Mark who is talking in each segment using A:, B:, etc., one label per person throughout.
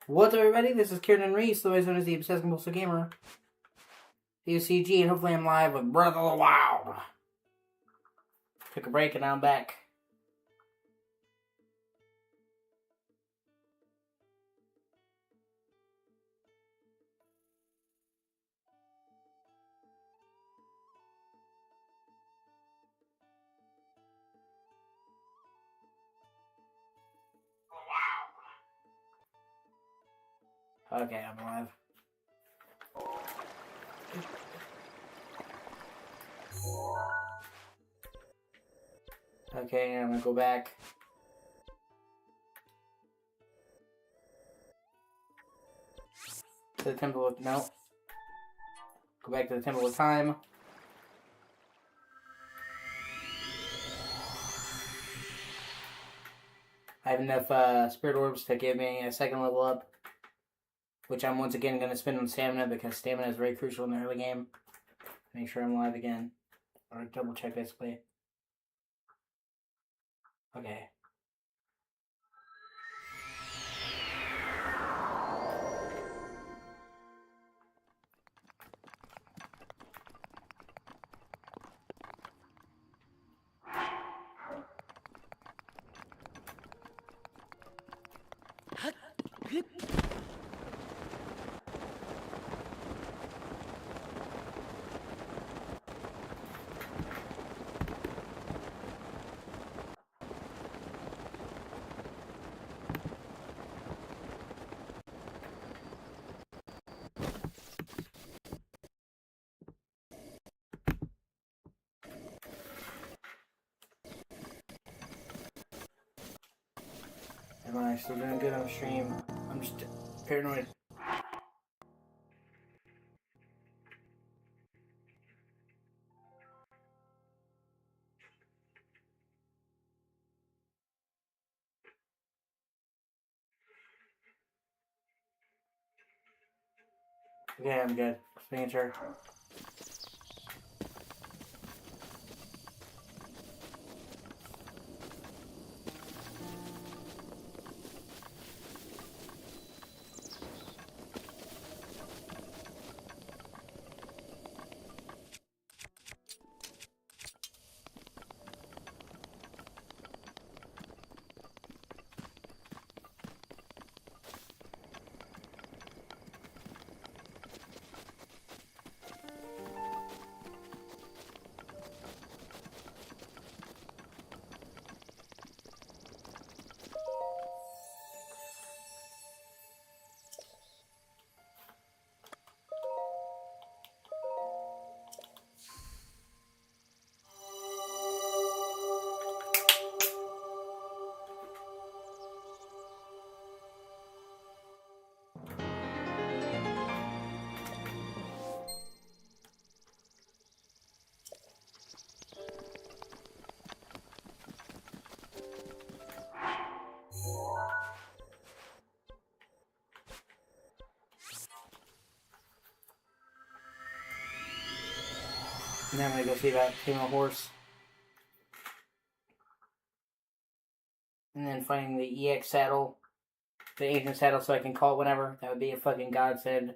A: What's up, everybody? This is Kieran Reese, otherwise known as the Obsessed Compulsive Gamer, the O.C.G, and hopefully I'm live with Breath of the Wild. Took a break and now I'm back. Okay, I'm alive. Okay, I'm gonna go back. To the Temple of... No. Go back to the Temple of Time. I have enough Spirit Orbs to give me a second level up, which I'm once again going to spend on stamina because stamina is very crucial in the early game. Make sure I'm live again. Or double check basically. Okay. Am I still doing good on stream? I'm just paranoid. Okay, I'm good. Just making sure. And then I'm gonna go see about taming a horse. And then finding the EX saddle. The ancient saddle so I can call it whenever. That would be a fucking godsend.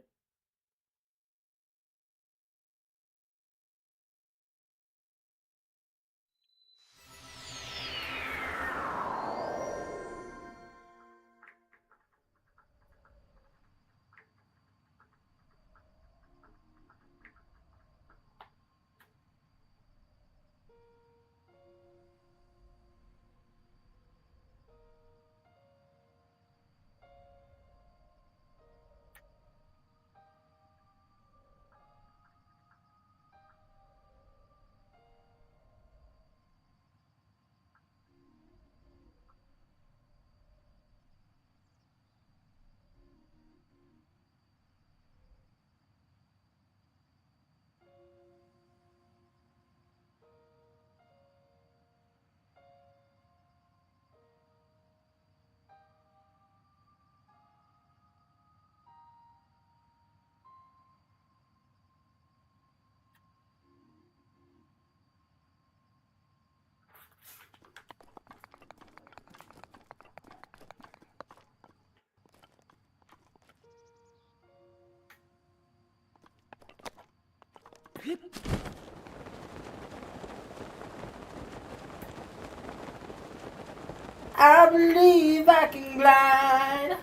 A: I believe I can glide.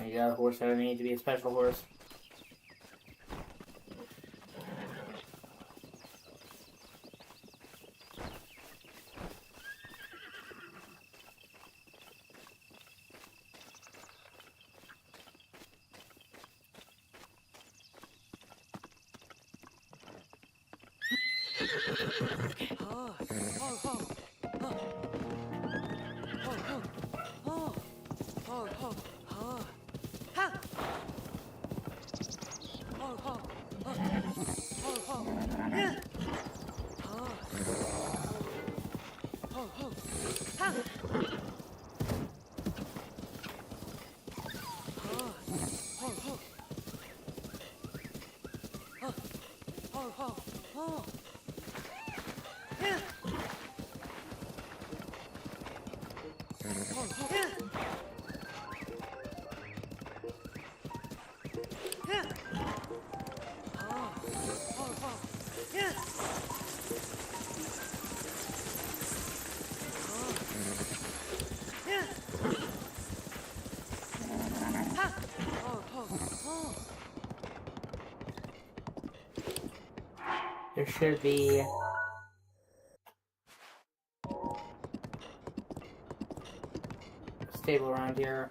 A: You got a horse that doesn't need to be a special horse. There should be a stable around here.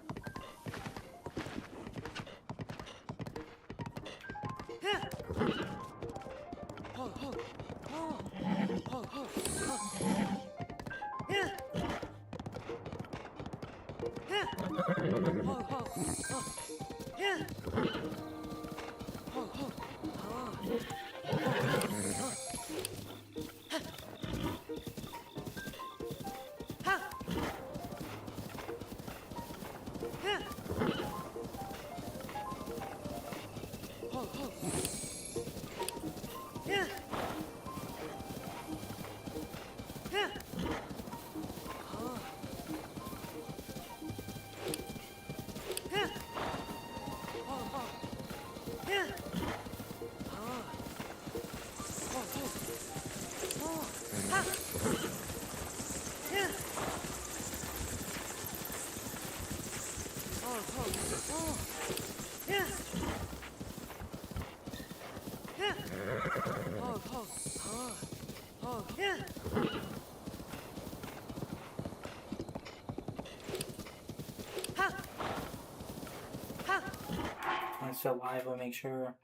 A: I'm still live, I'll make sure.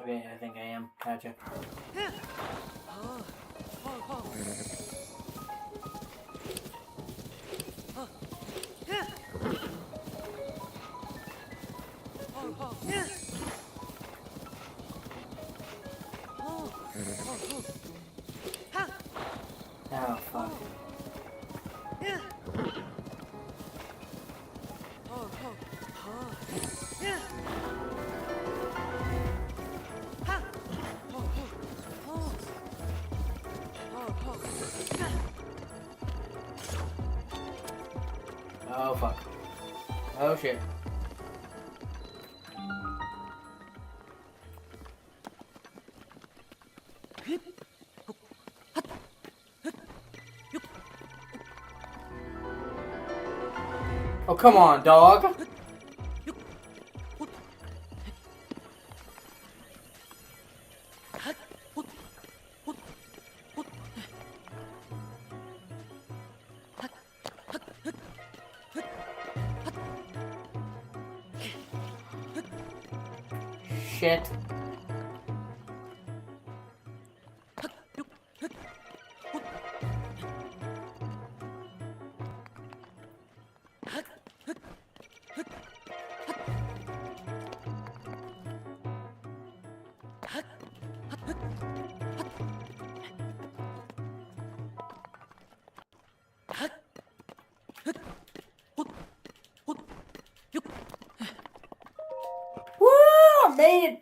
A: Okay, I think I am. Gotcha. Oh, fuck. Oh, fuck. Oh, shit. Oh, come on, dog. shit. Woo! I made it!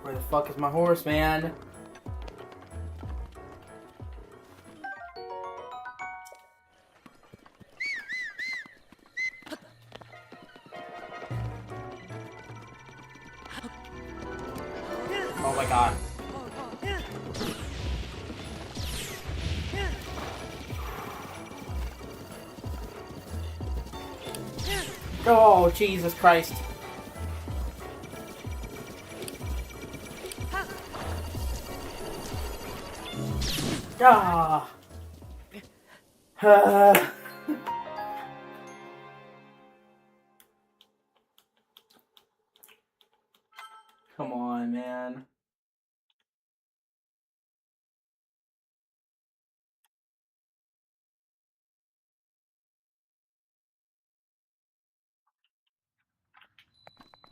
A: Where the fuck is my horse, man? Oh my god. Oh, Jesus Christ. Ah. Come on, man.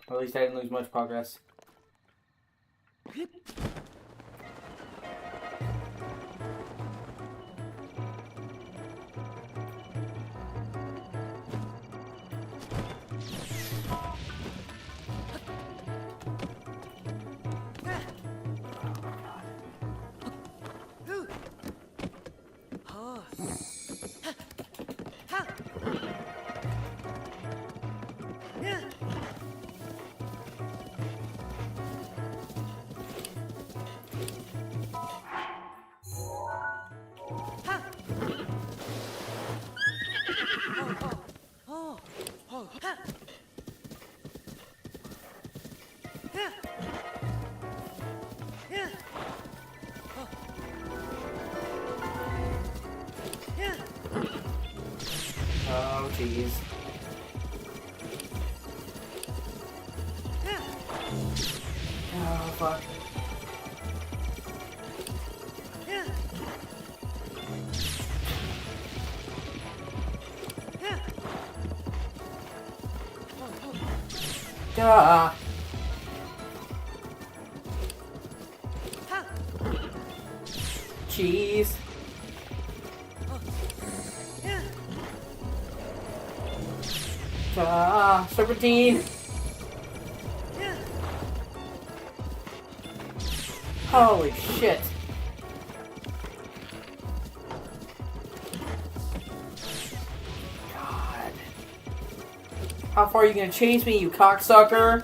A: At least I didn't lose much progress. Oh, jeez. Oh, fuck. Duh. Jeez. Serpentine. Holy shit. God. How far are you gonna chase me, you cocksucker?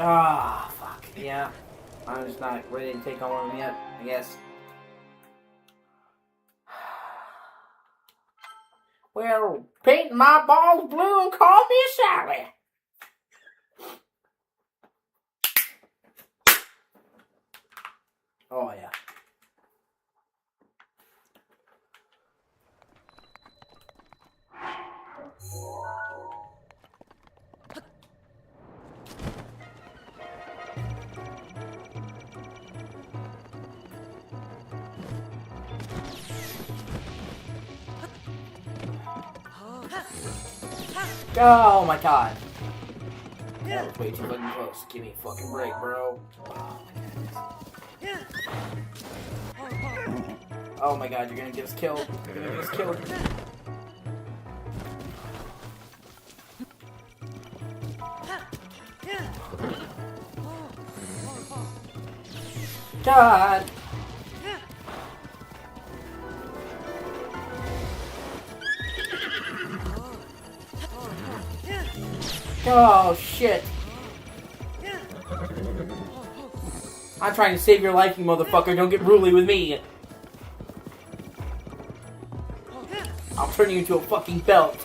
A: Ah, fuck. Yeah. I'm just not ready to take on one of them yet, I guess. Well, paint my balls blue and call me Sally. Oh, yeah. Oh my god. That was way too fucking close. Give me a fucking break, bro. Oh my god, you're gonna get us killed. You're gonna get us killed. God! Oh shit! I'm trying to save your life, you motherfucker. Don't get ruly with me. I'll turn you into a fucking belt.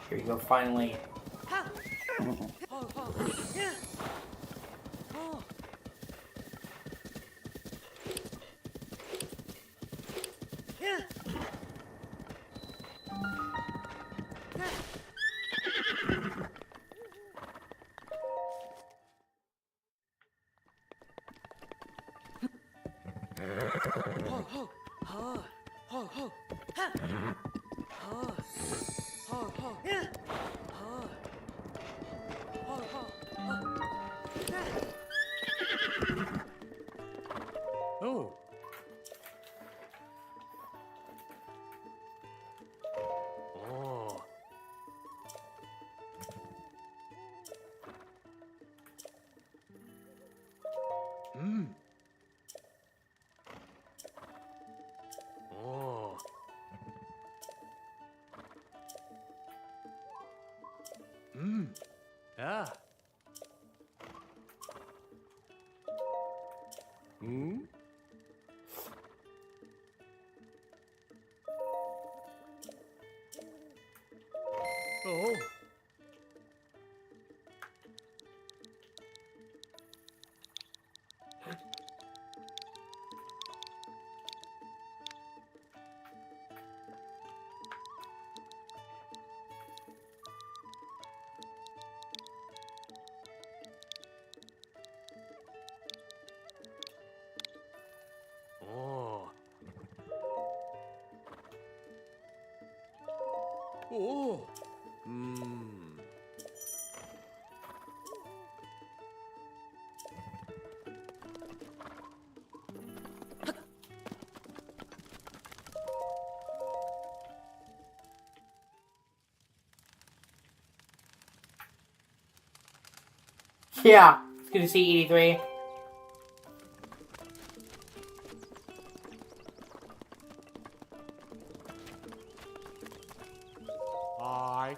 A: Here you go, finally.
B: Yeah. Hmm? Oh. Oh. Oh. Hmm.
A: Yeah, it's good to see 83.
B: Hi.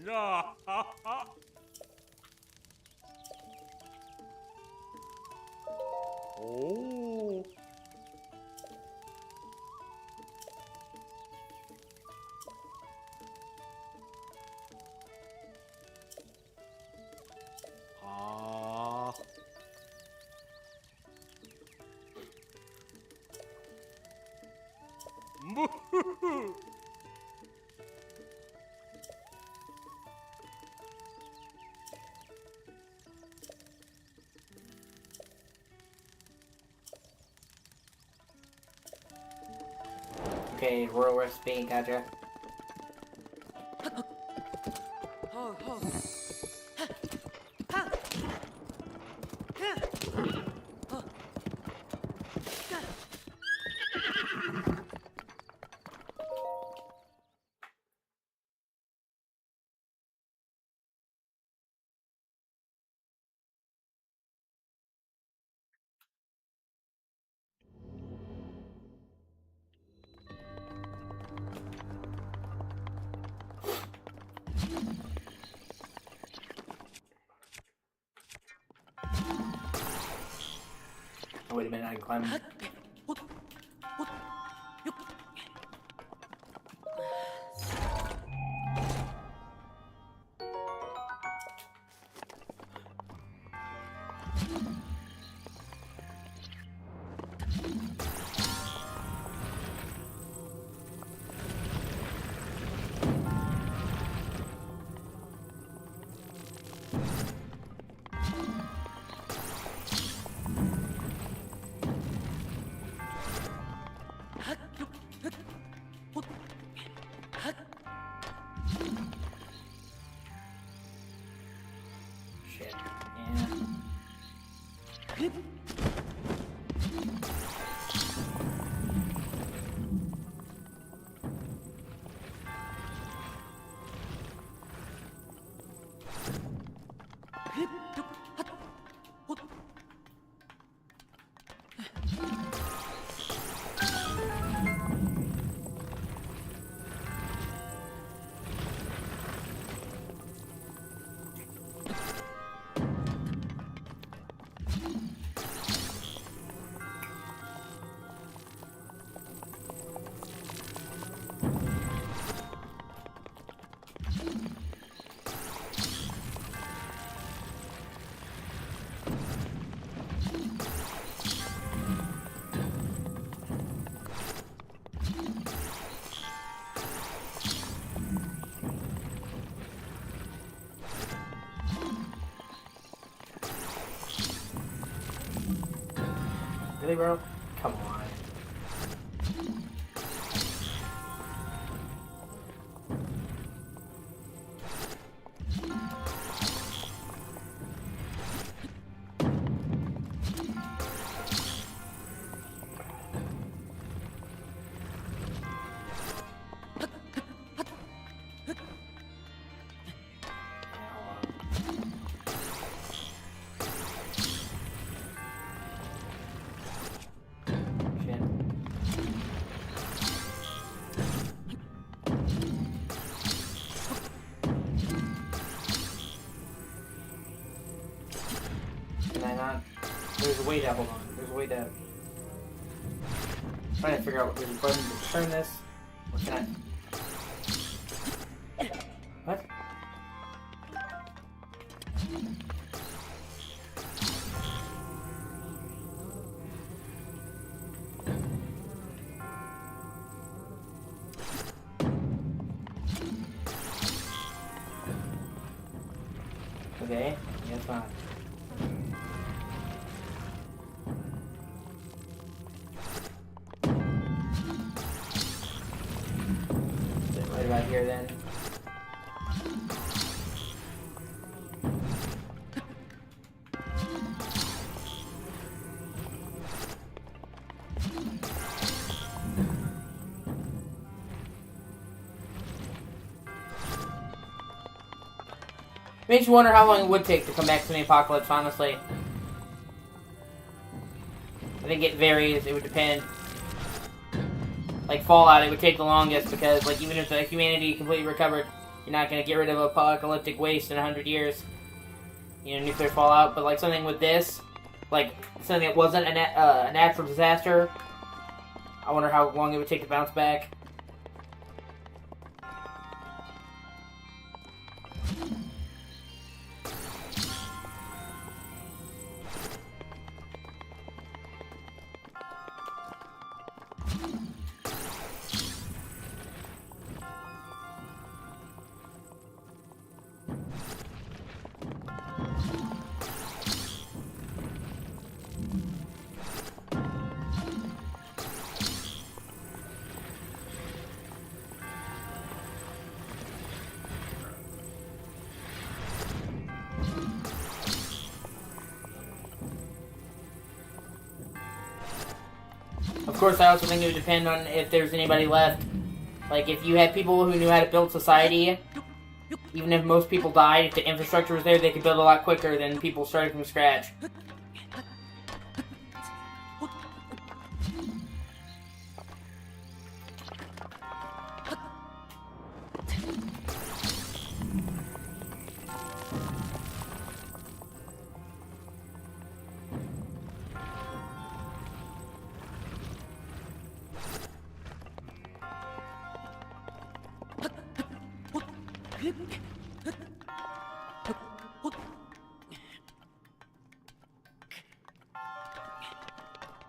B: Yeah. Oh. Ah. Moo.
A: Okay, royal recipe, gotcha. Oh, wait a minute, I can climb. Shit. Yeah. Really, bro? Come on. There's a way to, hold on. There's a way to... I'm trying to figure out there's a button to turn this. What can I... What? Okay, yeah, fine. Sit right about here then. Makes you wonder how long it would take to come back from the apocalypse, honestly. I think it varies, it would depend. Like Fallout, it would take the longest because, like, even if the humanity completely recovered, you're not going to get rid of apocalyptic waste in 100 years. You know, nuclear fallout. But, like, something with this, like, something that wasn't a natural disaster, I wonder how long it would take to bounce back. Of course, I also think it would depend on if there's anybody left. Like, if you had people who knew how to build society, even if most people died, if the infrastructure was there, they could build a lot quicker than people starting from scratch.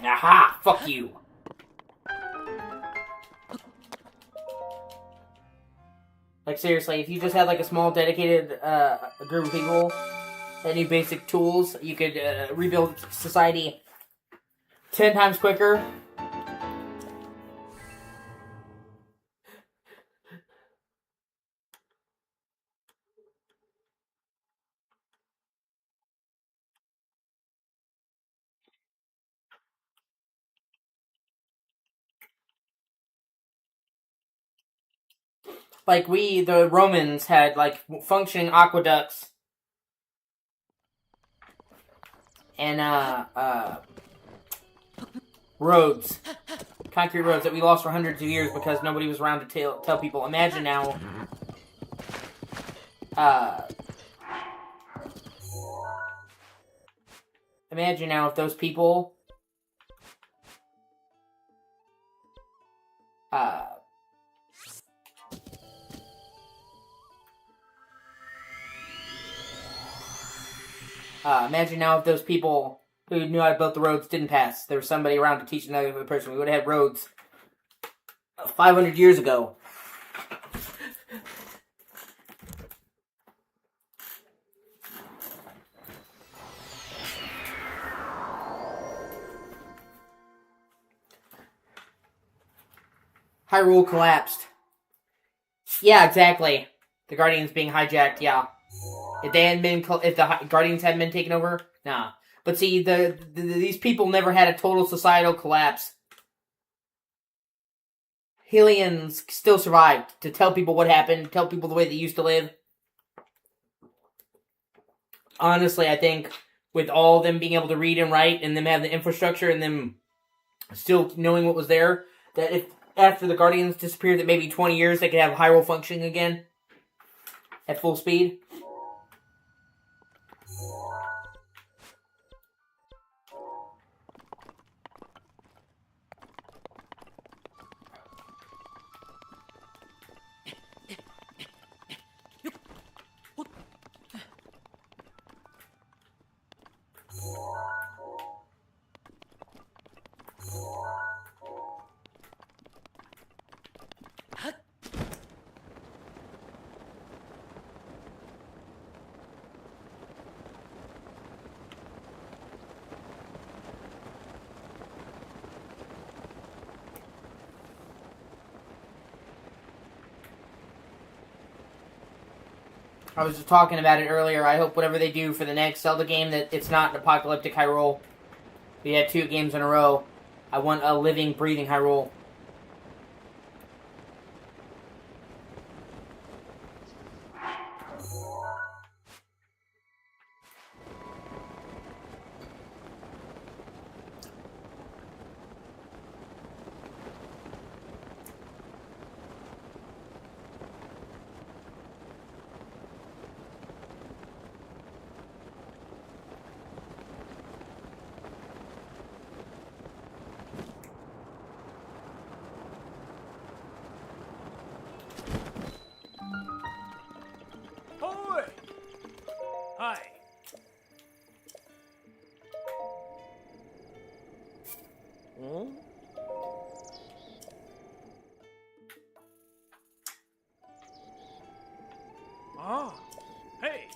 A: Aha! Fuck you! Like, seriously, if you just had, like, a small, dedicated group of people that knew basic tools, you could rebuild society 10 times quicker. Like, the Romans, had, like, functioning aqueducts. And, roads. Concrete roads that we lost for hundreds of years because nobody was around to tell people. Imagine now, if those people, imagine now if those people who knew how to build the roads didn't pass. There was somebody around to teach another person. We would have had roads 500 years ago. Hyrule collapsed. Yeah, exactly. The Guardians being hijacked, yeah. If the Guardians hadn't been taken over, nah. But see, these people never had a total societal collapse. Hellions still survived to tell people what happened, tell people the way they used to live. Honestly, I think with all of them being able to read and write, and them having the infrastructure, and them still knowing what was there, that if after the Guardians disappeared, that maybe 20 years they could have Hyrule functioning again at full speed. I was just talking about it earlier. I hope whatever they do for the next Zelda game that it's not an apocalyptic Hyrule. We had 2 games in a row. I want a living, breathing Hyrule.
B: Hoy! Hi. Hmm? Ah. Hey.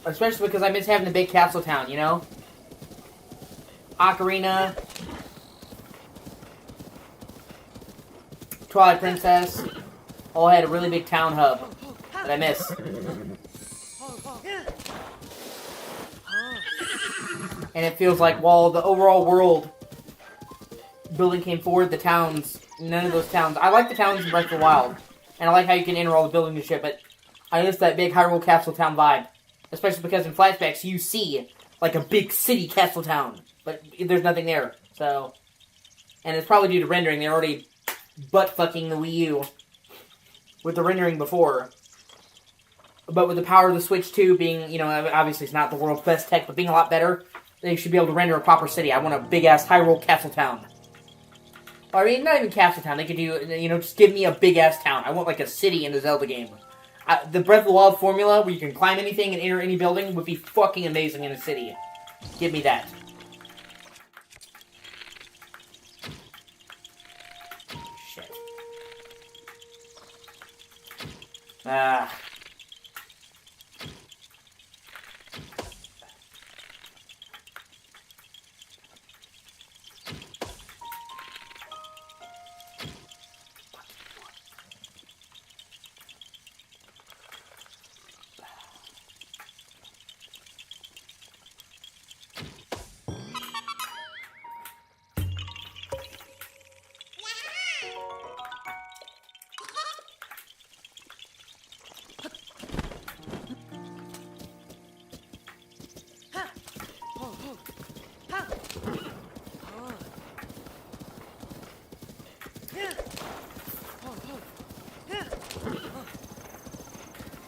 A: Especially because I miss having the big castle town, you know? Ocarina. Twilight Princess. All had a really big town hub that I miss. And it feels like while the overall world building came forward, the towns, none of those towns. I like the towns in Breath of the Wild. And I like how you can enter all the buildings and shit, but I miss that big Hyrule Castle Town vibe. Especially because in flashbacks you see like a big city castle town, but there's nothing there. So, and it's probably due to rendering. They're already butt fucking the Wii U with the rendering before. But with the power of the Switch 2 being, you know, obviously it's not the world's best tech, but being a lot better, they should be able to render a proper city. I want a big ass Hyrule Castle Town. Or, I mean, not even Castle Town. They could do, you know, just give me a big ass town. I want like a city in the Zelda game. The Breath of the Wild formula, where you can climb anything and enter any building, would be fucking amazing in a city. Give me that. Shit. Ah.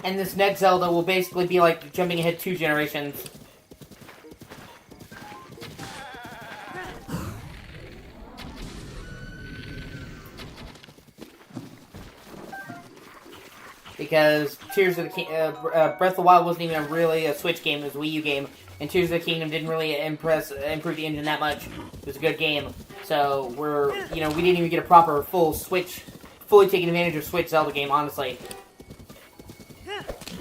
A: And this next Zelda will basically be like jumping ahead 2 generations. Because Tears of the Breath of the Wild wasn't even really a Switch game, it was a Wii U game. And Tears of the Kingdom didn't really improve the engine that much. It was a good game. So we're, you know, we didn't even get a proper full Switch, fully taking advantage of Switch Zelda game, honestly.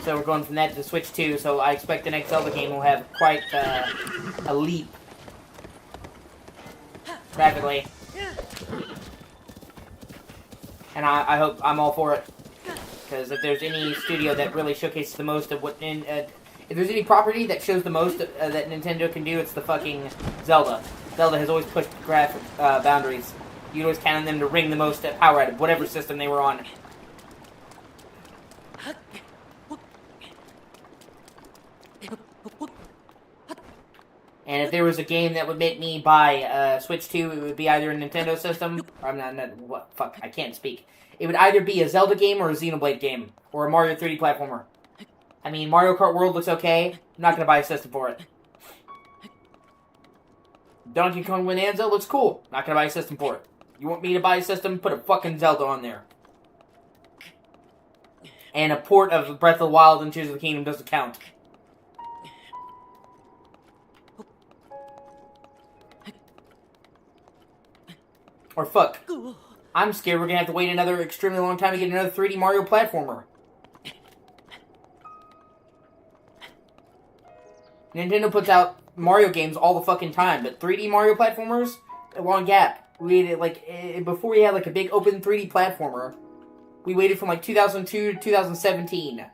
A: So we're going from that to Switch 2, so I expect the next Zelda game will have quite a leap. Rapidly. And I hope I'm all for it. Because if there's any studio that really showcases the most of what... if there's any property that shows the most that Nintendo can do, it's the fucking Zelda. Zelda has always pushed graphic boundaries. You'd always count on them to wring the most power out of whatever system they were on. And if there was a game that would make me buy Switch 2, it would be either a Nintendo system, or I'm not, what, fuck, I can't speak. It would either be a Zelda game or a Xenoblade game, or a Mario 3D platformer. I mean, Mario Kart World looks okay, I'm not gonna buy a system for it. Donkey Kong Bonanza looks cool, not gonna buy a system for it. You want me to buy a system? Put a fucking Zelda on there. And a port of Breath of the Wild and Tears of the Kingdom doesn't count. Or fuck. I'm scared we're gonna have to wait another extremely long time to get another 3D Mario platformer. Nintendo puts out Mario games all the fucking time, but 3D Mario platformers, a long gap. We waited, like, before we had, like, a big open 3D platformer, we waited from, like, 2002 to 2017.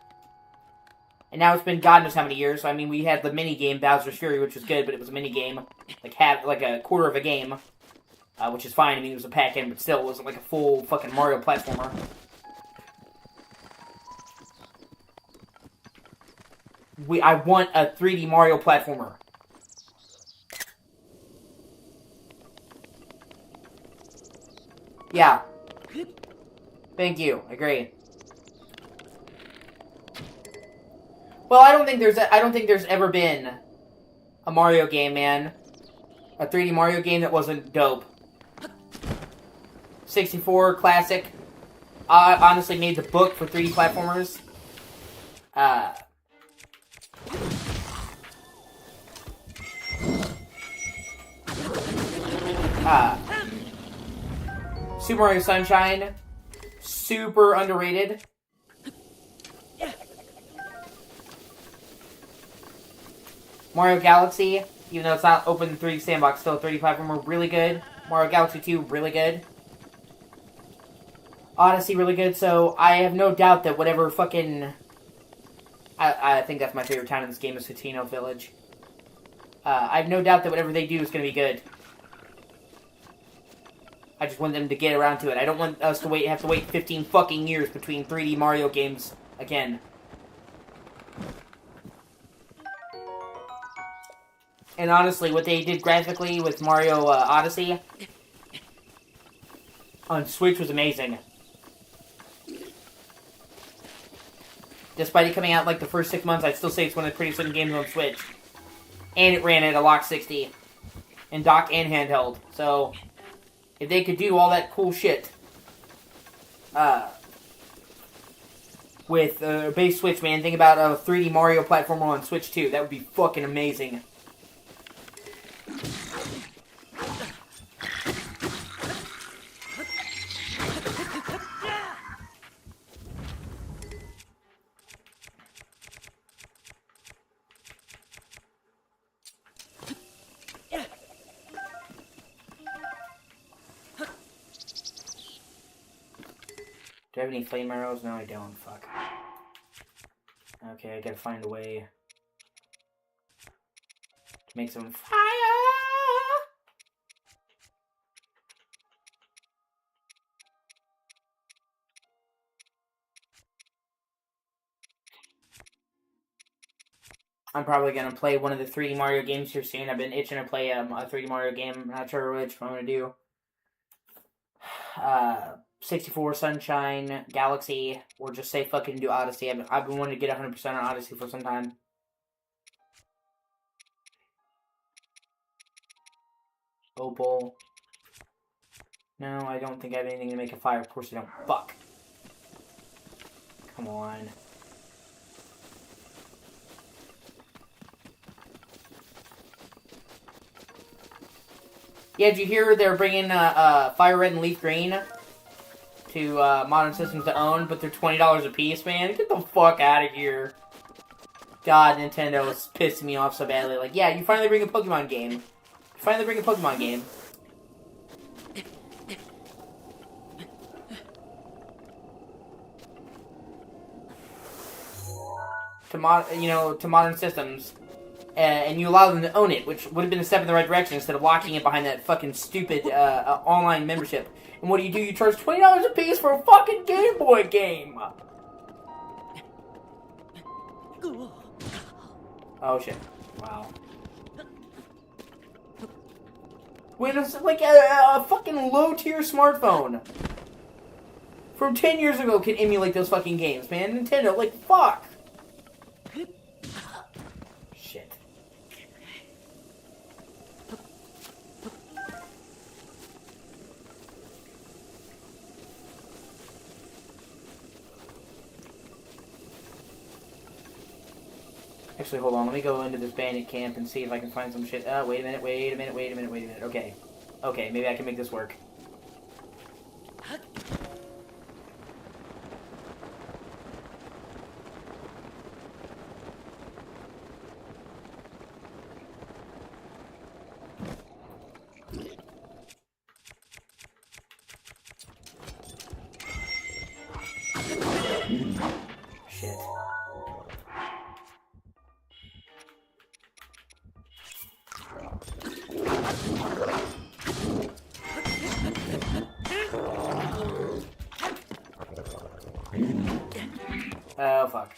A: And now it's been God knows how many years. So, I mean, we had the mini game Bowser's Fury, which was good, but it was a mini game, like a quarter of a game, which is fine. I mean, it was a pack-in, but still, it wasn't like a full fucking Mario platformer. I want a 3D Mario platformer. Yeah. Thank you. Agree. Well, I don't think there's ever been a Mario game, man. A 3D Mario game that wasn't dope. 64 classic. Honestly made the book for 3D platformers. Super Mario Sunshine. Super underrated. Mario Galaxy, even though it's not open 3D sandbox, still a 3D platformer, really good. Mario Galaxy 2, really good. Odyssey, really good. So I have no doubt that whatever fucking... I think that's my favorite town in this game is Hateno Village. I have no doubt that whatever they do is going to be good. I just want them to get around to it. I don't want us to have to wait 15 fucking years between 3D Mario games again. And honestly, what they did graphically with Mario Odyssey on Switch was amazing. Despite it coming out like the first 6 months, I'd still say it's one of the prettiest looking games on Switch. And it ran at a lock 60. In dock and handheld. So, if they could do all that cool shit with base Switch, man, think about a 3D Mario platformer on Switch 2. That would be fucking amazing. Do I have any flame arrows? No, I don't. Fuck. Okay, I gotta find a way to make some fire! I'm probably gonna play one of the 3D Mario games here soon. I've been itching to play a 3D Mario game. I'm not sure which I'm gonna do. 64 Sunshine, Galaxy, or just say fucking do Odyssey. I've been wanting to get 100% on Odyssey for some time. Opal. No, I don't think I have anything to make a fire. Of course I don't. Fuck. Come on. Yeah, did you hear they're bringing Fire Red and Leaf Green to modern systems to own, but they're $20 a piece, man? Get the fuck out of here. God, Nintendo is pissing me off so badly. Like, yeah, you finally bring a Pokemon game. You finally bring a Pokemon game. To modern systems. And you allow them to own it, which would have been a step in the right direction instead of locking it behind that fucking stupid online membership. And what do? You charge $20 a piece for a fucking Game Boy game! Oh shit. Wow. Wait, it's like a fucking low-tier smartphone from 10 years ago can emulate those fucking games, man. Nintendo, like, fuck! Shit. Actually, hold on. Let me go into this bandit camp and see if I can find some shit. Wait a minute. Okay. Okay, maybe I can make this work. Shit. Oh, fuck.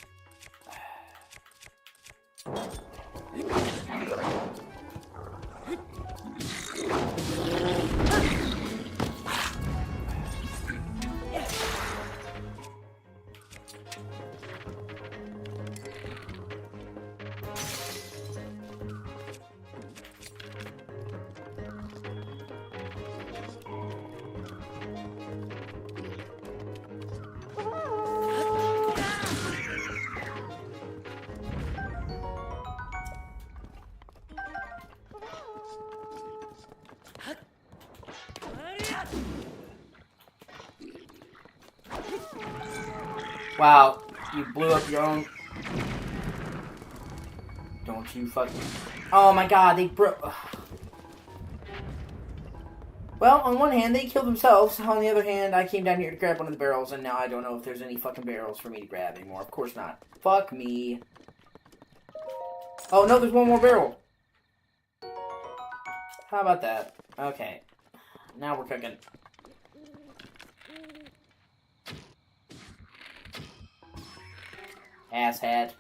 A: Wow, you blew up your own... Don't you fucking... Oh my god, they broke... Well, on one hand, they killed themselves. On the other hand, I came down here to grab one of the barrels, and now I don't know if there's any fucking barrels for me to grab anymore. Of course not. Fuck me. Oh, no, there's one more barrel. How about that? Okay. Now we're cooking. Asshat.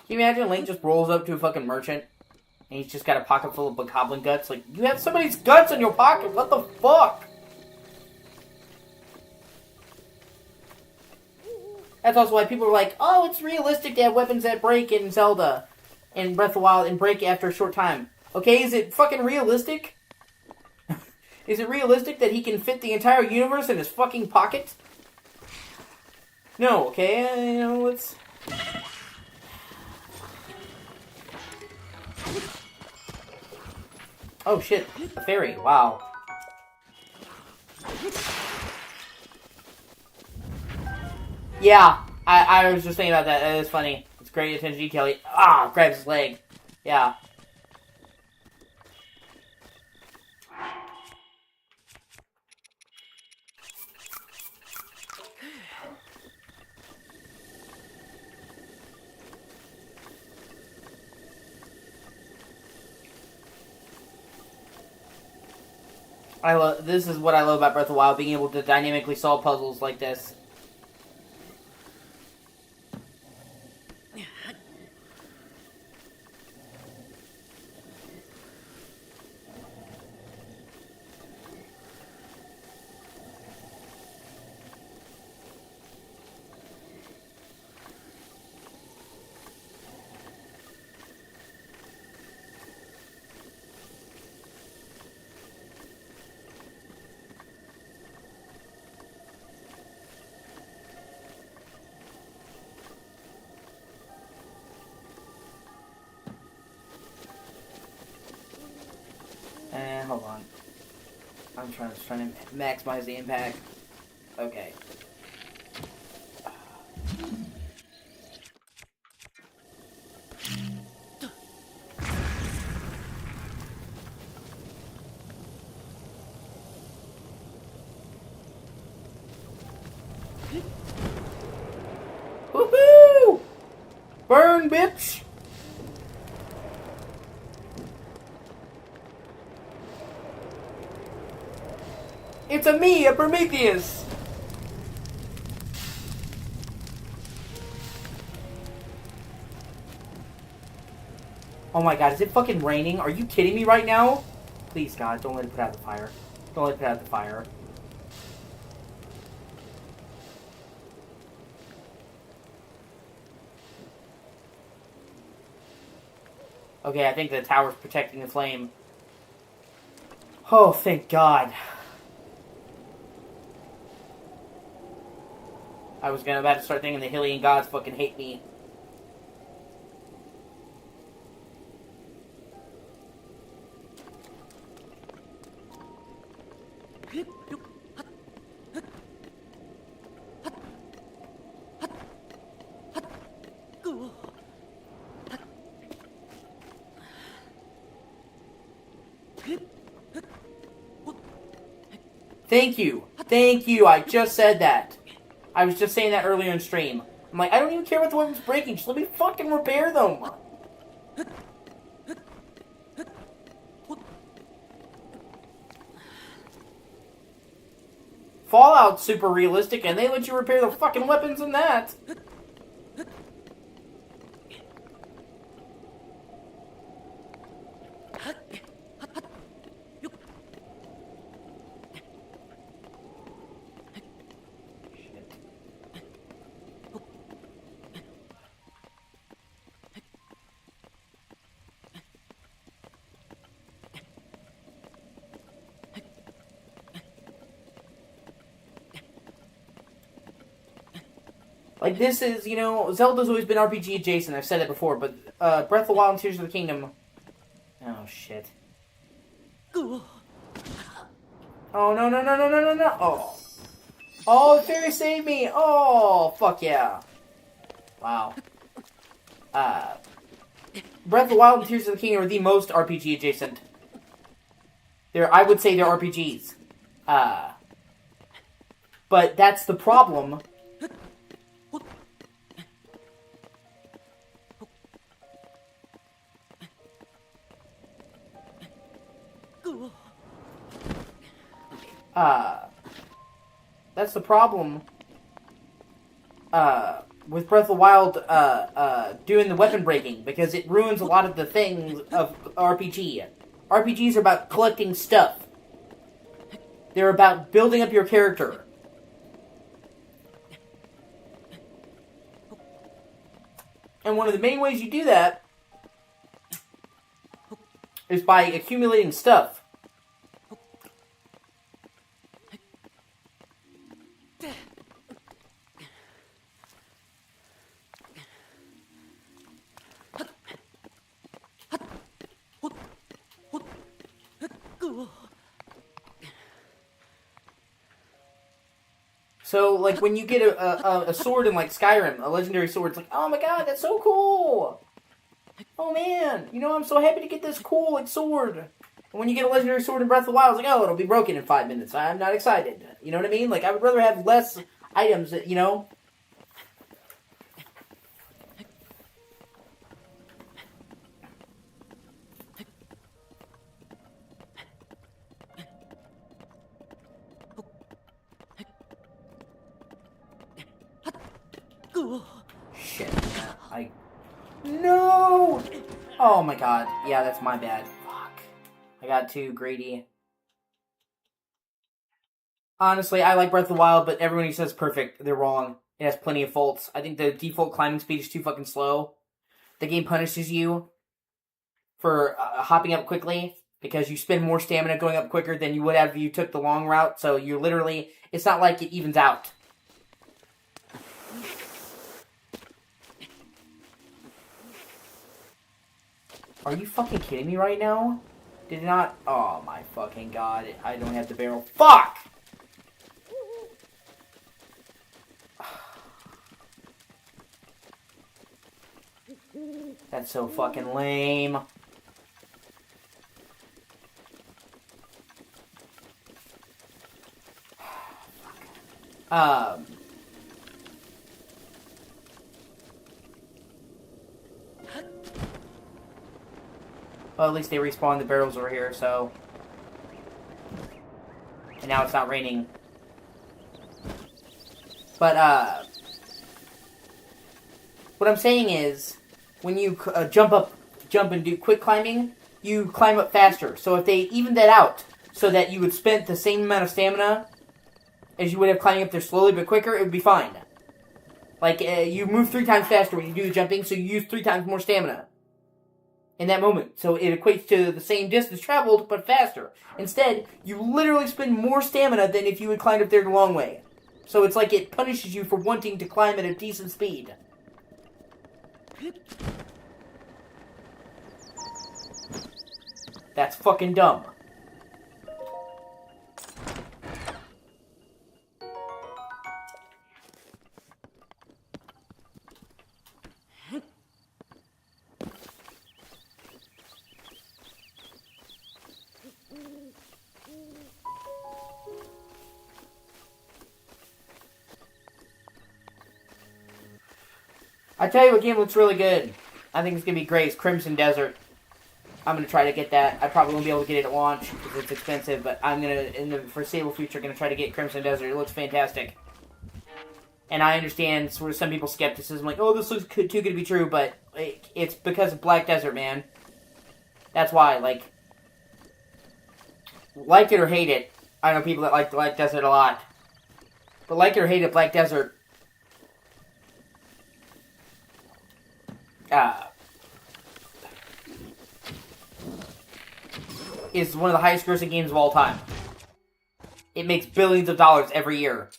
A: Can you imagine Link just rolls up to a fucking merchant and he's just got a pocket full of goblin guts? Like, you have somebody's guts in your pocket? What the fuck? That's also why people are like, oh, it's realistic to have weapons that break in Zelda and Breath of the Wild and break after a short time. Okay, is it fucking realistic? Is it realistic that he can fit the entire universe in his fucking pocket? No, okay, let's... Oh shit, a fairy, wow. Yeah, I was just thinking about that. That is funny. It's great attention to detail. Grabs his leg. Yeah. This is what I love about Breath of the Wild, being able to dynamically solve puzzles like this. Hold on. I'm trying to maximize the impact. Okay. Woohoo! Burn, bitch! It's a Prometheus! Oh my god, is it fucking raining? Are you kidding me right now? Please, God, don't let it put out the fire. Don't let it put out the fire. Okay, I think the tower's protecting the flame. Oh, thank God. I was about to start thinking the Hylian gods fucking hate me. Thank you. Thank you. I just said that. I was just saying that earlier in stream. I'm like, I don't even care about the weapons breaking. Just let me fucking repair them. Fallout's super realistic, and they let you repair the fucking weapons in that. Like, this is, you know, Zelda's always been RPG adjacent. I've said it before, but Breath of the Wild and Tears of the Kingdom... Oh, shit. Oh, no, no, no, no, no, no, no. Oh. Oh, the fairy saved me. Oh, fuck yeah. Wow. Breath of the Wild and Tears of the Kingdom are the most RPG adjacent. I would say they're RPGs. But that's the problem. That's the problem, with Breath of the Wild, doing the weapon breaking, because it ruins a lot of the things of RPG. RPGs are about collecting stuff. They're about building up your character. And one of the main ways you do that is by accumulating stuff. So, like, when you get a sword in, like, Skyrim, a legendary sword, it's like, oh my god, that's so cool! Oh man, you know, I'm so happy to get this cool, like, sword. And when you get a legendary sword in Breath of the Wild, it's like, oh, it'll be broken in 5 minutes. I'm not excited. You know what I mean? Like, I would rather have less items that, you know... Shit. No! Oh my god. Yeah, that's my bad. Fuck. I got too greedy. Honestly, I like Breath of the Wild, but everyone who says perfect, they're wrong. It has plenty of faults. I think the default climbing speed is too fucking slow. The game punishes you for hopping up quickly, because you spend more stamina going up quicker than you would have if you took the long route, so you literally... It's not like it evens out. Are you fucking kidding me right now? Did it not... Oh my fucking god. I don't have the barrel. Fuck! That's so fucking lame. Well, at least they respawned the barrels over here, so... And now it's not raining. But, what I'm saying is, when you jump and do quick climbing, you climb up faster. So if they evened that out, so that you would spend the same amount of stamina as you would have climbing up there slowly but quicker, it would be fine. Like, you move 3 times faster when you do the jumping, so you use 3 times more stamina in that moment. So it equates to the same distance traveled, but faster. Instead, you literally spend more stamina than if you had climbed up there the long way. So it's like it punishes you for wanting to climb at a decent speed. That's fucking dumb. I tell you what game looks really good. I think it's going to be great. It's Crimson Desert. I'm going to try to get that. I probably won't be able to get it at launch because it's expensive, but I'm going to, in the foreseeable future, going to try to get Crimson Desert. It looks fantastic. And I understand sort of some people's skepticism, like, oh, this looks too good to be true, but it's because of Black Desert, man. That's why, like it or hate it, I know people that like Black Desert a lot, but like it or hate it, Black Desert, is one of the highest grossing games of all time. It makes billions of dollars every year.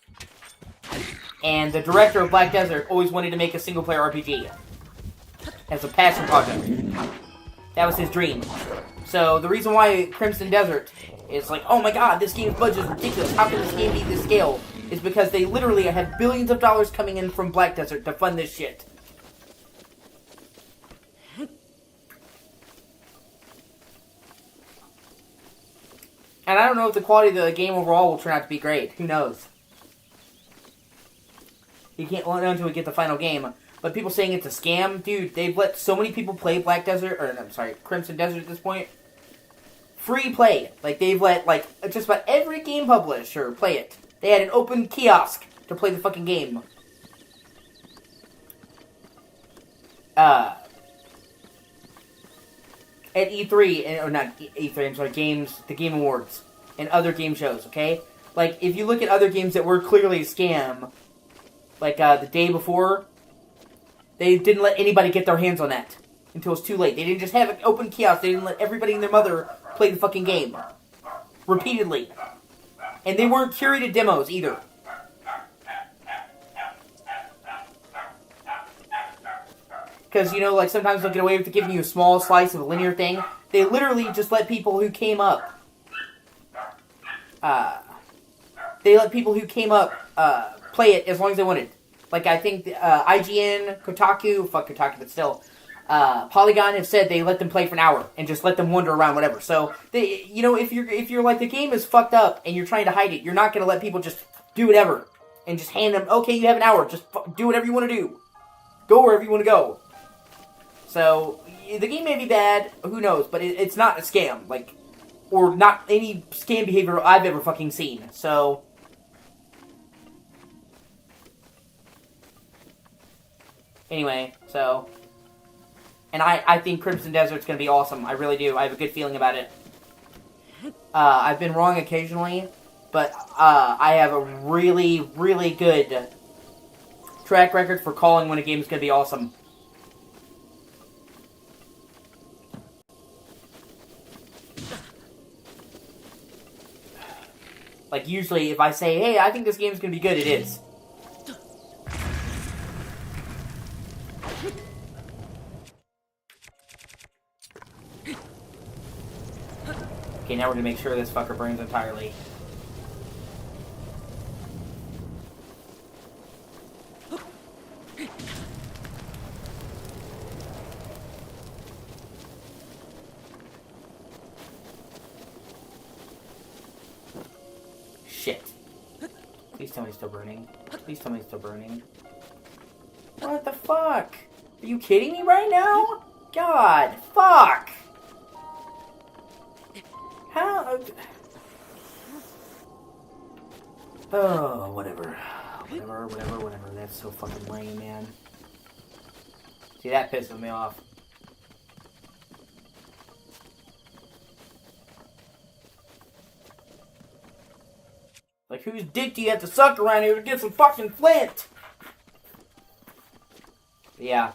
A: And the director of Black Desert always wanted to make a single-player RPG. As a passion project. That was his dream. So, the reason why Crimson Desert is like, oh my god, this game's budget is ridiculous, how can this game be this scale? Is because they literally have billions of dollars coming in from Black Desert to fund this shit. And I don't know if the quality of the game overall will turn out to be great. Who knows? You can't know until we get the final game. But people saying it's a scam, dude, they've let so many people play Black Desert, or I'm sorry, Crimson Desert at this point. Free play. Like, they've let, like, just about every game publisher play it. They had an open kiosk to play the fucking game. At E3, or not E3, I'm sorry, the Game Awards, and other game shows, okay? Like, if you look at other games that were clearly a scam, like, the day before, they didn't let anybody get their hands on that until it was too late. They didn't just have an open kiosk, they didn't let everybody and their mother play the fucking game. Repeatedly. And they weren't curated demos, either. Because, you know, like, sometimes they'll get away with giving you a small slice of a linear thing. They literally just let people who came up... play it as long as they wanted. Like, I think IGN, Kotaku, fuck Kotaku, but still, Polygon have said they let them play for an hour and just let them wander around, whatever. So, they, you know, if you're like, the game is fucked up and you're trying to hide it, you're not going to let people just do whatever and just hand them, okay, you have an hour, just do whatever you want to do. Go wherever you want to go. So, the game may be bad, who knows, but it's not a scam, like, or not any scam behavior I've ever fucking seen, so... Anyway, so... And I think Crimson Desert's gonna be awesome, I really do, I have a good feeling about it. I've been wrong occasionally, but I have a really, really good track record for calling when a game's gonna be awesome. Like, usually, if I say, hey, I think this game's gonna be good, it is. Okay, now we're gonna make sure this fucker burns entirely. Shit. Please tell me it's still burning. Please tell me it's still burning. What the fuck? Are you kidding me right now? God, fuck! How? Oh, whatever. Whatever. That's so fucking lame, man. See, that pisses me off. Like, whose dick do you have to suck around here to get some fucking flint? Yeah.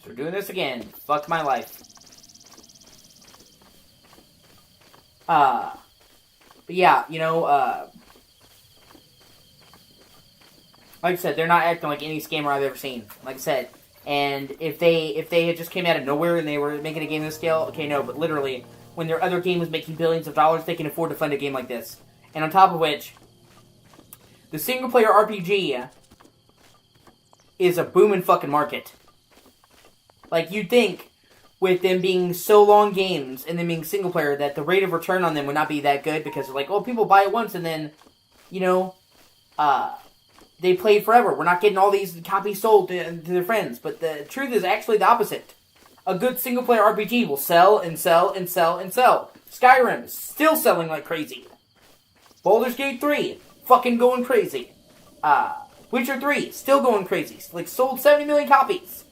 A: We're doing this again. Fuck my life. But yeah, you know, like I said, they're not acting like any scammer I've ever seen. Like I said, and if they had just came out of nowhere and they were making a game this scale, okay, no, but literally, when their other game was making billions of dollars, they can afford to fund a game like this. And on top of which, the single-player RPG is a booming fucking market. Like, you'd think, with them being so long games, and them being single-player, that the rate of return on them would not be that good, because they're like, oh, people buy it once, and then, you know, they play it forever. We're not getting all these copies sold to their friends. But the truth is actually the opposite. A good single-player RPG will sell and sell and sell and sell. Skyrim is still selling like crazy. Baldur's Gate 3, fucking going crazy. Witcher 3, still going crazy. Like, sold 70 million copies.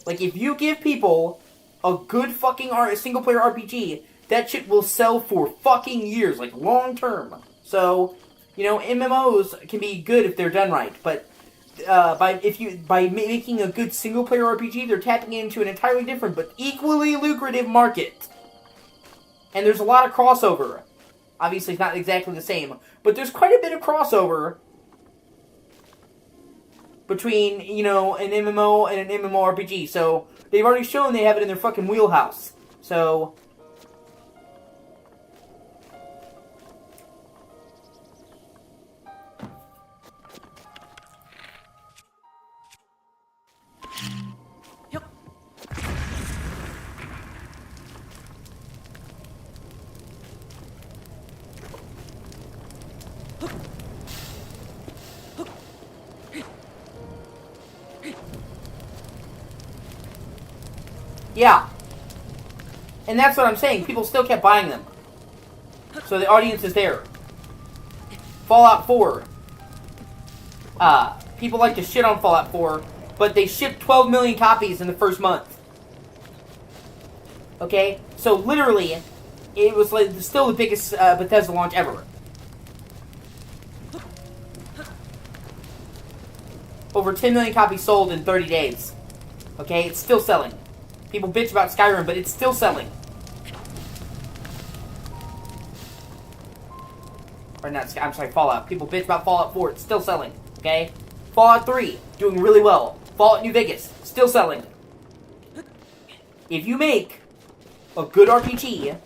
A: Like, if you give people a good fucking single-player RPG, that shit will sell for fucking years, like, long-term. So, you know, MMOs can be good if they're done right, but by making a good single-player RPG, they're tapping into an entirely different but equally lucrative market. And there's a lot of crossover. Obviously, it's not exactly the same, but there's quite a bit of crossover between, you know, an MMO and an MMORPG. So, they've already shown they have it in their fucking wheelhouse. So, yeah. And that's what I'm saying. People still kept buying them. So the audience is there. Fallout 4. People like to shit on Fallout 4, but they shipped 12 million copies in the first month. Okay? So literally, it was like still the biggest Bethesda launch ever. Over 10 million copies sold in 30 days. Okay? It's still selling. People bitch about Skyrim, but it's still selling. Or not, I'm sorry, Fallout. People bitch about Fallout 4, it's still selling. Okay? Fallout 3, doing really well. Fallout New Vegas, still selling. If you make a good RPG,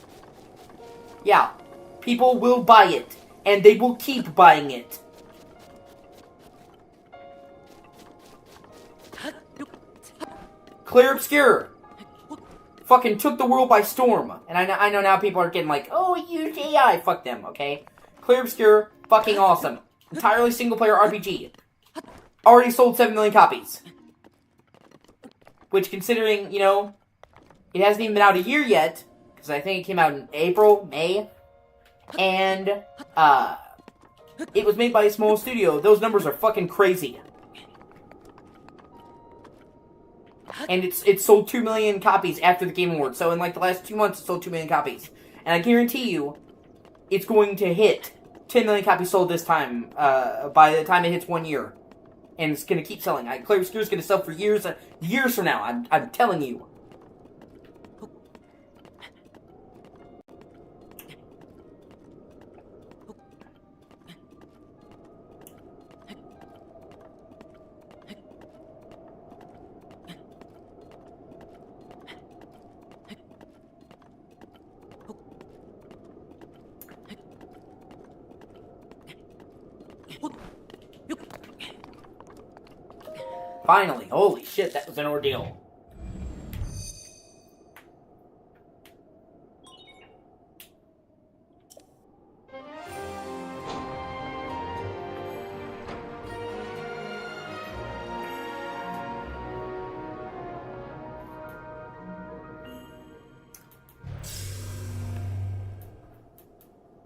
A: yeah, people will buy it. And they will keep buying it. Clear Obscure fucking took the world by storm. And I know now people are getting like, oh, use AI. Fuck them, okay? Clear Obscure, fucking awesome. Entirely single-player RPG. Already sold 7 million copies. Which, considering, you know, it hasn't even been out a year yet, because I think it came out in April, May, and, it was made by a small studio. Those numbers are fucking crazy. And it's sold 2 million copies after the Game Awards. So in like the last 2 months, it sold 2 million copies. And I guarantee you, it's going to hit 10 million copies sold this time, by the time it hits 1 year. And it's going to keep selling. Clear Obscure is going to sell for years from now. I'm telling you. Finally. Holy shit, that was an ordeal.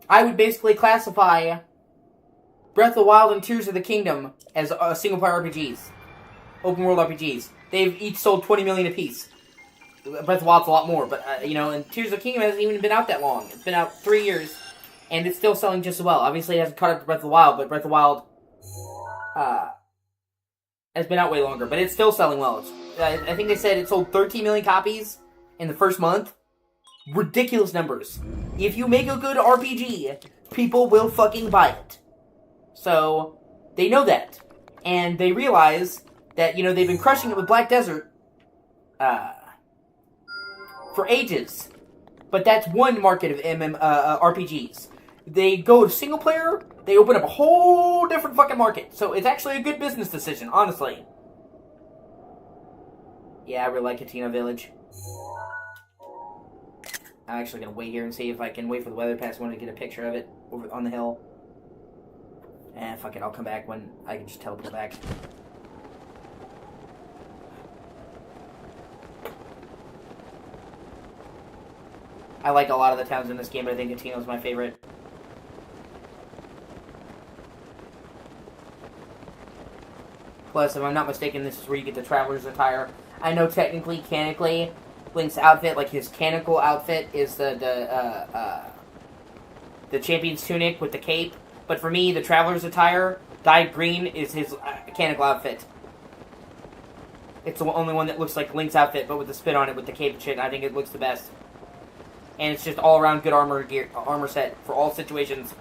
A: I would basically classify Breath of the Wild and Tears of the Kingdom as single-player RPGs. Open world RPGs. They've each sold 20 million apiece. Breath of the Wild's a lot more, but, you know, and Tears of the Kingdom hasn't even been out that long. It's been out 3 years, and it's still selling just as well. Obviously, it hasn't caught up to Breath of the Wild, but Breath of the Wild, has been out way longer, but it's still selling well. I think they said it sold 13 million copies in the first month. Ridiculous numbers. If you make a good RPG, people will fucking buy it. So, they know that. And they realize that, you know, they've been crushing it with Black Desert for ages. But that's one market of RPGs. they go to single player, they open up a whole different fucking market. So it's actually a good business decision, honestly. Yeah, I really like Catino Village. I'm actually going to wait here and see if I can wait for the weather pass. I want to get a picture of it over on the hill. And fuck it, I'll come back when I can just teleport back. I like a lot of the towns in this game, but I think Catino's my favorite. Plus, if I'm not mistaken, this is where you get the Traveler's Attire. I know technically, canically, Link's outfit, like his canonical outfit, is the Champion's Tunic with the cape. But for me, the Traveler's Attire, dyed green, is his canonical outfit. It's the only one that looks like Link's outfit, but with the spin on it, with the cape and shit. I think it looks the best. And it's just all-around good armor set for all situations.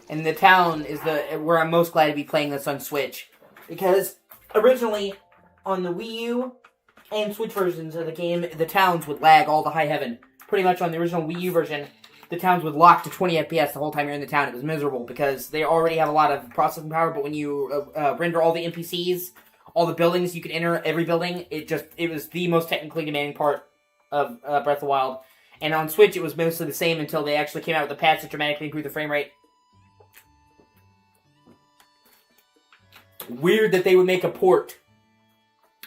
A: And the town is where I'm most glad to be playing this on Switch. Because originally, on the Wii U and Switch versions of the game, the towns would lag all to high heaven. Pretty much on the original Wii U version, the towns would lock to 20 FPS the whole time you're in the town. It was miserable because they already have a lot of processing power, but when you render all the NPCs, all the buildings you could enter, every building, it was the most technically demanding part of Breath of the Wild. And on Switch, it was mostly the same until they actually came out with a patch that dramatically improved the frame rate. Weird that they would make a port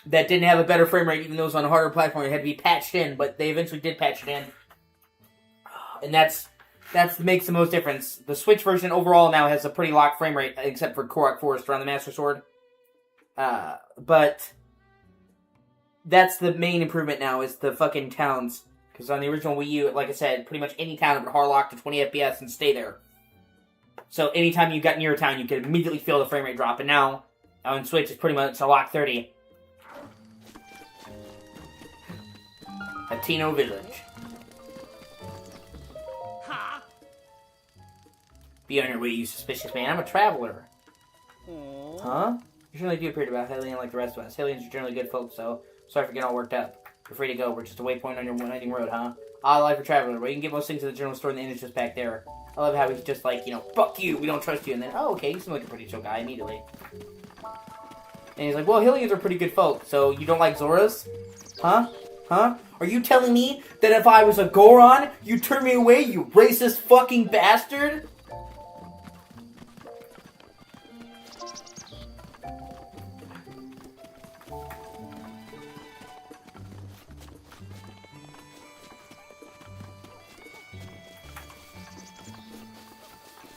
A: that didn't have a better frame rate, even though it was on a harder platform. It had to be patched in, but they eventually did patch it in. And that's makes the most difference. The Switch version overall now has a pretty locked frame rate, except for Korok Forest around the Master Sword. But that's the main improvement now, is the fucking towns. Because on the original Wii U, like I said, pretty much any town would hard lock to 20 FPS and stay there. So anytime you got near a town, you could immediately feel the frame rate drop. And now, on Switch, it's pretty much a lock 30. Catino Village.
B: Huh?
A: Be on your way, you suspicious man. I'm a traveler.
B: Aww.
A: Huh? You generally do appear about Hylian like the rest of us. Hylians are generally good folks, so sorry for getting all worked up. You're free to go. We're just a waypoint on your winding road, huh? Odd life for traveler. Well, you can get most things at the general store, and the inn is just back there. I love how he's just like, fuck you, we don't trust you. And then, oh, okay, you seem like a pretty chill guy immediately. And he's like, well, Hylians are pretty good folk, so you don't like Zoras? Huh? Huh? Are you telling me that if I was a Goron, you'd turn me away, you racist fucking bastard?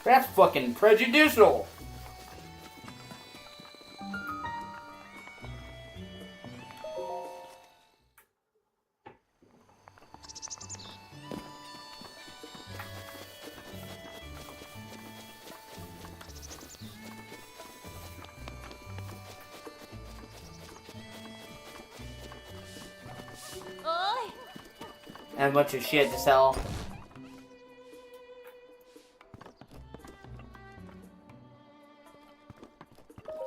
A: That's fucking prejudicial. And a bunch of shit to sell.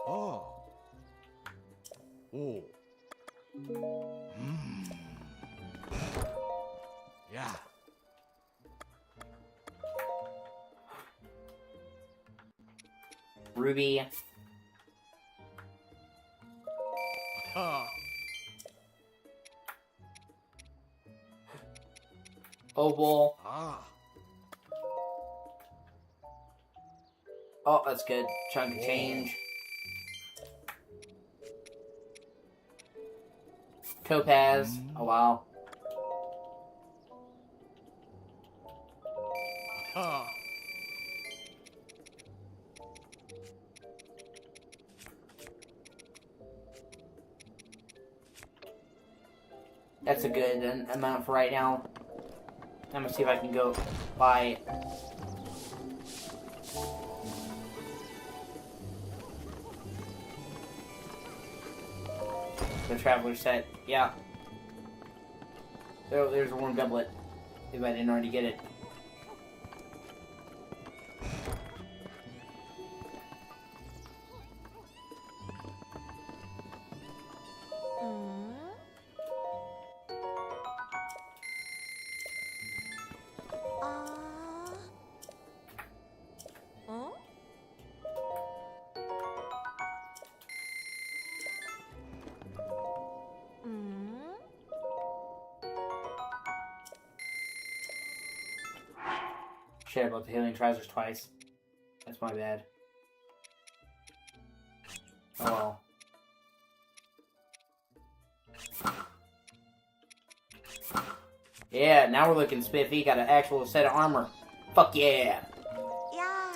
B: Oh. Oh. Yeah.
A: Ruby.
B: Huh.
A: Opal.
B: Ah.
A: Oh, that's good. Chunk of change. Topaz. Oh, wow.
B: Huh.
A: That's a good amount for right now. I'm gonna see if I can go buy the Traveler set. Yeah. So there's a warm doublet. If I didn't already get it. Shit, about the healing trousers twice. That's my bad. Oh well. Yeah, now we're looking spiffy. Got an actual set of armor. Fuck yeah.
C: Yeah.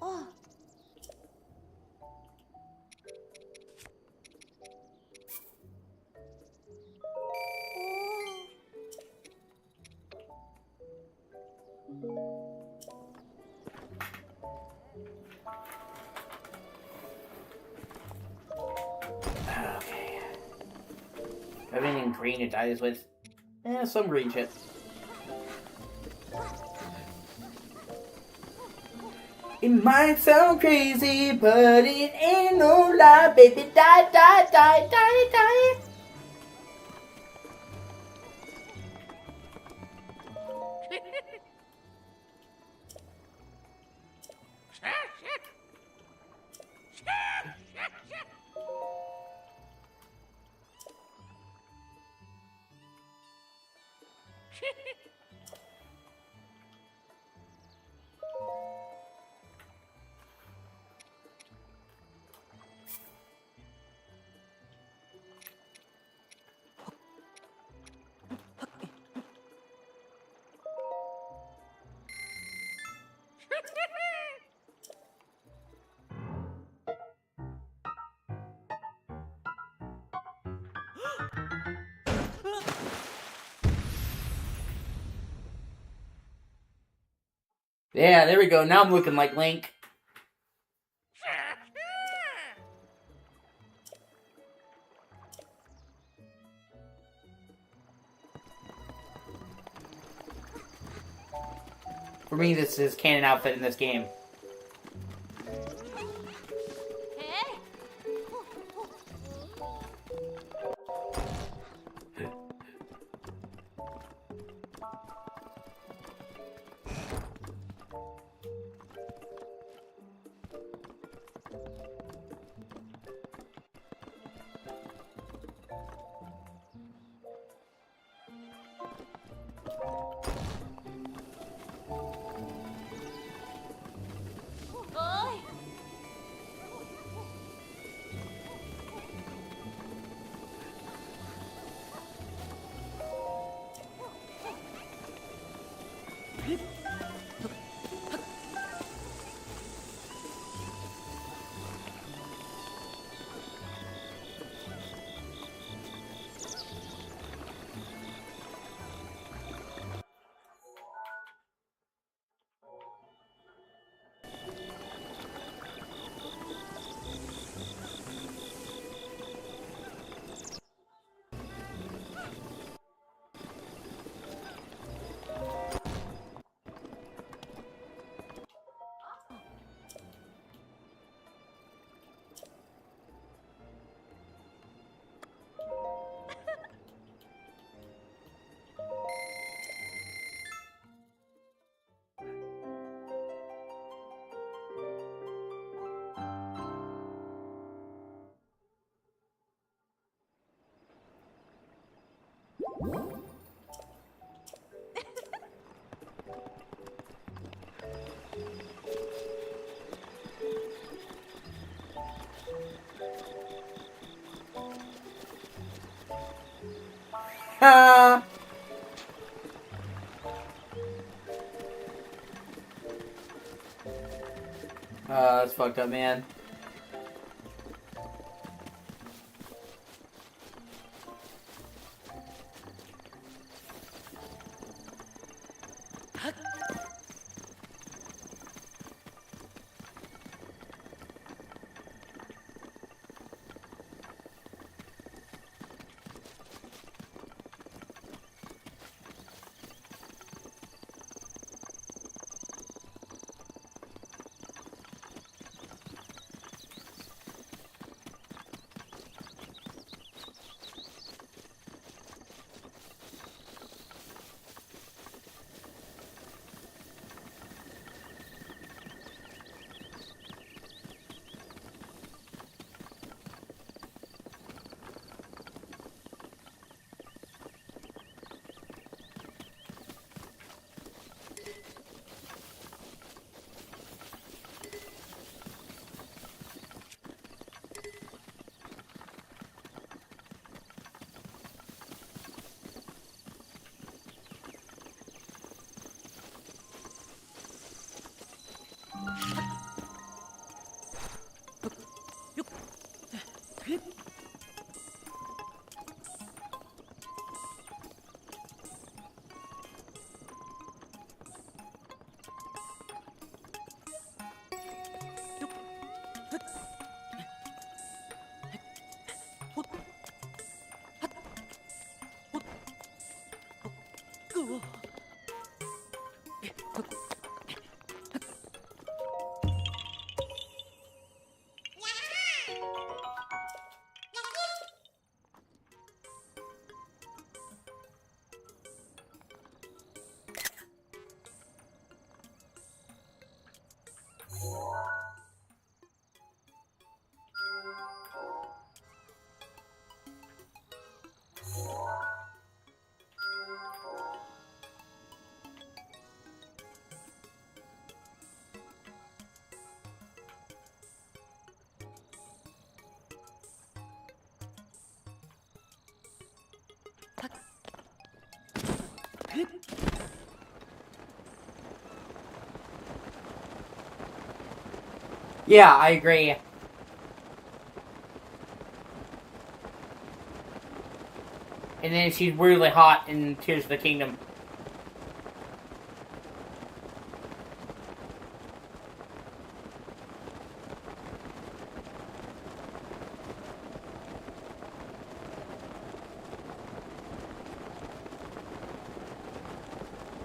C: Oh.
A: Okay. Everything green it dies with? Eh, some green shit. It might sound crazy, but it ain't no lie, baby. Die, die, die, die, die. Yeah, there we go. Now I'm looking like Link. For me, this is canon outfit in this game. Ah! That's fucked up, man. Yeah, I agree. And then she's weirdly hot in Tears of the Kingdom.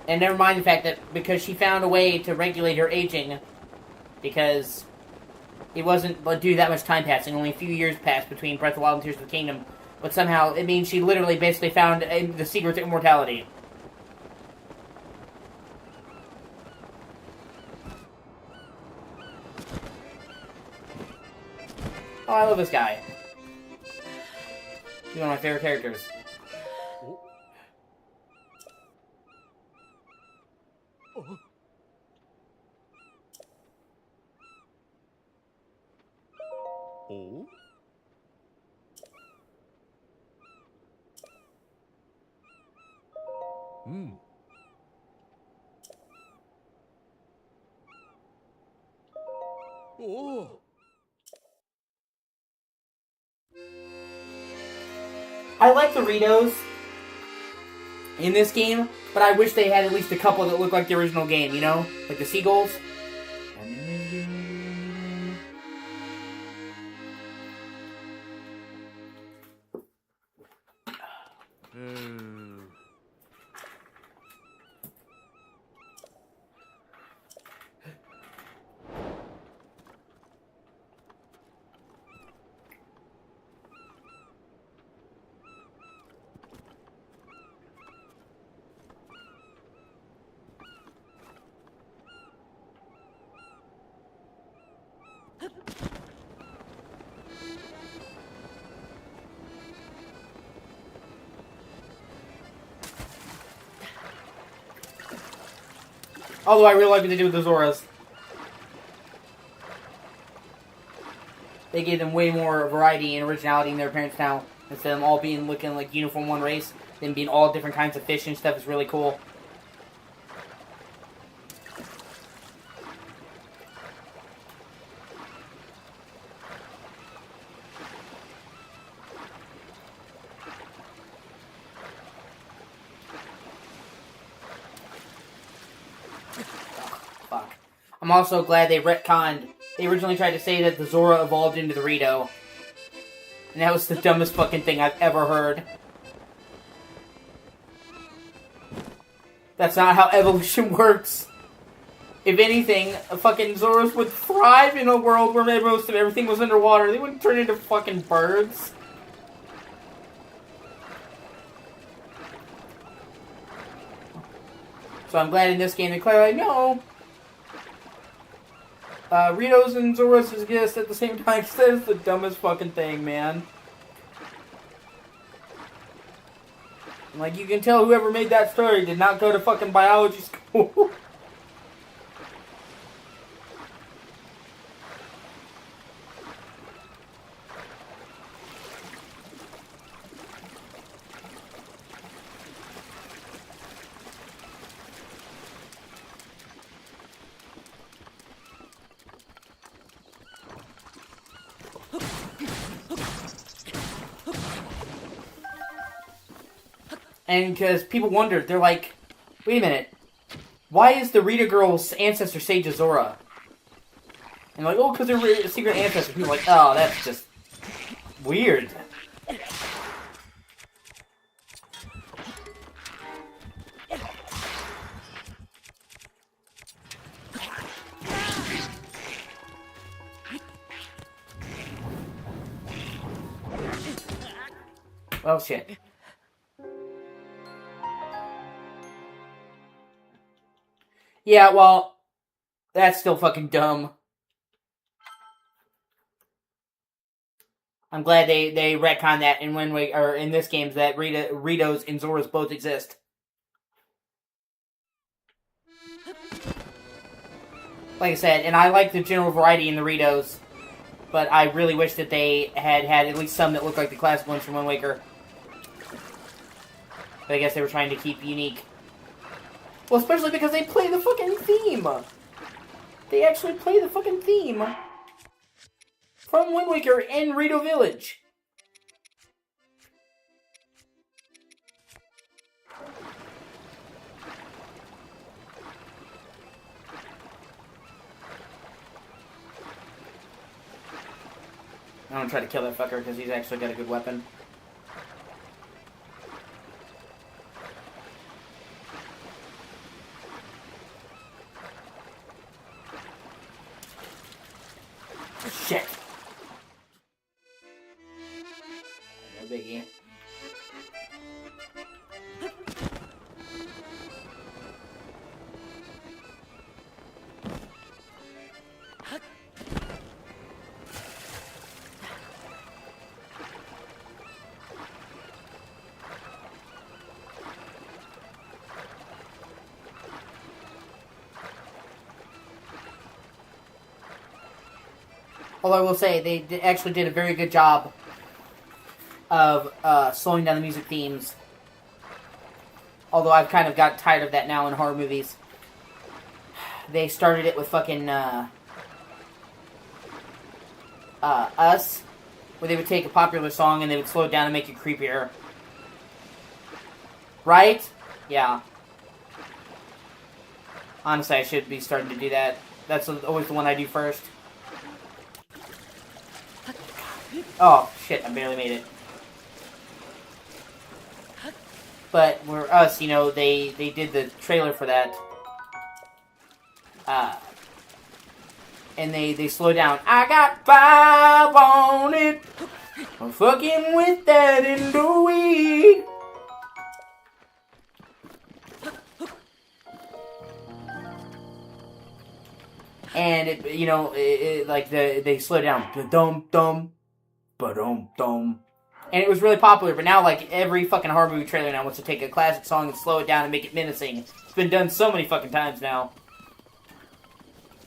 A: And never mind the fact that because she found a way to regulate her aging, because it wasn't due to that much time passing, only a few years passed between Breath of the Wild and Tears of the Kingdom, but somehow it means she literally basically found the secret to immortality. Oh, I love this guy. He's one of my favorite characters.
B: Oh? Hmm. Oh.
A: I like the Ritos in this game, but I wish they had at least a couple that look like the original game, you know? Like the seagulls. Although I really like what they did with the Zoras. They gave them way more variety and originality in their appearance now. Instead of them all being looking like uniform one race, them being all different kinds of fish and stuff is really cool. Fuck. I'm also glad they retconned. They originally tried to say that the Zora evolved into the Rito. And that was the dumbest fucking thing I've ever heard. That's not how evolution works. If anything, fucking Zoras would thrive in a world where most of everything was underwater. They wouldn't turn into fucking birds. So I'm glad in this game they clarify, no. Ritos and Zoras exist at the same time. That is the dumbest fucking thing, man. Like, you can tell whoever made that story did not go to fucking biology school. And because people wondered, they're like, wait a minute, why is the Rita girl's ancestor Sage Azora? And like, oh, because they're a secret ancestor. People are like, oh, that's just weird. Oh, shit. Yeah, well, that's still fucking dumb. I'm glad they retconned that in Wind Waker, or in this game, that Ritos and Zoras both exist. Like I said, and I like the general variety in the Ritos, but I really wish that they had at least some that looked like the classic ones from Wind Waker. But I guess they were trying to keep unique. Well, especially because they play the fucking theme. They actually play the fucking theme from Wind Waker in Rito Village. I'm gonna try to kill that fucker because he's actually got a good weapon. Shit. No biggie. Although I will say, they actually did a very good job of slowing down the music themes. Although I've kind of got tired of that now in horror movies. They started it with fucking Us, where they would take a popular song and they would slow it down and make it creepier. Right? Yeah. Honestly, I should be starting to do that. That's always the one I do first. Oh, shit, I barely made it. But we're Us, you know, they did the trailer for that. And they slow down. I got 5 on it. I'm fucking with that in the week. And it, you know, like they slow down. Dum dum, ba-dum dum. And it was really popular, but now, like, every fucking horror movie trailer now wants to take a classic song and slow it down and make it menacing. It's been done so many fucking times now.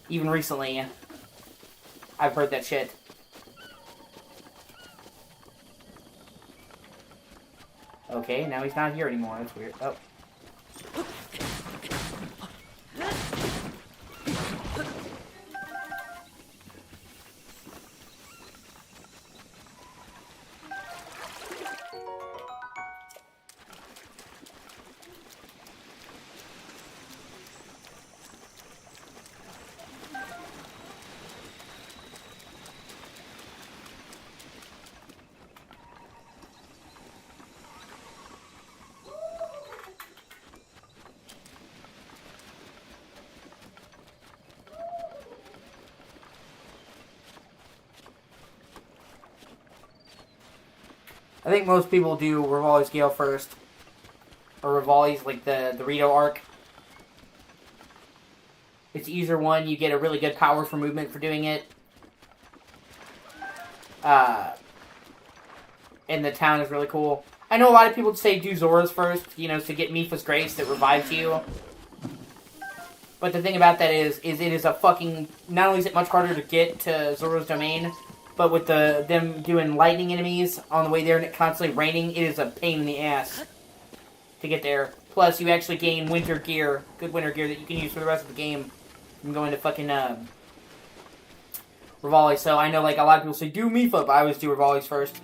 A: Even recently, I've heard that shit. Okay, now he's not here anymore. That's weird. Oh. I think most people do Rivali's Gale first. Or Rivali's, like, the Rito arc. It's easier one, you get a really good power for movement for doing it. And the town is really cool. I know a lot of people say do Zora's first, you know, to get Mipha's Grace that revives you. But the thing about that is it is a fucking... Not only is it much harder to get to Zora's domain, but with them doing lightning enemies on the way there and it constantly raining, it is a pain in the ass to get there. Plus, you actually gain winter gear, good winter gear that you can use for the rest of the game. I'm going to fucking Rivali. So I know, like, a lot of people say do Mipha, but I always do Rivali's first.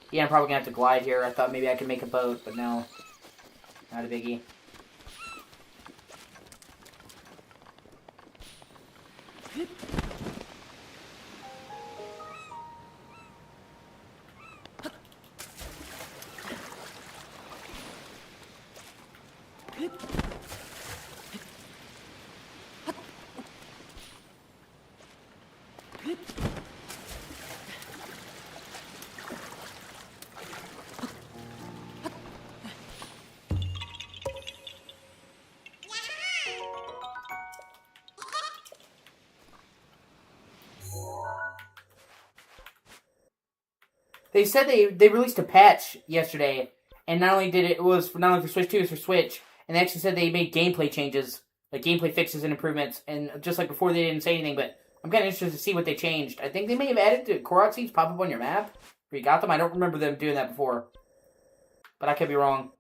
A: Yeah, I'm probably gonna have to glide here. I thought maybe I could make a boat, but no. Not a biggie. They said they released a patch yesterday, and not only it was not only for Switch 2, it was for Switch, and they actually said they made gameplay changes, like gameplay fixes and improvements, and just like before they didn't say anything, but I'm kind of interested to see what they changed. I think they may have added the Korok seeds pop up on your map, where you got them. I don't remember them doing that before, but I could be wrong.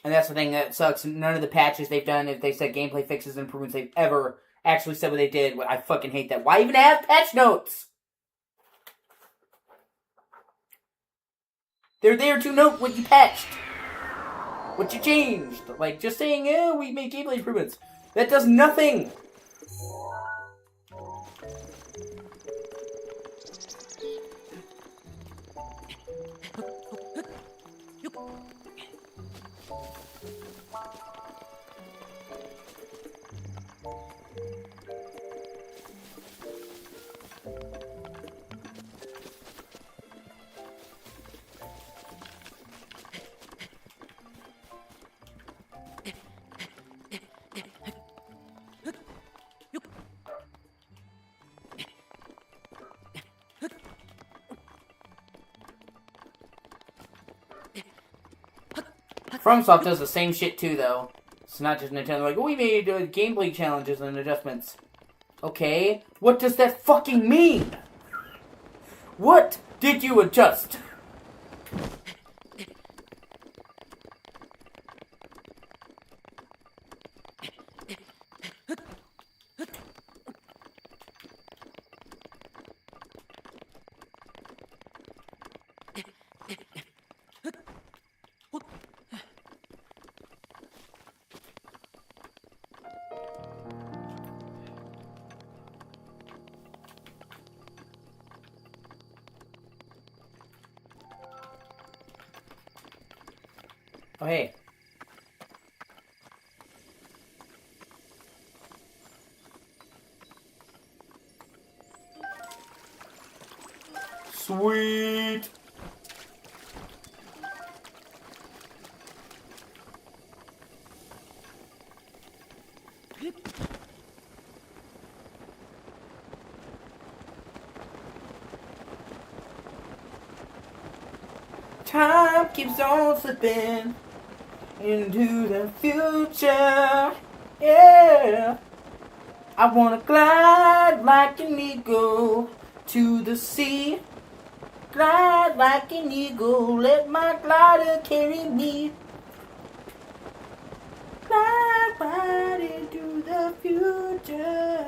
A: And that's the thing that sucks. None of the patches they've done, if they said gameplay fixes and improvements, they've ever actually said what they did. I fucking hate that. Why even have patch notes? They're there to note what you patched. What you changed. Like, just saying, yeah, we made gameplay improvements. That does nothing. FromSoft does the same shit too, though. It's not just Nintendo. Like, oh, we made gameplay challenges and adjustments. Okay, what does that fucking mean? What did you adjust? Oh, hey. Sweet. Time keeps on slipping into the future, yeah. I wanna glide like an eagle to the sea. Glide like an eagle, let my glider carry me. Glide right into the future.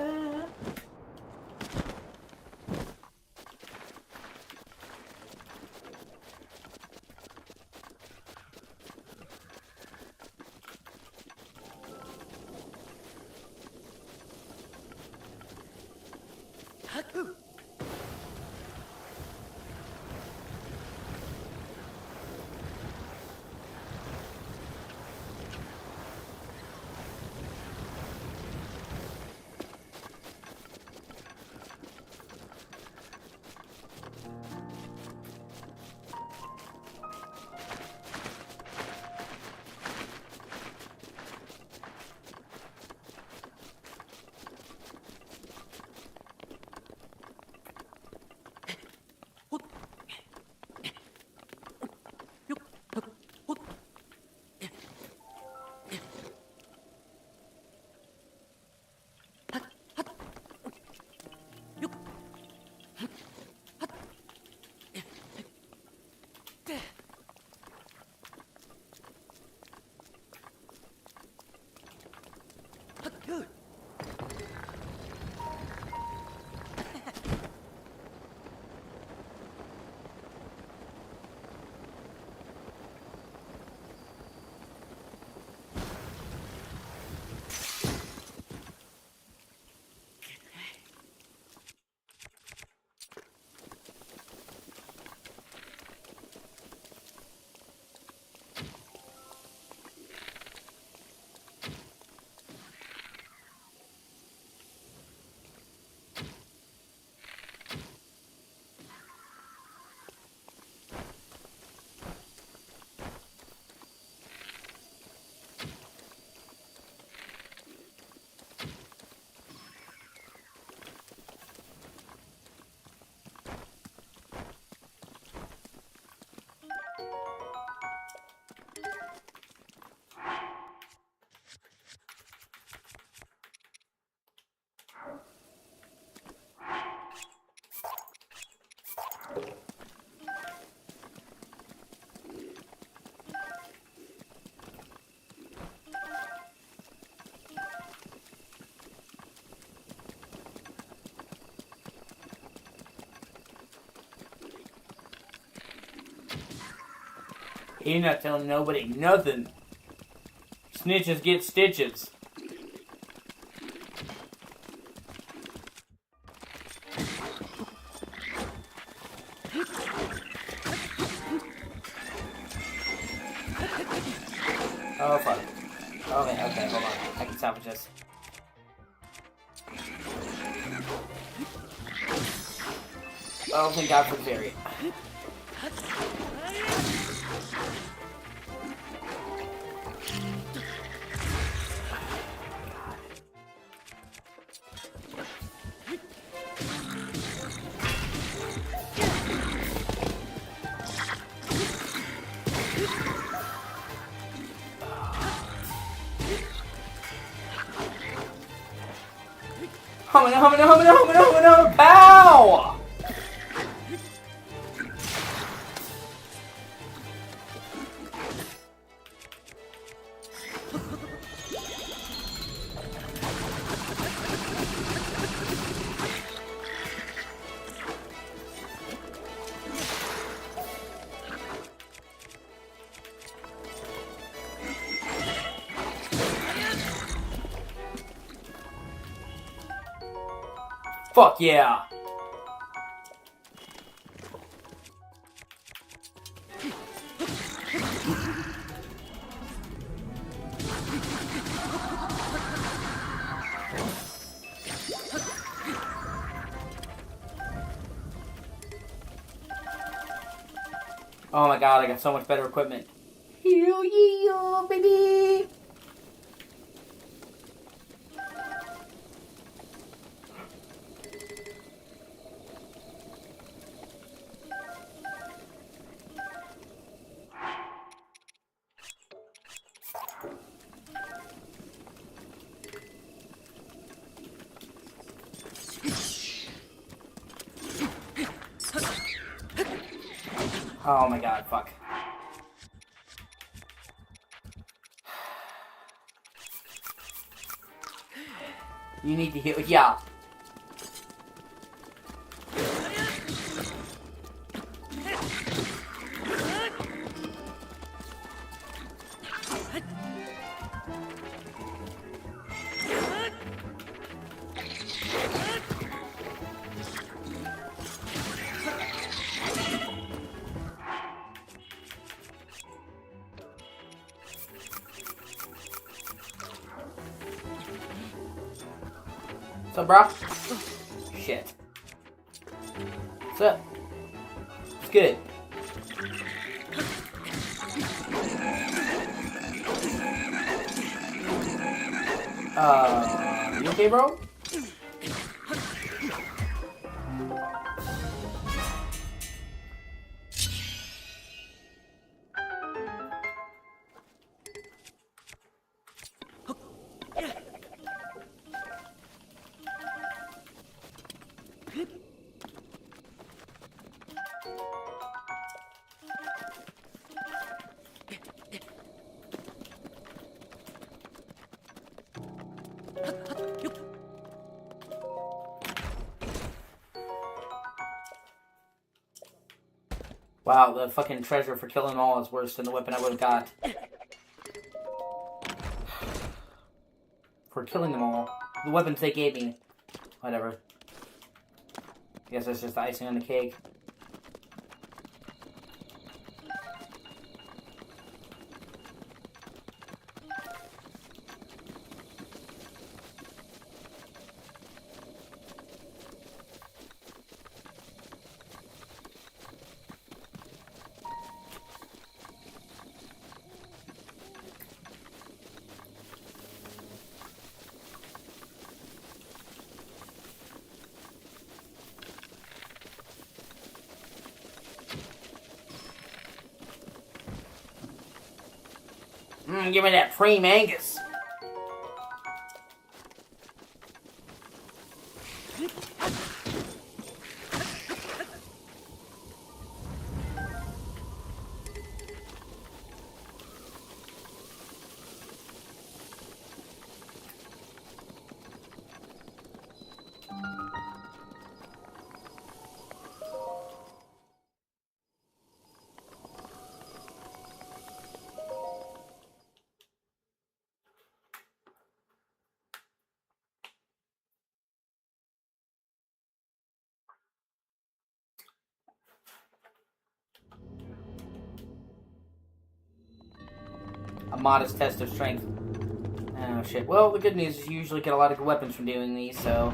A: He's not telling nobody nothing. Snitches get stitches. Oh, fuck. Okay, hold on. I can salvage this. Oh, thank God for the fairy. Homino, pow! Fuck yeah! Oh my God, I got so much better equipment. Hell yeah, baby! Oh my God, fuck. You need to heal. Yeah. What's up, bro? Shit. What's up? It's good. You okay, bro? Wow, the fucking treasure for killing them all is worse than the weapon I would have got. For killing them all. The weapons they gave me. Whatever. I guess that's just the icing on the cake. Give me that Preem Angus. a modest test of strength. Oh shit. Well, the good news is you usually get a lot of good weapons from doing these, so.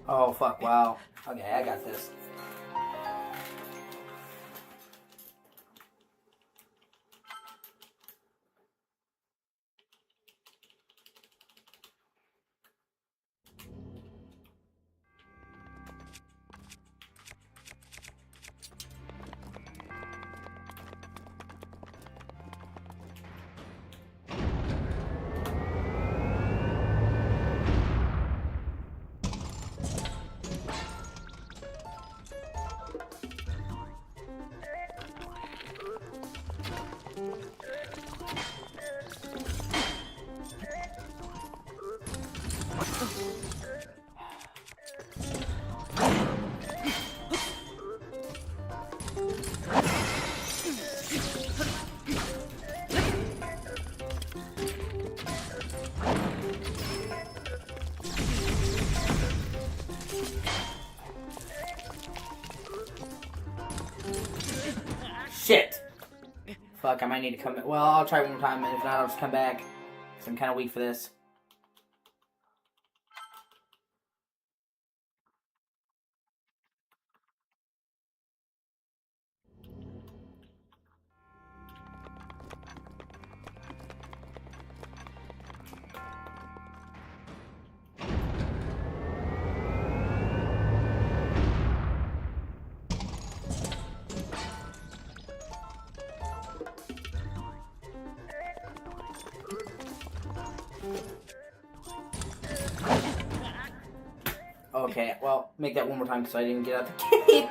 A: Oh fuck, wow. Okay, I got this. Shit! Fuck, I might need to come back. Well, I'll try one more time, and if not, I'll just come back. Because I'm kind of weak for this. Okay, well, make that one more time because I didn't get out the gate.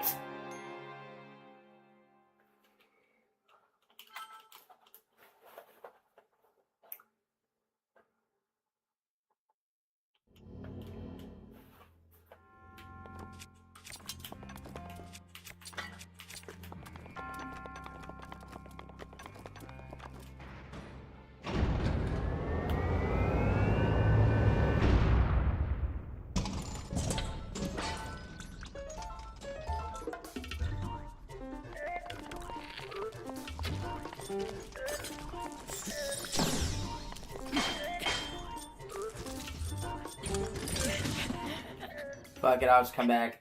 A: Fuck it, I'll just come back.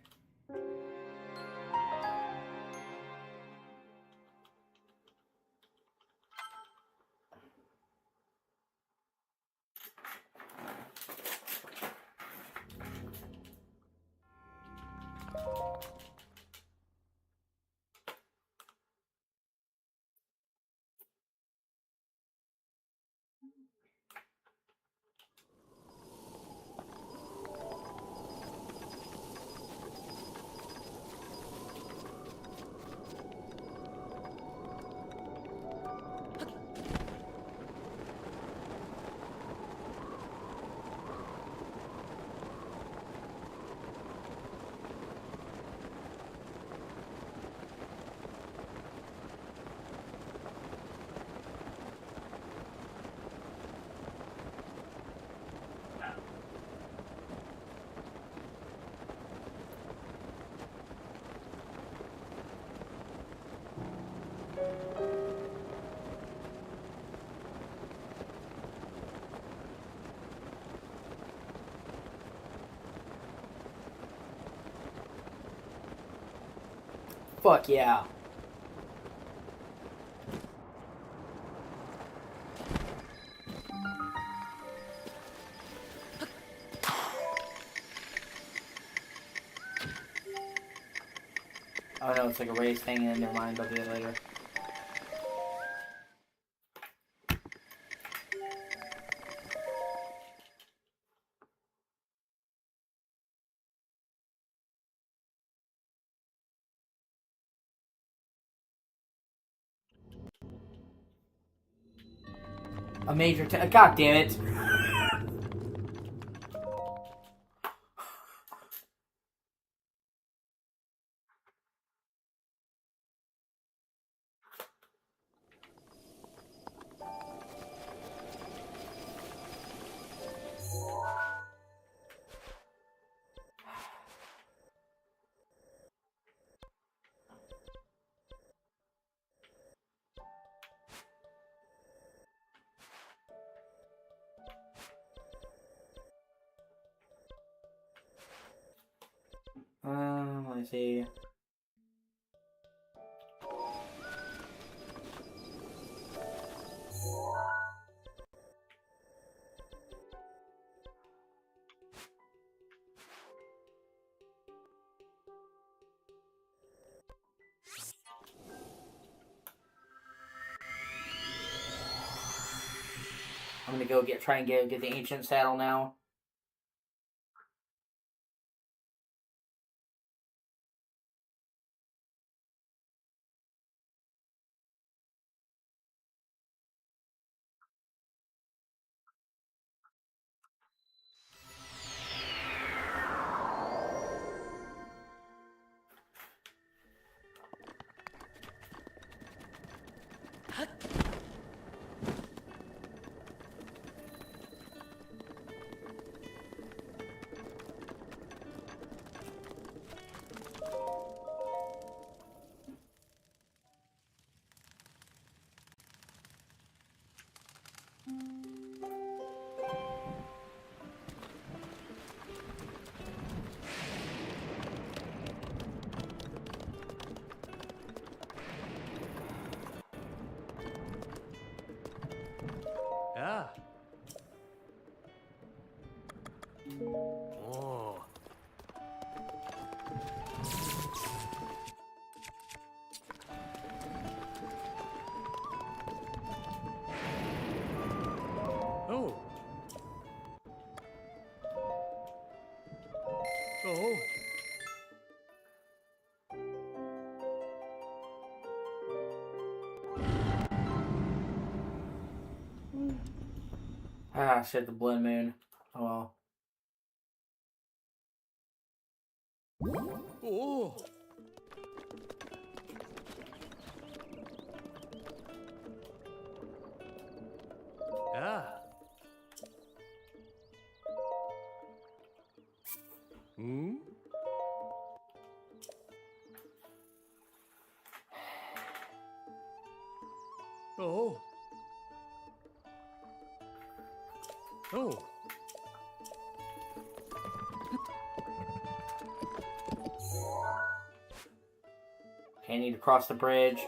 A: Fuck yeah. Oh no, it's like a race thing, and never mind, I'll do it later. A major God damn it! Let's see. I'm gonna go try and get the ancient saddle now.
B: Yeah. Oh. Oh. Oh.
A: Ah, shit, the blood moon. Oh well.
B: Oh. Yeah. Hmm? Oh. Oh.
A: Okay, I need to cross the bridge.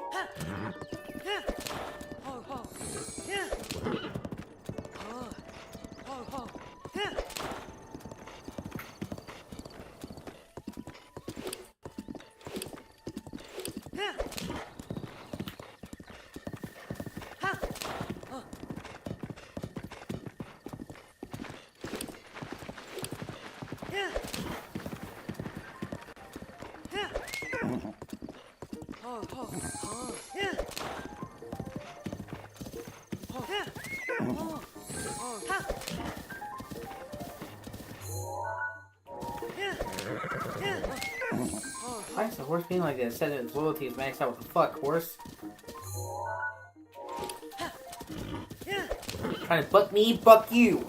A: Why is the horse being like this? It said its loyalty is maxed out. What the fuck, horse? Trying to buck me? Buck you!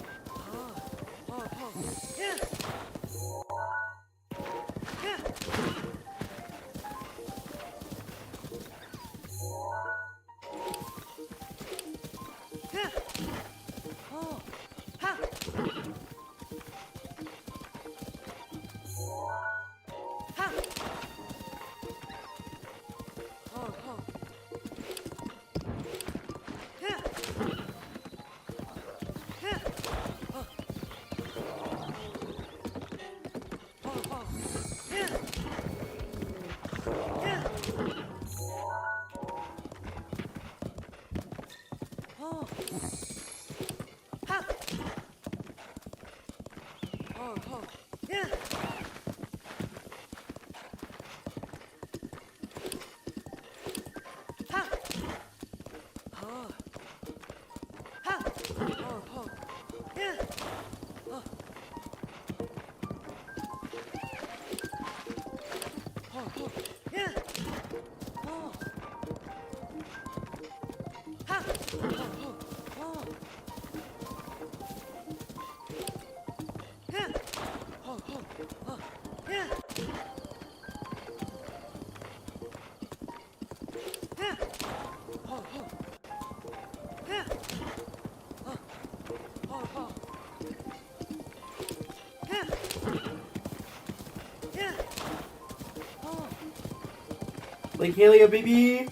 A: Lake Halio, baby!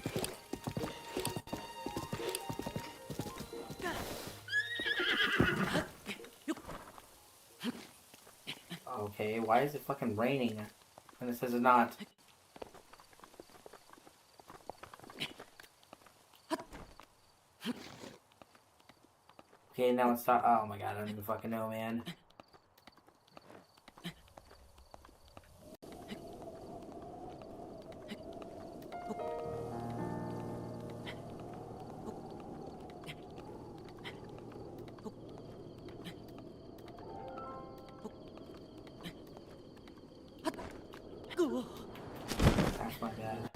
A: Okay, why is it fucking raining? And it says it's not. Okay, now it's not. Oh my god, I don't even fucking know, man. That's my bad.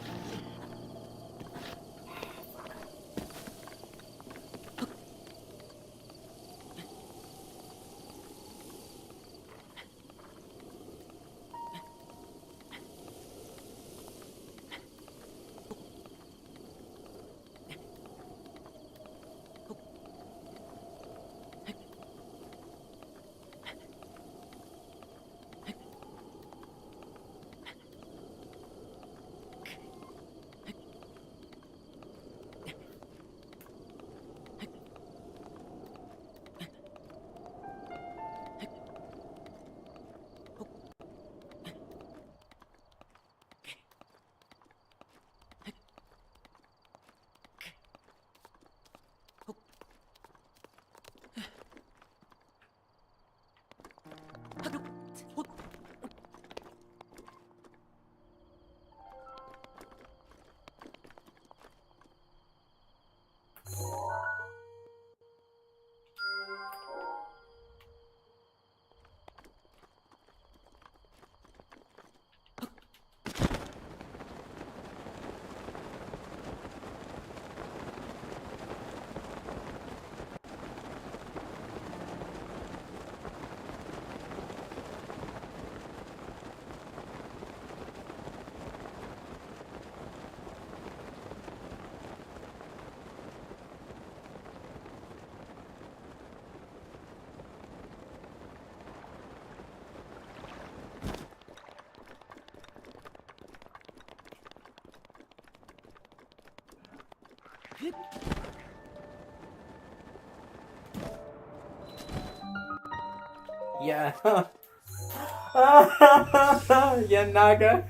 A: Yeah. Yeah, Naga.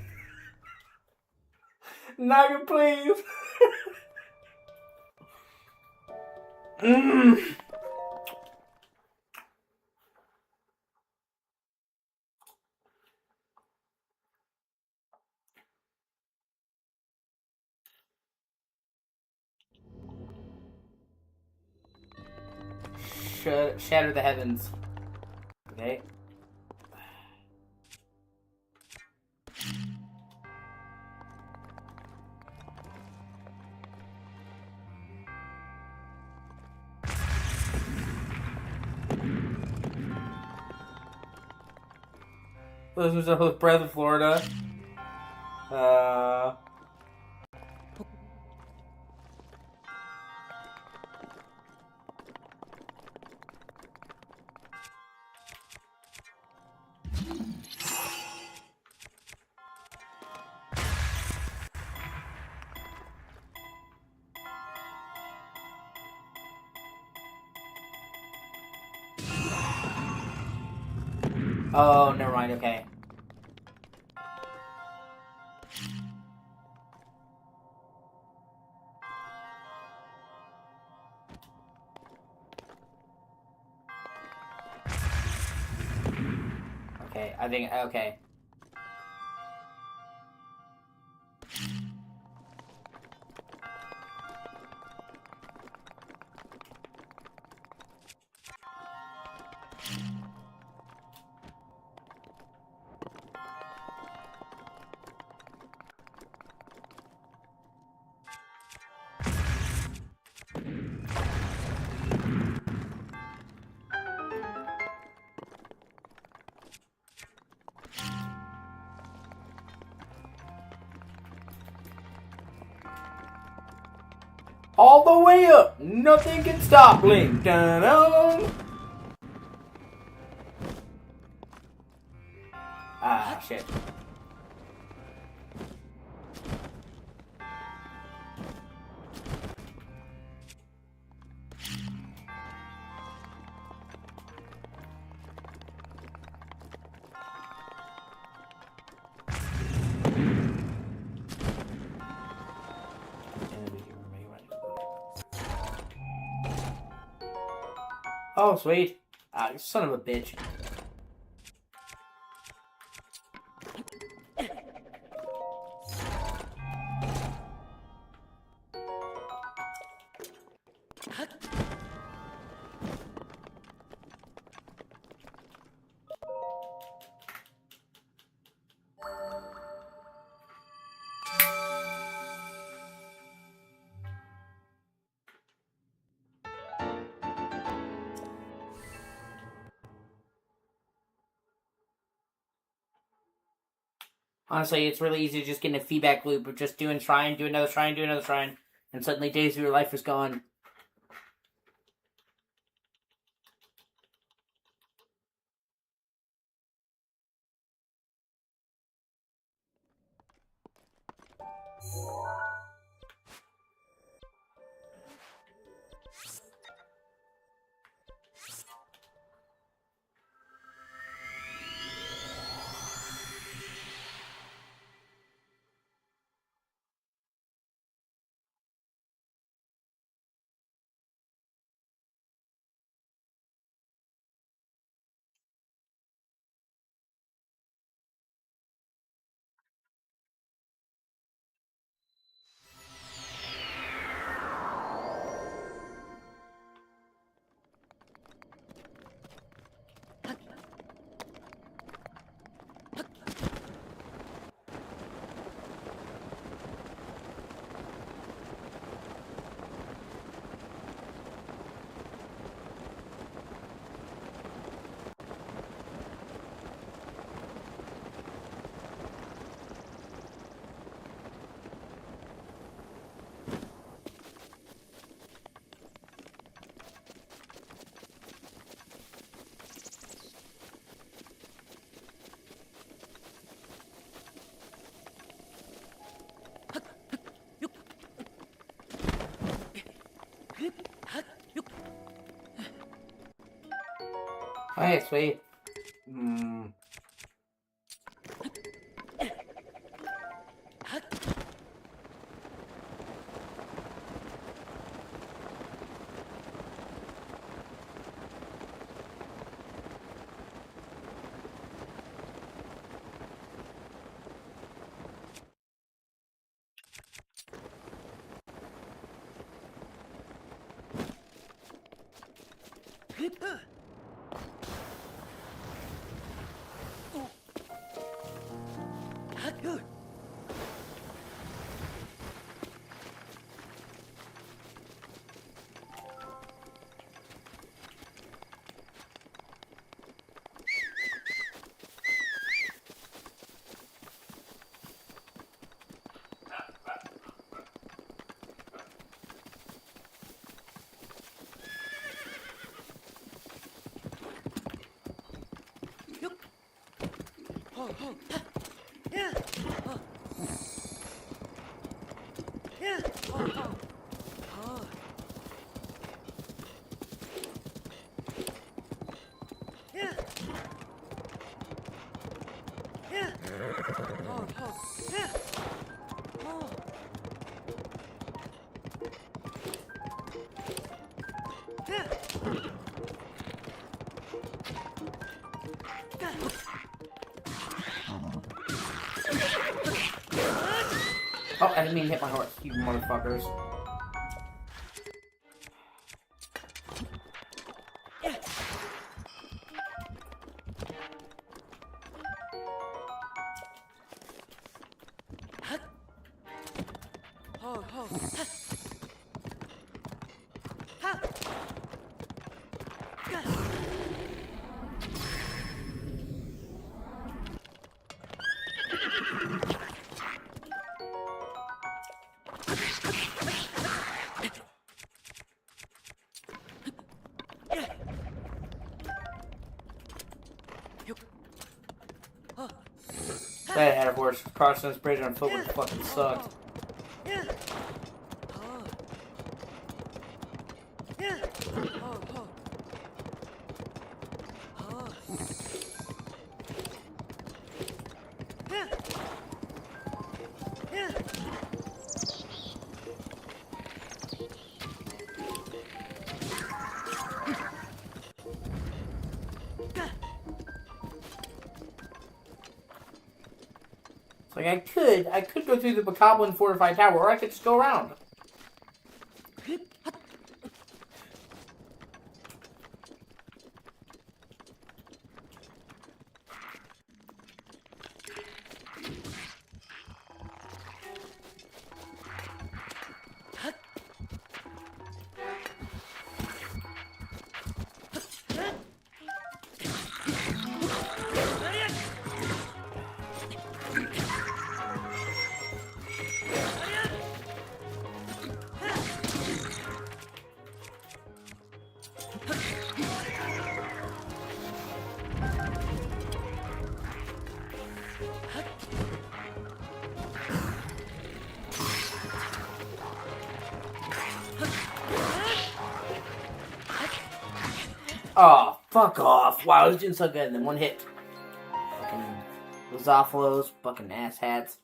A: Naga, please. Shatter the heavens. Okay. This was a Breath of Florida. Oh, never mind. Okay. Okay, I think, okay. All the way up! Nothing can stop Link! Dun-dun! Ah, shit. Oh, sweet. Ah, you son of a bitch. Honestly, it's really easy to just get in a feedback loop of just doing shrine, do another shrine, do another shrine, and suddenly days of your life is gone. Oh, hey, sweet. Oh, I didn't mean to hit my horse, you motherfuckers. That had a horse crossing this bridge on foot would have fucking sucked. Like, I could go through the Bokoblin fortified tower, or I could just go around. Oh, fuck off. Wow, I was doing so good. And then one hit. Fucking Lizophilos, fucking asshats.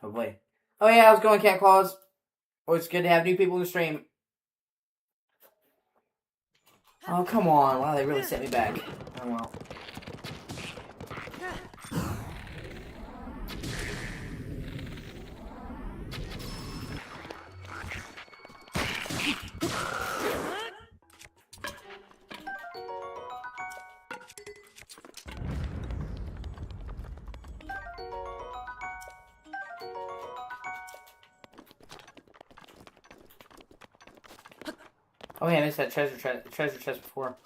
A: Oh boy. Oh yeah, how's it going, Cat Claws? Oh, it's good to have new people in the stream. Oh, come on. Wow, they really set me back. Oh well. Oh yeah, I missed that treasure chest before.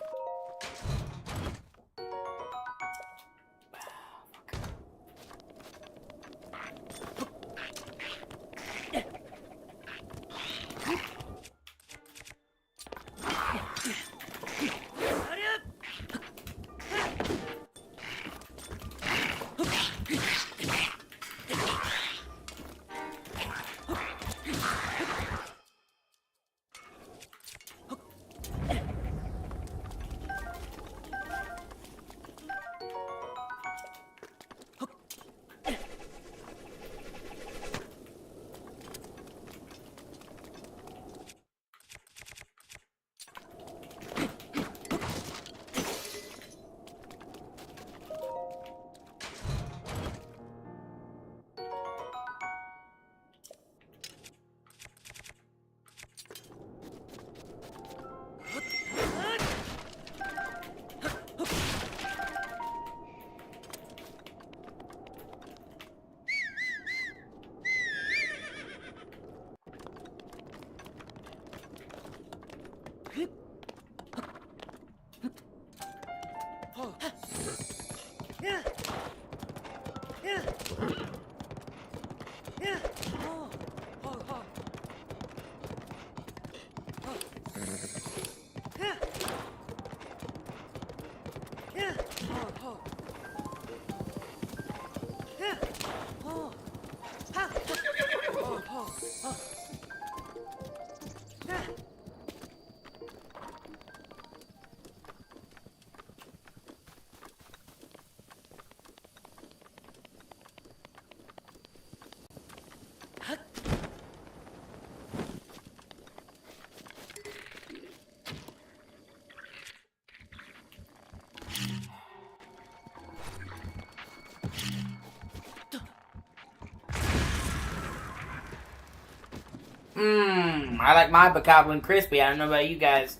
A: I like my Bokoblin crispy. I don't know about you guys.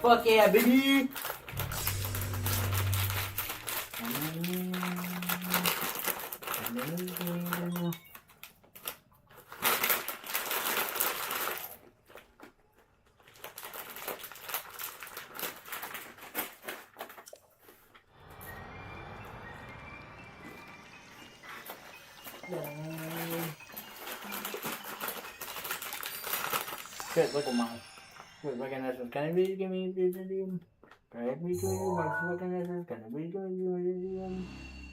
A: Fuck yeah, baby! Good, look at mine. Good, look at this one. Can I please give me this again? Can I please give me my fucking message? Can I please give me this again?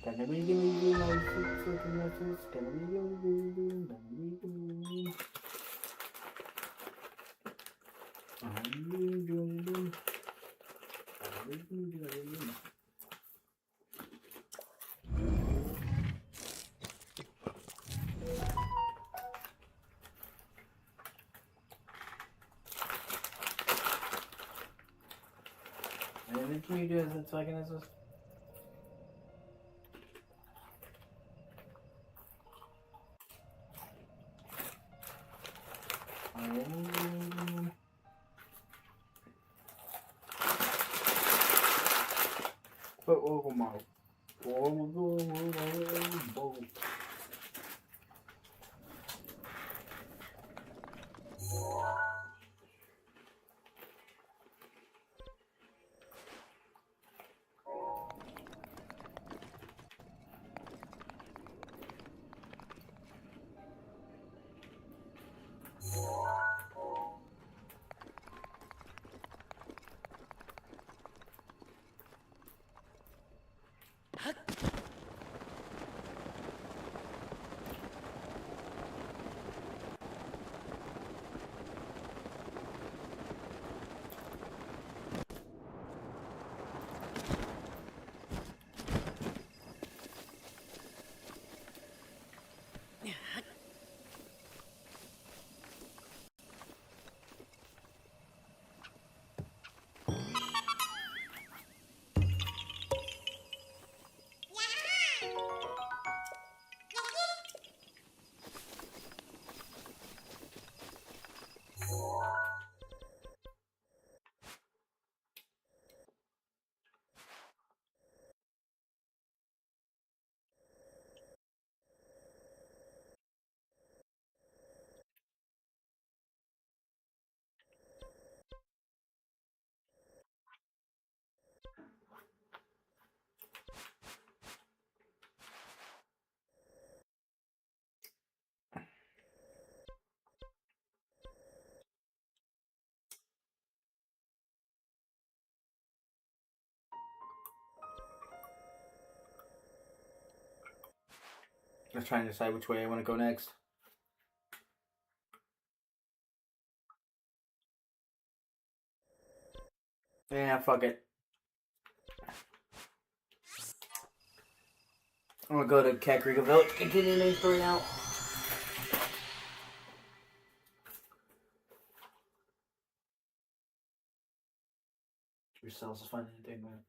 A: Can I please give me my fucking message? Can I please give me this again? Can I please give me And can you do as it's fucking as this? Oh my. I was trying to decide which way I want to go next. Yeah, fuck it. I'm gonna go to Kakariko Village, continue the main story now. Yourselves to find anything, man.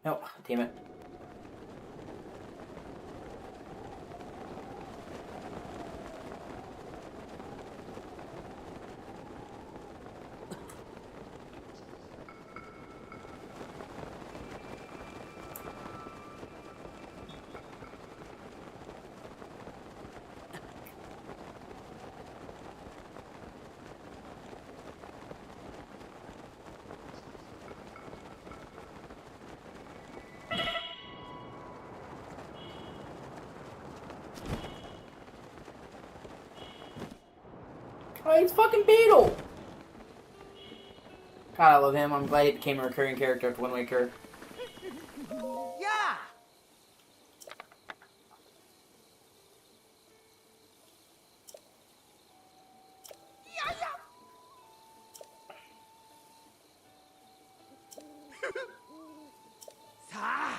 A: Oh, damn it. Oh, it's fucking Beetle! God, I love him. I'm glad he became a recurring character after Wind Waker.
C: Yeah. 자.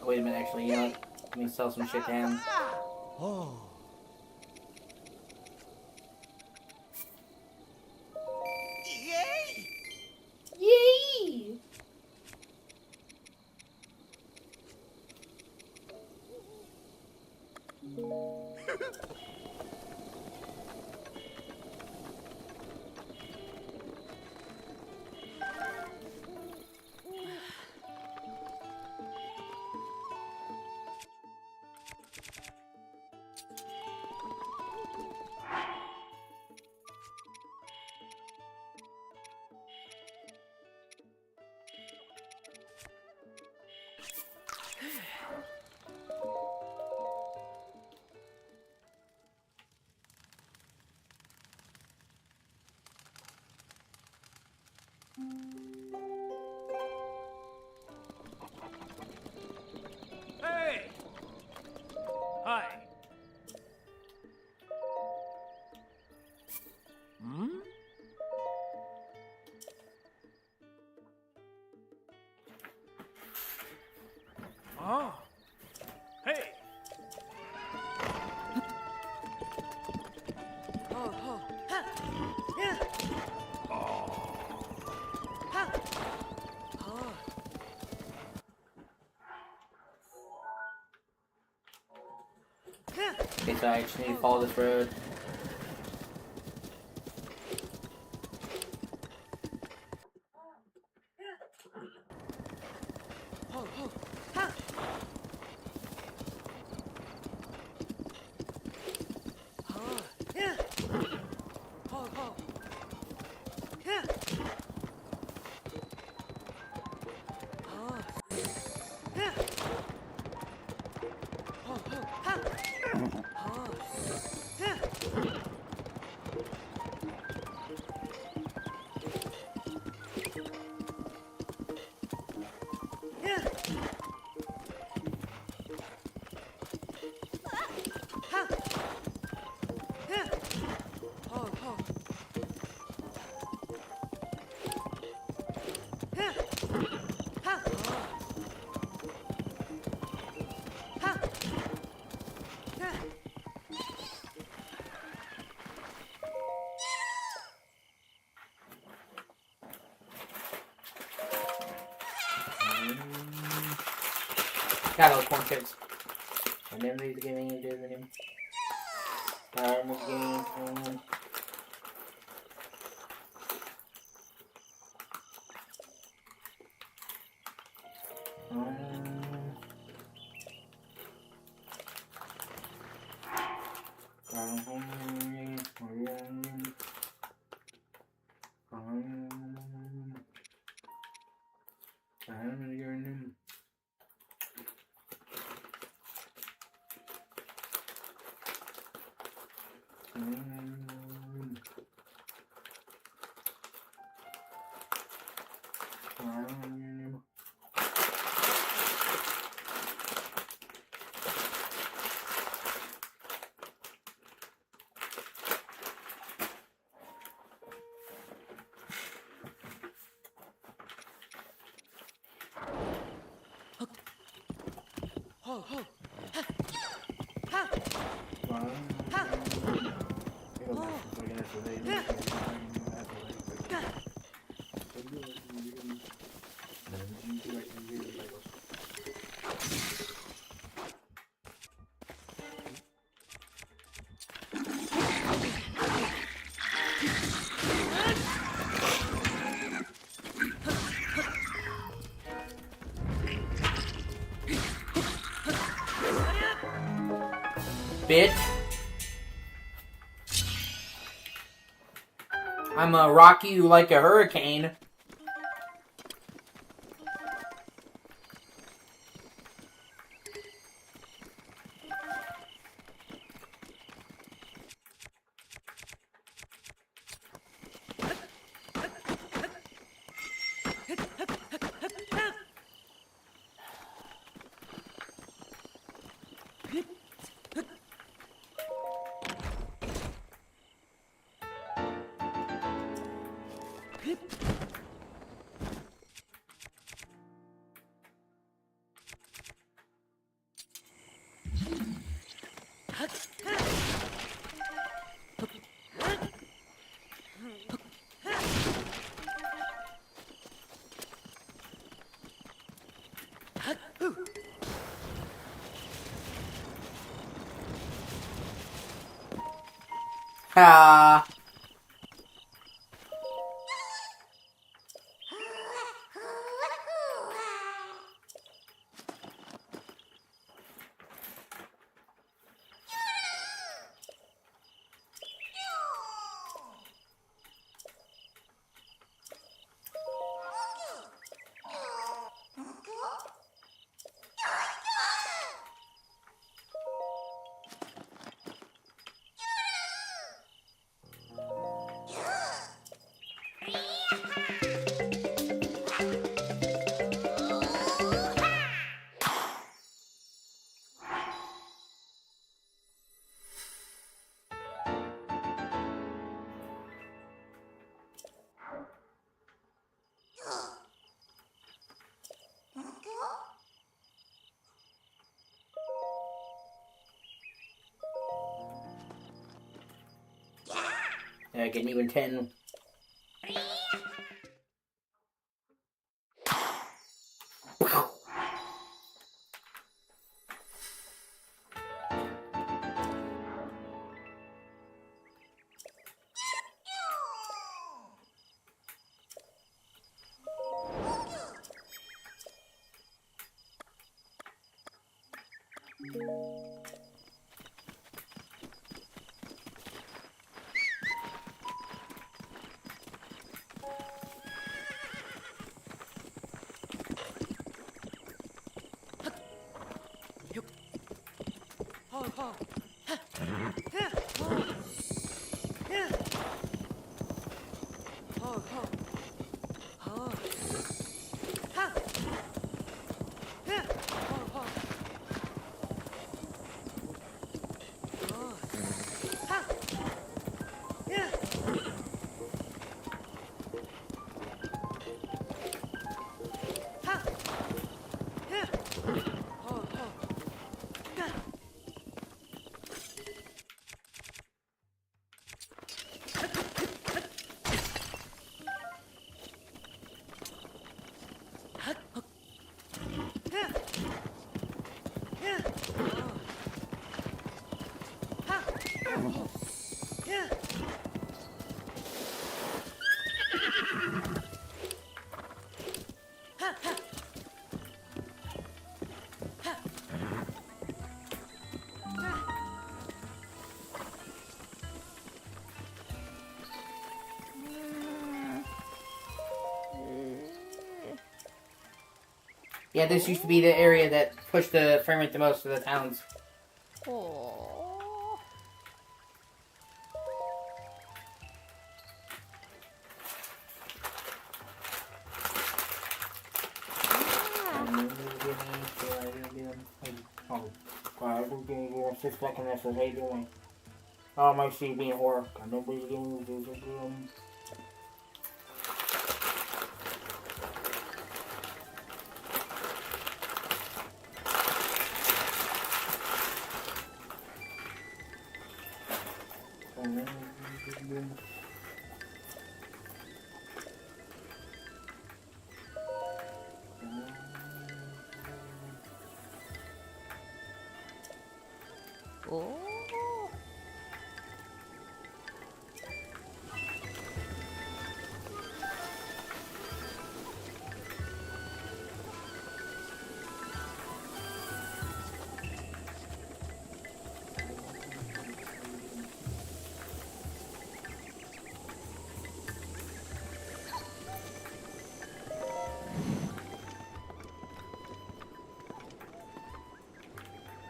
A: Oh, wait a minute, actually, you know what? Let me sell some shit to him.
B: Oh.
C: Yay.
A: Yay!
B: Hey. Hi. Hmm? Oh. Hey.
A: Okay, so I actually need to follow this road. God, those corn chips. I never used to get any of those anymore. Game. bitch. I'ma rock you like a hurricane. Ah. Yeah, getting even 10. Yeah, this used to be the area that pushed the frame rate the most for the towns.
D: Oh.
A: Oh, my seat being horror. Nobody's doing this again.
D: Oh.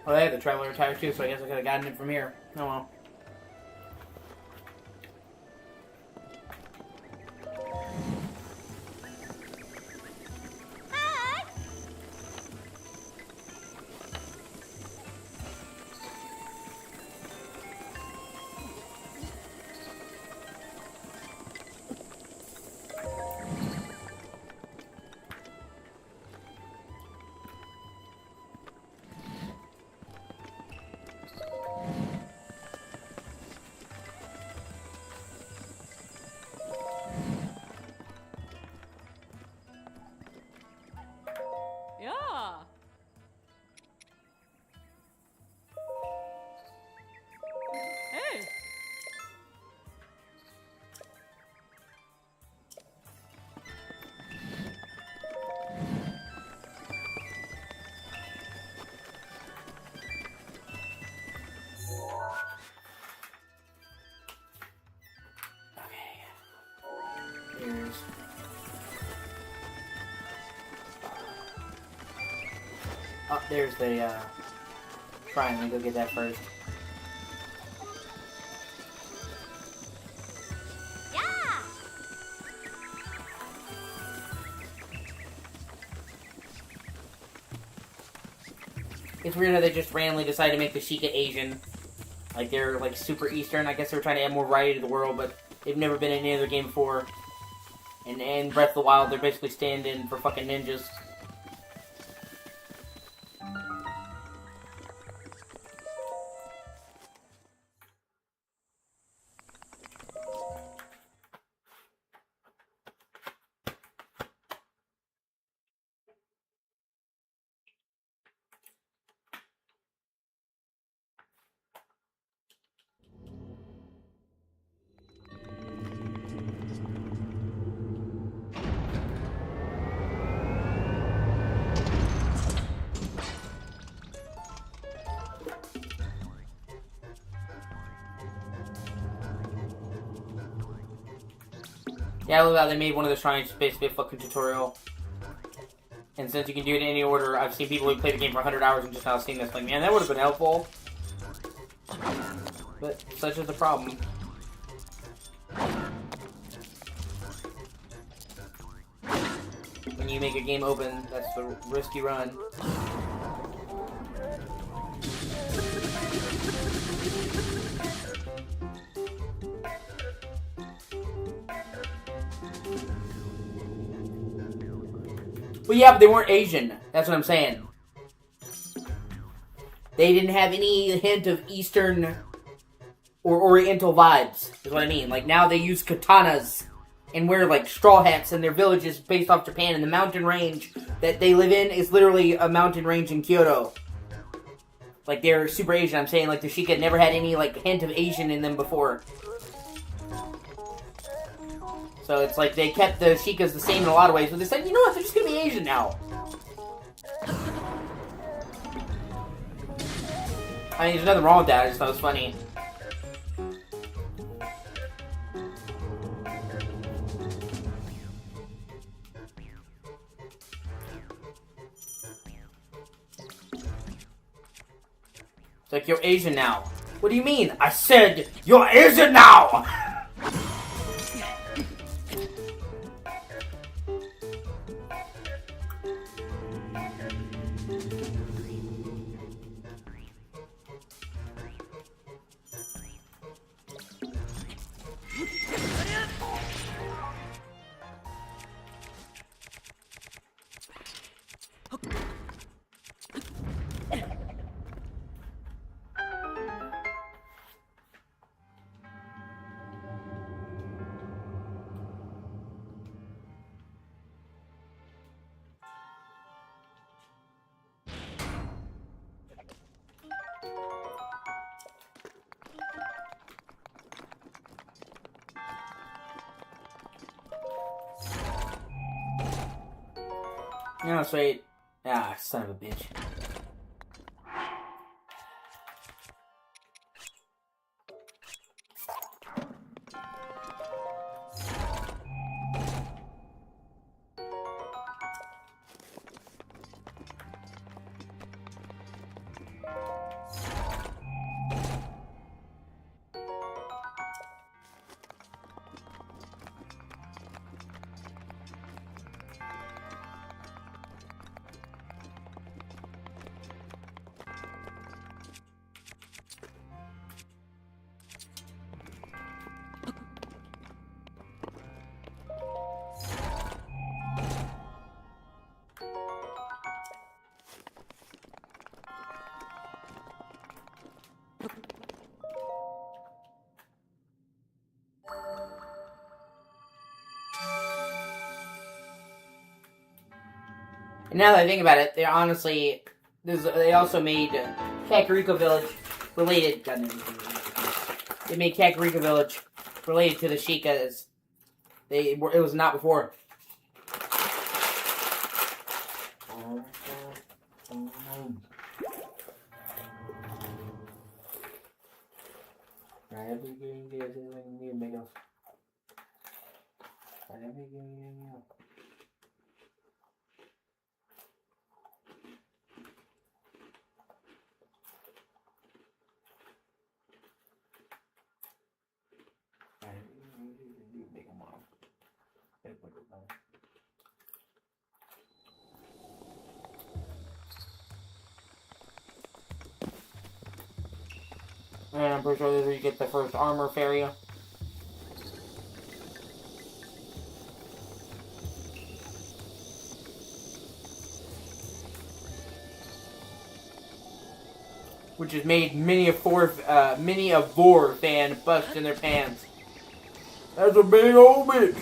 A: Oh, they had the traveler attire too, so I guess I could have gotten it from here. Oh well.
D: Yeah. Hey.
A: Here's... Oh, there's the, shrine. Let me go get that first.
C: Yeah.
A: It's weird how they just randomly decided to make the Sheikah Asian. Like, they're, like, super Eastern. I guess they were trying to add more variety to the world, but they've never been in any other game before. And in Breath of the Wild, they're basically stand-in for fucking ninjas. Yeah, I love how they made one of the shrines basically a fucking tutorial. And since you can do it in any order, I've seen people who play the game for 100 hours and just now seeing this, like, man, that would have been helpful. But such is the problem. When you make a game open, that's the risk you run. Well, yeah, but they weren't Asian. That's what I'm saying. They didn't have any hint of Eastern or Oriental vibes, is what I mean. Like, now they use katanas and wear, like, straw hats in their villages based off Japan, and the mountain range that they live in is literally a mountain range in Kyoto. Like, they're super Asian. I'm saying, like, the Sheikah never had any, like, hint of Asian in them before. So it's like they kept the Sheikahs the same in a lot of ways, but they said, you know what, they're just gonna be Asian now. I mean, there's nothing wrong with that, I just thought it was funny. It's like, you're Asian now. What do you mean? I said, you're Asian now! You know, sweet. Ah, son of a bitch. And now that I think about it, they honestly, they also made Kakariko Village related. They made Kakariko Village related to the Sheikas. It was not before. And I'm pretty sure this is where you get the first armor fairy. Which has made many a Vor fan bust in their pants. That's a big old bitch.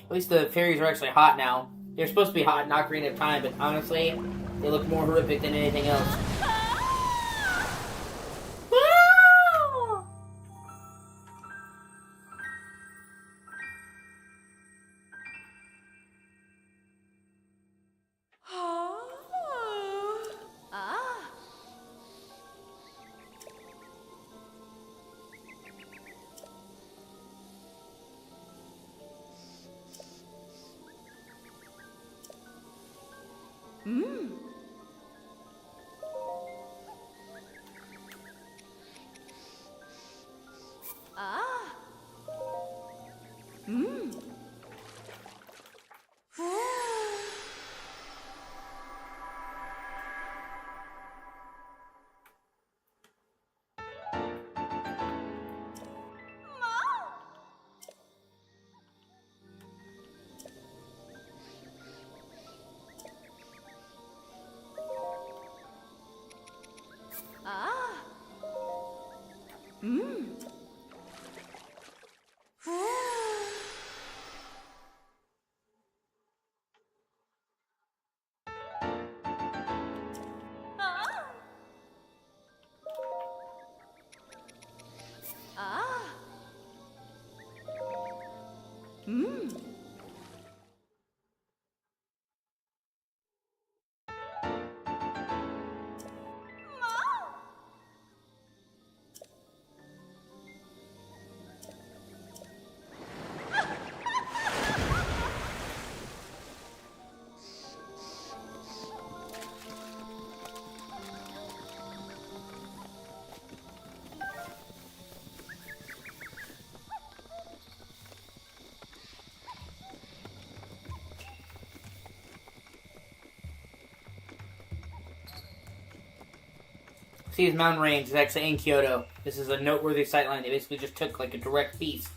A: At least the fairies are actually hot now. They're supposed to be hot in Ocarina of Time, but honestly, they look more horrific than anything else. See, his mountain range is actually in Kyoto. This is a noteworthy sightline. They basically just took like a direct piece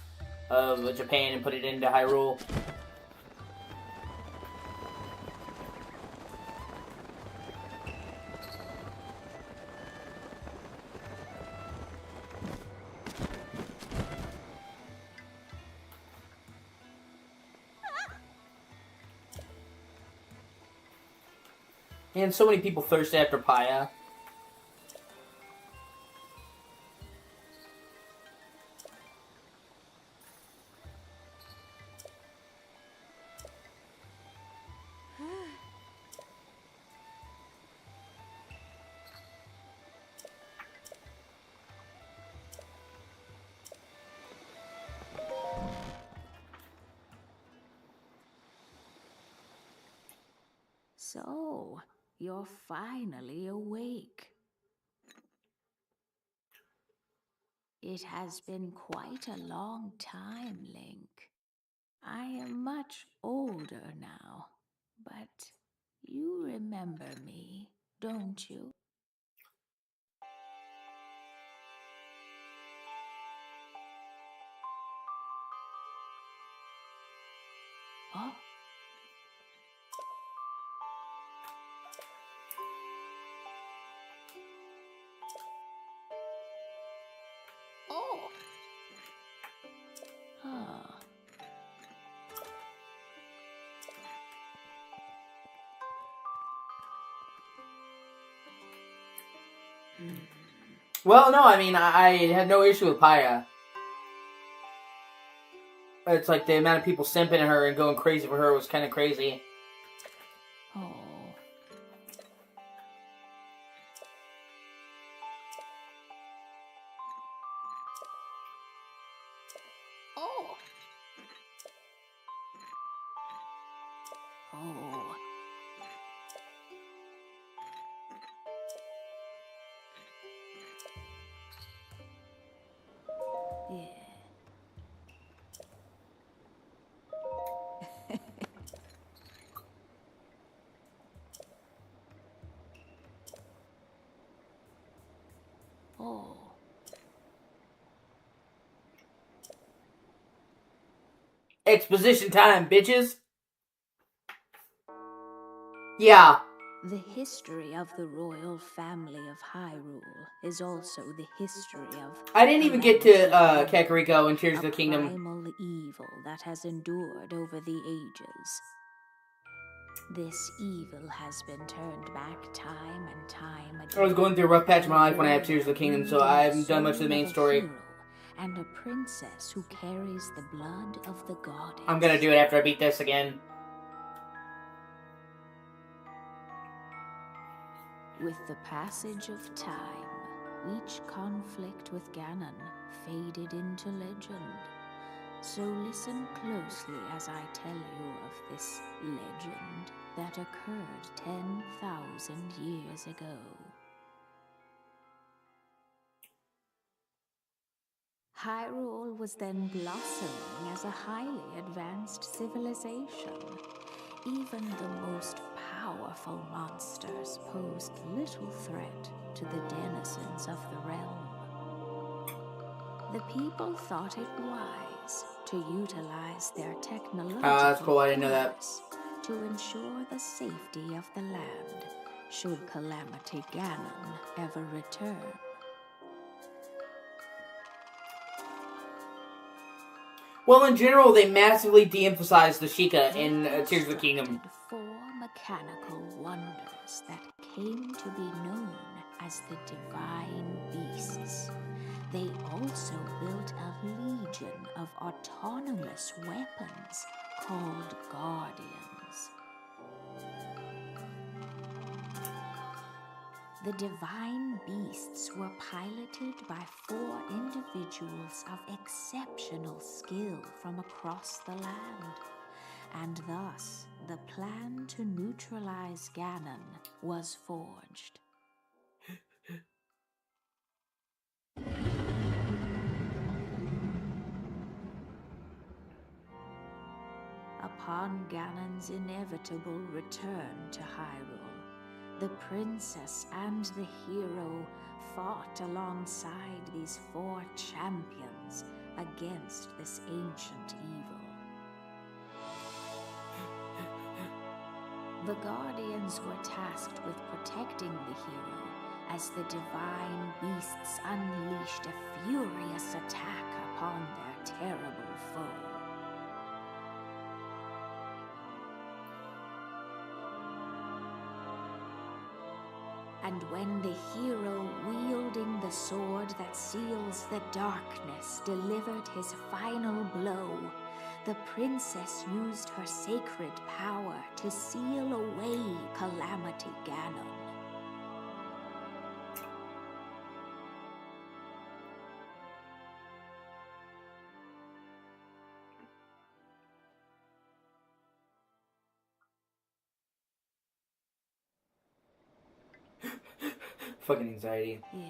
A: of Japan and put it into Hyrule. And so many people thirst after Paya.
E: So, you're finally awake. It has been quite a long time, Link. I am much older now, but you remember me, don't you? Oh. Oh. Huh.
A: Well, no, I mean, I had no issue with Paya. It's like the amount of people simping at her and going crazy for her was kind of crazy.
E: Oh. Oh. Oh. Yeah. Oh.
A: Exposition time, bitches! Yeah.
E: The history of the royal family of Hyrule is also the history of...
A: I didn't even get to Kakariko and Tears of the Kingdom.
E: A primal evil that has endured over the ages. This evil has been turned back time and time again.
A: I was going through a rough patch of my life when I had Tears of the Kingdom, so I haven't done much of the main story.
E: And a princess who carries the blood of the goddess.
A: I'm gonna do it after I beat this again.
E: With the passage of time, each conflict with Ganon faded into legend. So listen closely as I tell you of this legend that occurred 10,000 years ago. Hyrule was then blossoming as a highly advanced civilization. Even the most powerful monsters posed little threat to the denizens of the realm. The people thought it wise to utilize their technological
A: that's cool, I didn't know that.
E: prowess to ensure the safety of the land should Calamity Ganon ever return.
A: Well, in general, they massively de-emphasized the Sheikah in Tears of the Kingdom.
E: 4 mechanical wonders that came to be known as the Divine Beasts. They also built a legion of autonomous weapons called Guardians. The Divine Beasts were piloted by 4 individuals of exceptional skill from across the land, and thus the plan to neutralize Ganon was forged. Upon Ganon's inevitable return to Hyrule, the princess and the hero fought alongside these 4 champions against this ancient evil. The Guardians were tasked with protecting the hero as the Divine Beasts unleashed a furious attack upon their terrible foe. And when the hero wielding the sword that seals the darkness delivered his final blow, the princess used her sacred power to seal away Calamity Ganon.
A: Fucking anxiety.
E: Yeah.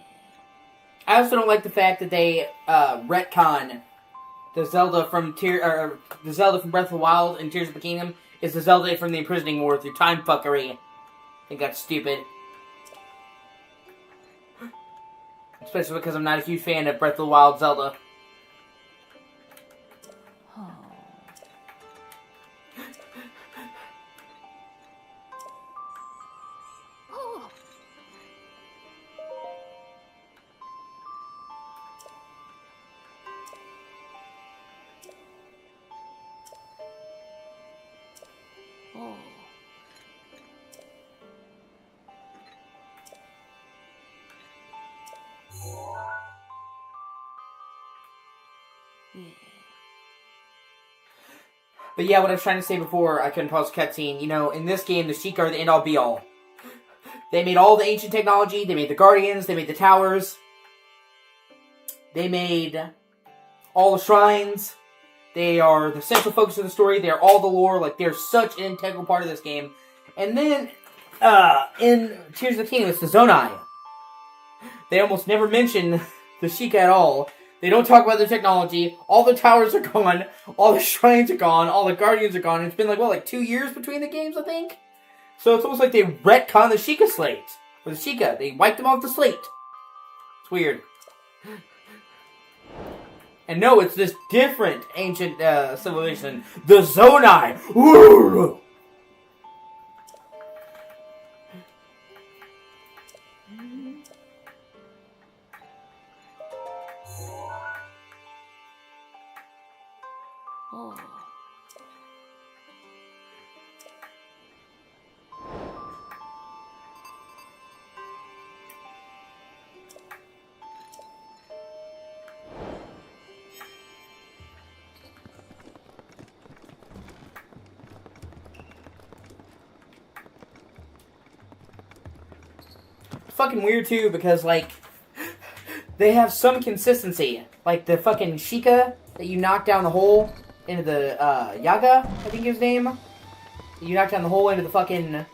A: I also don't like the fact that they retcon the Zelda from the Zelda from Breath of the Wild and Tears of the Kingdom is the Zelda from the Imprisoning War through time fuckery. I think that's stupid. Especially because I'm not a huge fan of Breath of the Wild Zelda.
E: Oh. Oh. Oh. Yeah.
A: But yeah, what I was trying to say before, I couldn't pause the cutscene. You know, in this game, the Sheik are the end-all be-all. They made all the ancient technology, they made the Guardians, they made the towers. They made all the shrines. They are the central focus of the story. They're all the lore. Like, they're such an integral part of this game. And then, in Tears of the Kingdom, it's the Zonai. They almost never mention the Sheik at all. They don't talk about their technology. All the towers are gone. All the shrines are gone. All the Guardians are gone. It's been like 2 years between the games, I think? So it's almost like they retcon the Sheikah slate. Or the Sheikah. They wiped them off the slate. It's weird. And no, it's this different ancient civilization. The Zonai! Ooh!
E: Oh.
A: It's fucking weird too because, like, they have some consistency. Like the fucking Sheikah that you knock down the hole into the Yaga, I think his name. You knock down the hole into the fucking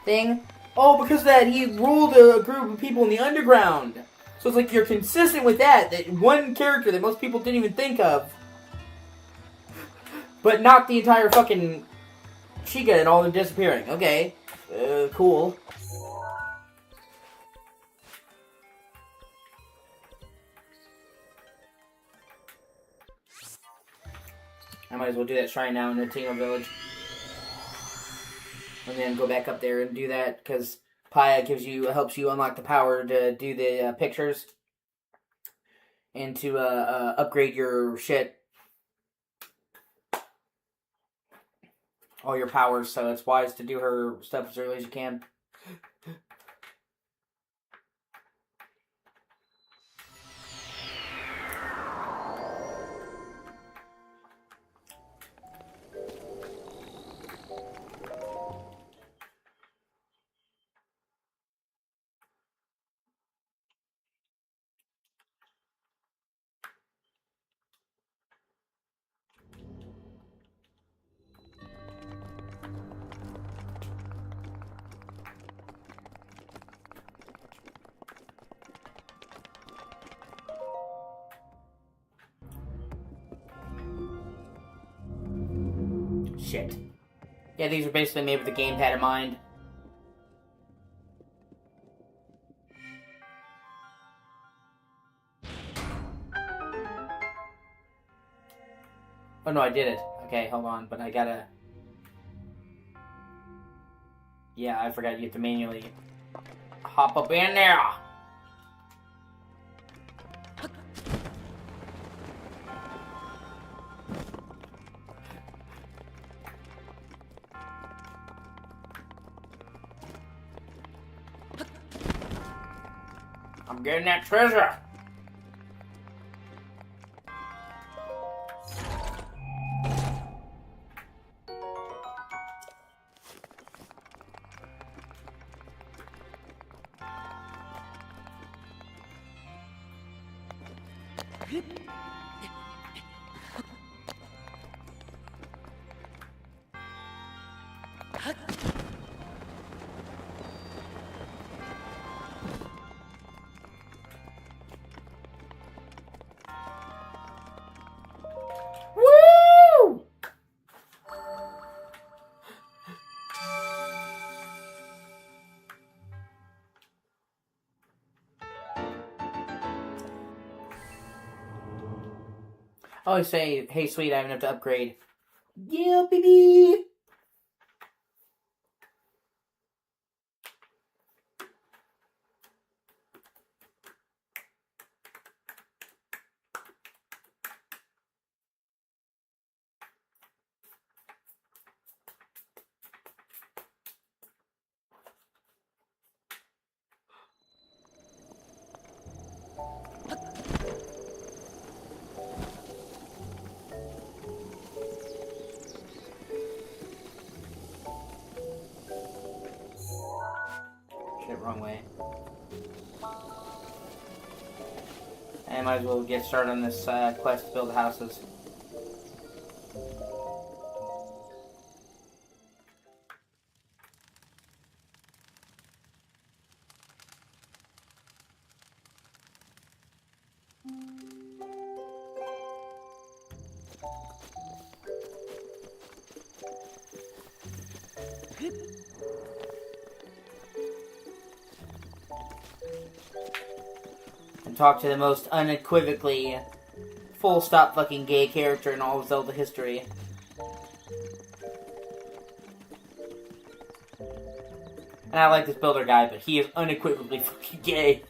A: thing. Oh, because of that he ruled a group of people in the underground. So it's like you're consistent with that one character that most people didn't even think of. But not the entire fucking Sheikah and all them disappearing. Okay. Cool. I might as well do that shrine now in the Tingle Village. And then go back up there and do that, because Paya helps you unlock the power to do the pictures. And to upgrade your shit. All your powers, so it's wise to do her stuff as early as you can. Shit. Yeah, these are basically made with the gamepad in mind. Oh no, I did it. Okay, hold on, but I gotta... Yeah, I forgot you have to manually hop up in there. I'm getting that treasure. I always say, hey, sweet, I have enough to upgrade. Yeah, baby! Shit, wrong way. I might as well get started on this quest to build houses. And talk to the most unequivocally full stop fucking gay character in all of Zelda history. And I like this builder guy, but he is unequivocally fucking gay.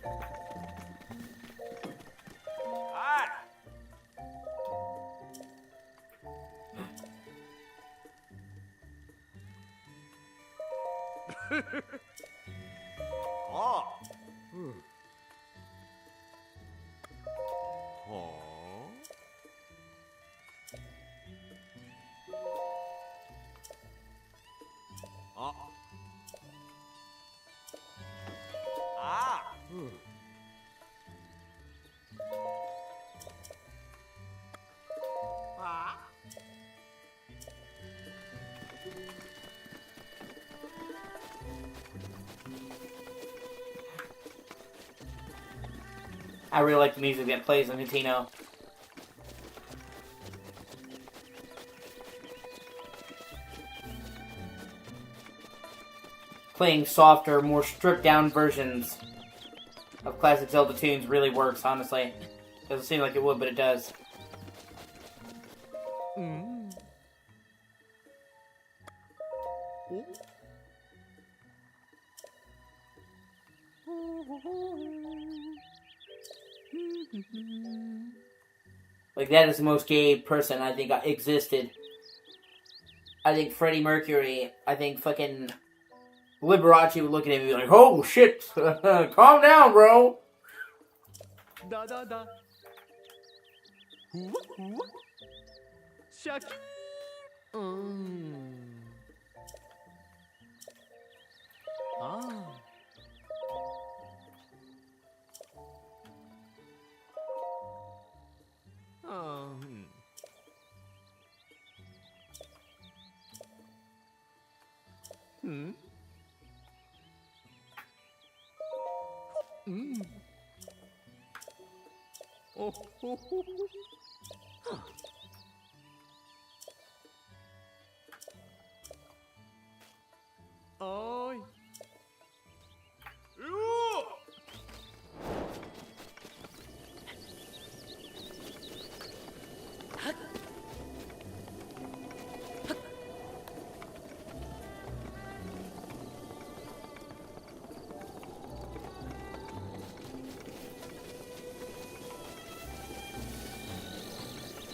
A: I really like the music that plays on Nintendo. Playing softer, more stripped down versions of classic Zelda tunes really works, honestly. Doesn't seem like it would, but it does. Like, that is the most gay person I think existed. I think Freddie Mercury, I think fucking Liberace would look at him and be like, oh shit, calm down, bro.
B: Da da da. Shaki. Ah. Oh, oh, oh, oh. Oi.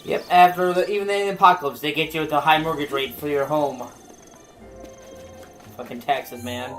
A: Yep, after even in the apocalypse, they get you with a high mortgage rate for your home. Fucking taxes, man.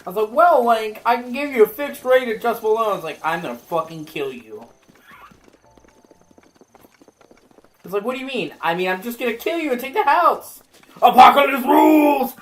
A: I was like, well, Link, I can give you a fixed rate adjustable loan. It's like, I'm gonna fucking kill you. It's like, what do you mean? I mean, I'm just gonna kill you and take the house. Apocalypse rules!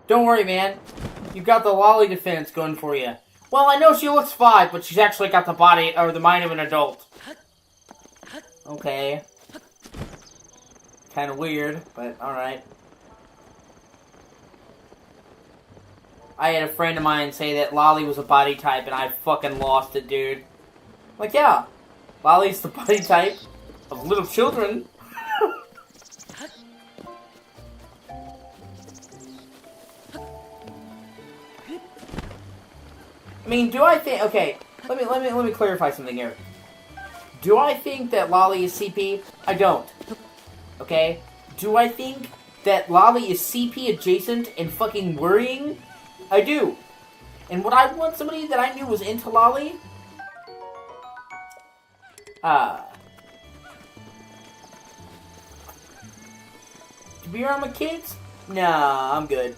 A: Don't worry, man. You've got the lolly defense going for you. Well, I know she looks 5, but she's actually got the body or the mind of an adult. Okay. Kind of weird, but alright. I had a friend of mine say that Lolly was a body type, and I fucking lost it, dude. Like, yeah. Lolly's the body type of little children. I mean, do I think... Okay, let me clarify something here. Do I think that Lolly is CP? I don't. Okay? Do I think that Lolly is CP adjacent and fucking worrying? I do. And would I want somebody that I knew was into Lolly? To be around my kids? Nah, I'm good.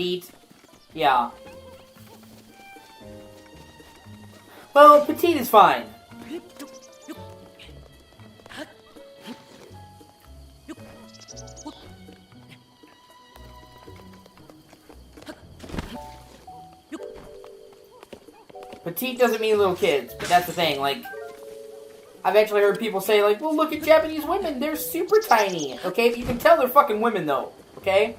A: Petite. Yeah. Well, petite is fine. Petite doesn't mean little kids, but that's the thing, like... I've actually heard people say, like, well, look at Japanese women, they're super tiny, okay? But you can tell they're fucking women, though, okay?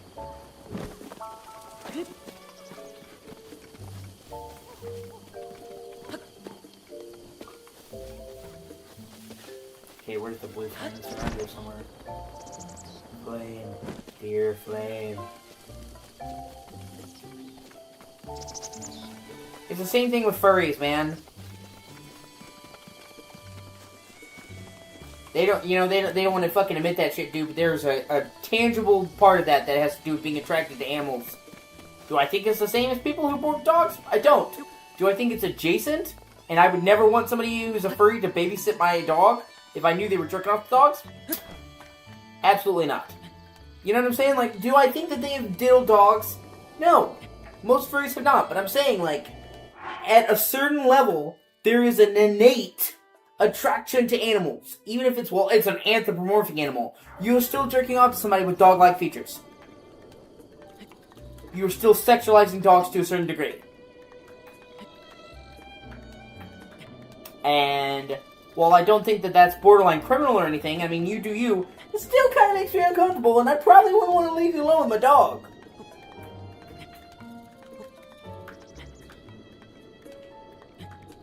A: Okay, where's the blue flame? It's around here somewhere. Flame. Dear flame. It's the same thing with furries, man. They don't, you know, they don't want to fucking admit that shit, dude, but there's a tangible part of that has to do with being attracted to animals. Do I think it's the same as people who board dogs? I don't. Do I think it's adjacent? And I would never want somebody who's a furry to babysit my dog if I knew they were jerking off the dogs? Absolutely not. You know what I'm saying? Like, do I think that they have diddled dogs? No. Most furries have not, but I'm saying, like, at a certain level, there is an innate attraction to animals. Even if it's, well, it's an anthropomorphic animal. You're still jerking off to somebody with dog-like features. You're still sexualizing dogs to a certain degree. And while I don't think that that's borderline criminal or anything, I mean, you do you, it still kind of makes me uncomfortable, and I probably wouldn't want to leave you alone with my dog.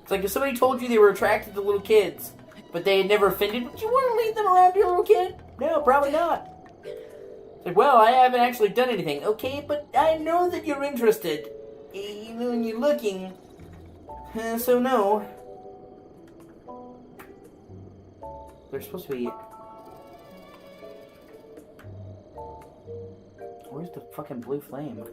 A: It's like if somebody told you they were attracted to little kids, but they had never offended, would you want to leave them around your little kid? No, probably not. It's like, well, I haven't actually done anything. Okay, but I know that you're interested. Even when you're looking. So no. They're supposed to be... Where's the fucking blue flame?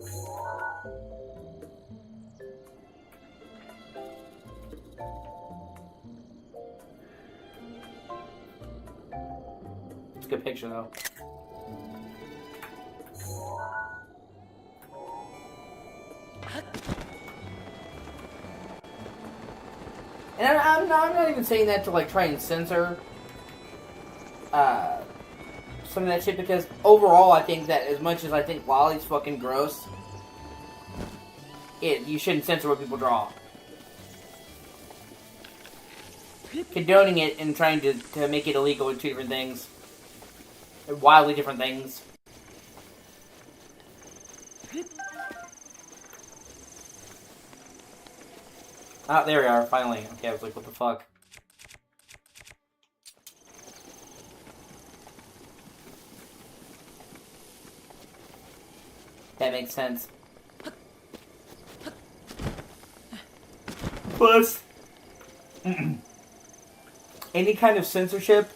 A: It's a good picture, though. And I'm not even saying that to, like, try and censor some of that shit, because overall I think that as much as I think Lolly's fucking gross, you shouldn't censor what people draw. Condoning it and trying to make it illegal are two different things. They're wildly different things. Ah, there we are, finally. Okay, I was like, what the fuck? That makes sense. Plus, any kind of censorship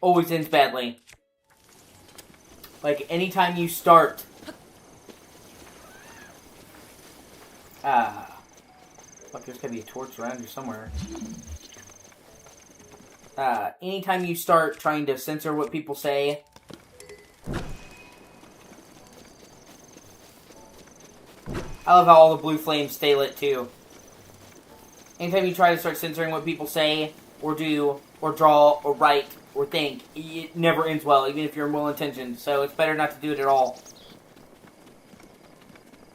A: always ends badly. Like, anytime you start... Fuck, there's gotta be a torch around here somewhere. Anytime you start trying to censor what people say... I love how all the blue flames stay lit, too. Anytime you try to start censoring what people say, or do, or draw, or write, or think, it never ends well, even if you're well-intentioned. So it's better not to do it at all.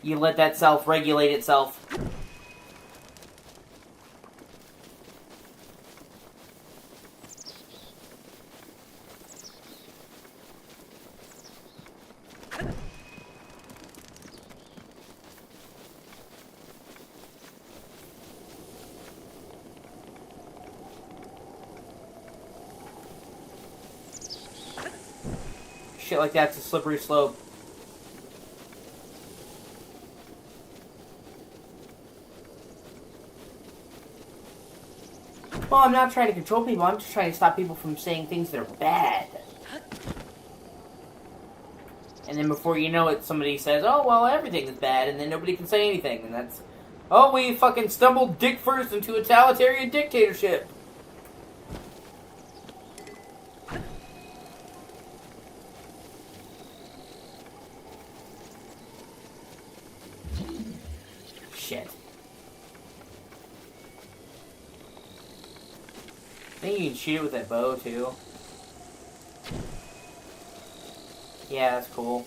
A: You let that self-regulate itself. Shit like that's a slippery slope. Well, I'm not trying to control people, I'm just trying to stop people from saying things that are bad. And then before you know it, somebody says, oh, well, everything is bad, and then nobody can say anything, and that's... Oh, we fucking stumbled dick first into a totalitarian dictatorship. Shit. I think you can shoot it with that bow, too. Yeah, that's cool.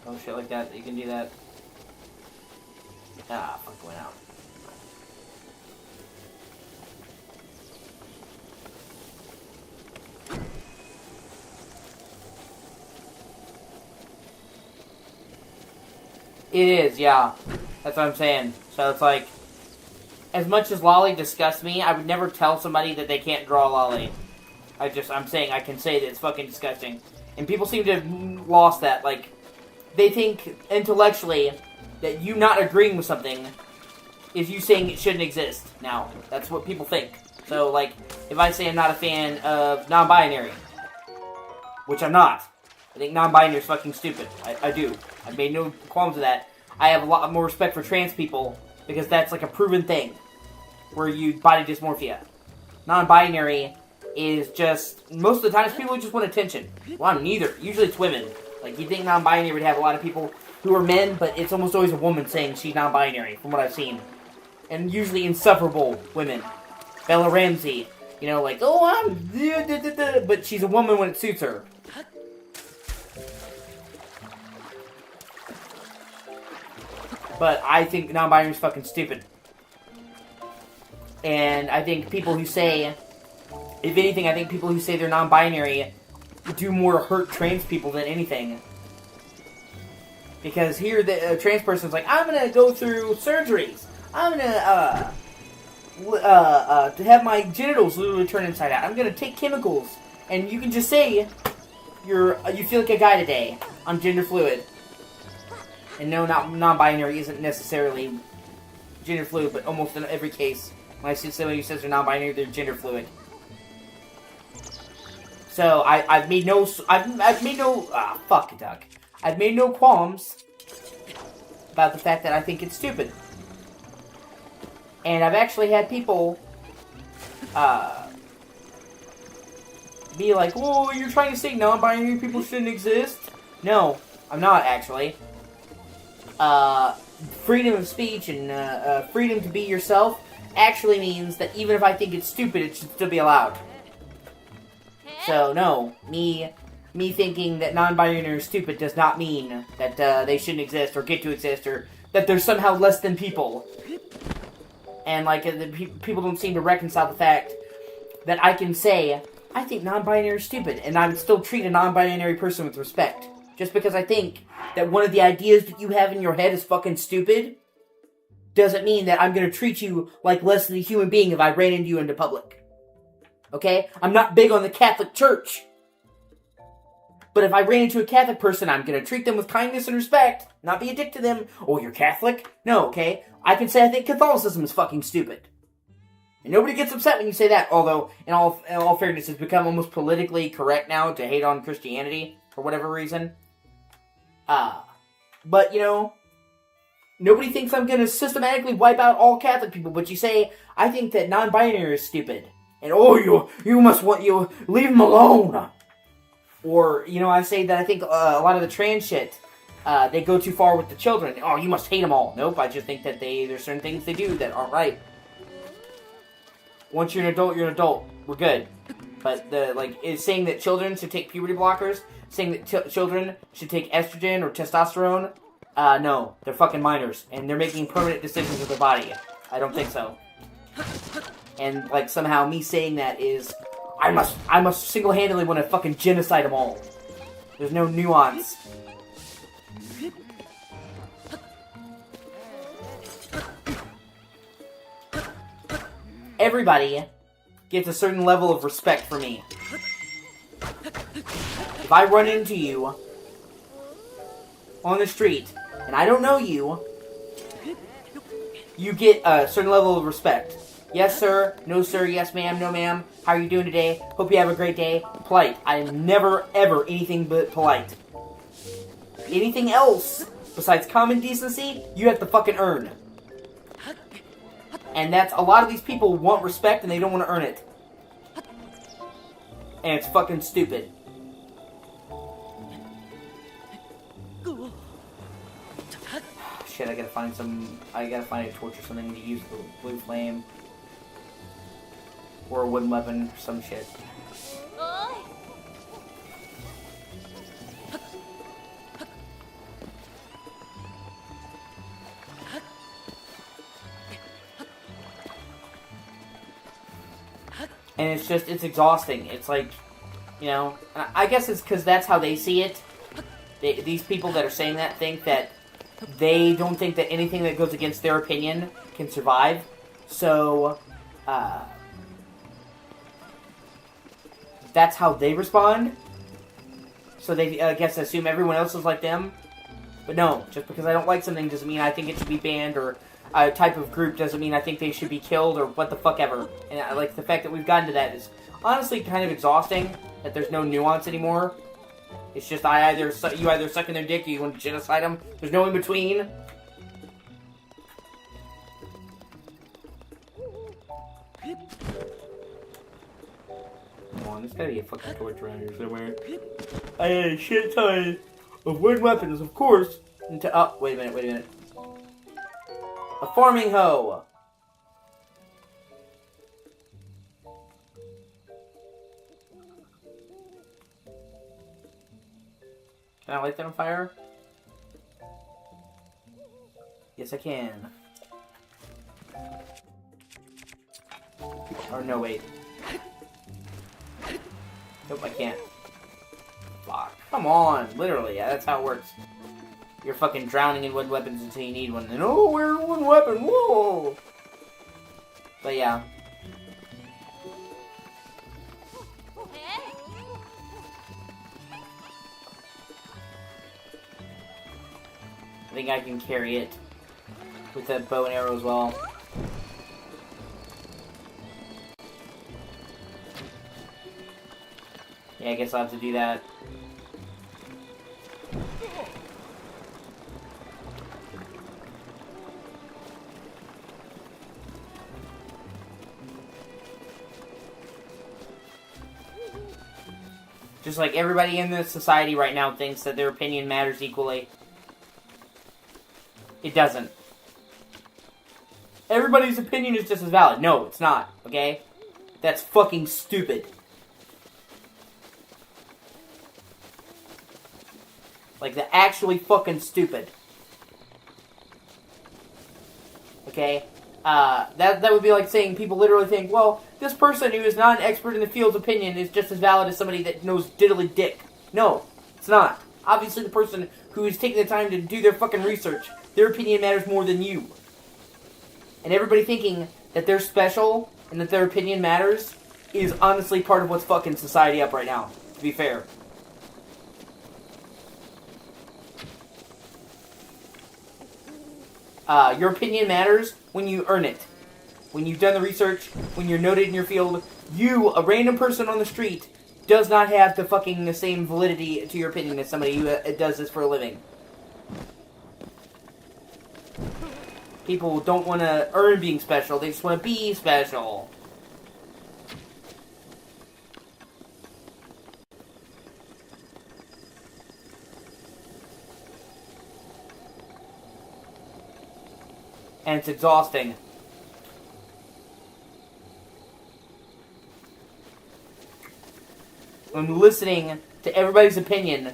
A: Oh, shit like that. You can do that. Ah, fuck, went out. It is, yeah. That's what I'm saying. So it's like, as much as Lolly disgusts me, I would never tell somebody that they can't draw Lolly. I'm saying I can say that it's fucking disgusting. And people seem to have lost that. Like, they think intellectually that you not agreeing with something is you saying it shouldn't exist. Now, that's what people think. So, like, if I say I'm not a fan of non-binary, which I'm not. I think non-binary is fucking stupid. I do. I've made no qualms with that. I have a lot more respect for trans people because that's like a proven thing where you body dysmorphia. Non-binary is just, most of the times people just want attention. Well, I'm neither. Usually it's women. Like, you think non-binary would have a lot of people who are men, but it's almost always a woman saying she's non-binary, from what I've seen. And usually insufferable women. Bella Ramsey. You know, like, oh, I'm... But she's a woman when it suits her. But I think non-binary is fucking stupid. And I think people who say, if anything, I think people who say they're non-binary do more hurt trans people than anything. Because here, the trans person's like, I'm gonna go through surgeries. I'm gonna, to have my genitals literally turn inside out. I'm gonna take chemicals. And you can just say, you feel like a guy today. I'm gender fluid. And no, non-binary isn't necessarily gender fluid, but almost in every case, when I see somebody who says they're non-binary, they're gender fluid. So I've made no qualms about the fact that I think it's stupid. And I've actually had people be like, "Oh, you're trying to say non-binary people shouldn't exist?" No, I'm not actually. Freedom of speech and freedom to be yourself actually means that even if I think it's stupid, it should still be allowed. So no, me thinking that non-binary are stupid does not mean that they shouldn't exist or get to exist or that they're somehow less than people. And like people don't seem to reconcile the fact that I can say I think non-binary is stupid, and I would still treat a non-binary person with respect. Just because I think that one of the ideas that you have in your head is fucking stupid doesn't mean that I'm going to treat you like less than a human being if I ran into you into public. Okay? I'm not big on the Catholic Church. But if I ran into a Catholic person, I'm going to treat them with kindness and respect, not be a dick to them. Oh, you're Catholic? No, okay? I can say I think Catholicism is fucking stupid. And nobody gets upset when you say that, although, in all fairness, it's become almost politically correct now to hate on Christianity, for whatever reason. But, you know, nobody thinks I'm going to systematically wipe out all Catholic people, but you say, I think that non-binary is stupid. And, oh, you leave them alone. Or, you know, I say that I think a lot of the trans shit, they go too far with the children. Oh, you must hate them all. Nope, I just think that there's certain things they do that aren't right. Once you're an adult, you're an adult. We're good. But, is saying that children should take puberty blockers, saying that children should take estrogen or testosterone, no. They're fucking minors. And they're making permanent decisions with their body. I don't think so. And, somehow me saying that is, I must single-handedly want to fucking genocide them all. There's no nuance. Everybody gets a certain level of respect for me. If I run into you on the street, and I don't know you, you get a certain level of respect. Yes, sir. No, sir. Yes, ma'am. No, ma'am. How are you doing today? Hope you have a great day. Polite. I am never, ever anything but polite. Anything else besides common decency, you have to fucking earn. And that's, a lot of these people want respect and they don't want to earn it. And it's fucking stupid. Shit, I gotta find a torch or something to use the blue flame. Or a wooden weapon, or some shit. And it's exhausting. It's like, you know, I guess it's because that's how they see it. These people that are saying that think that they don't think that anything that goes against their opinion can survive. So, that's how they respond. So they, I guess, assume everyone else is like them. But no, just because I don't like something doesn't mean I think it should be banned, or a type of group doesn't mean I think they should be killed, or what the fuck ever. And I like the fact that we've gotten to that is honestly kind of exhausting, that there's no nuance anymore. It's just you either suck in their dick or you want to genocide them. There's no in between. Come on, there's gotta be a fucking torch around here somewhere. I had a shit ton of wooden weapons, of course. Oh, wait a minute. A farming hoe. Can I light that on fire? Yes, I can. Or no, wait. Nope, I can't. Fuck. Come on. Literally, yeah, that's how it works. You're fucking drowning in wood weapons until you need one. And oh, we're one weapon. Whoa. But yeah. I think I can carry it with that bow and arrow as well. Yeah, I guess I'll have to do that. Just like everybody in this society right now thinks that their opinion matters equally. It doesn't. Everybody's opinion is just as valid. No, it's not, okay? That's fucking stupid. Like, they're actually fucking stupid. Okay? That would be like saying people literally think, well, this person who is not an expert in the field's opinion is just as valid as somebody that knows diddly dick. No, it's not. Obviously the person who is taking the time to do their fucking research, their opinion matters more than you. And everybody thinking that they're special and that their opinion matters is honestly part of what's fucking society up right now, to be fair. Your opinion matters when you earn it. When you've done the research, when you're noted in your field, you, a random person on the street, does not have the same validity to your opinion as somebody who does this for a living. People don't want to earn being special, they just want to be special. And it's exhausting. When listening to everybody's opinion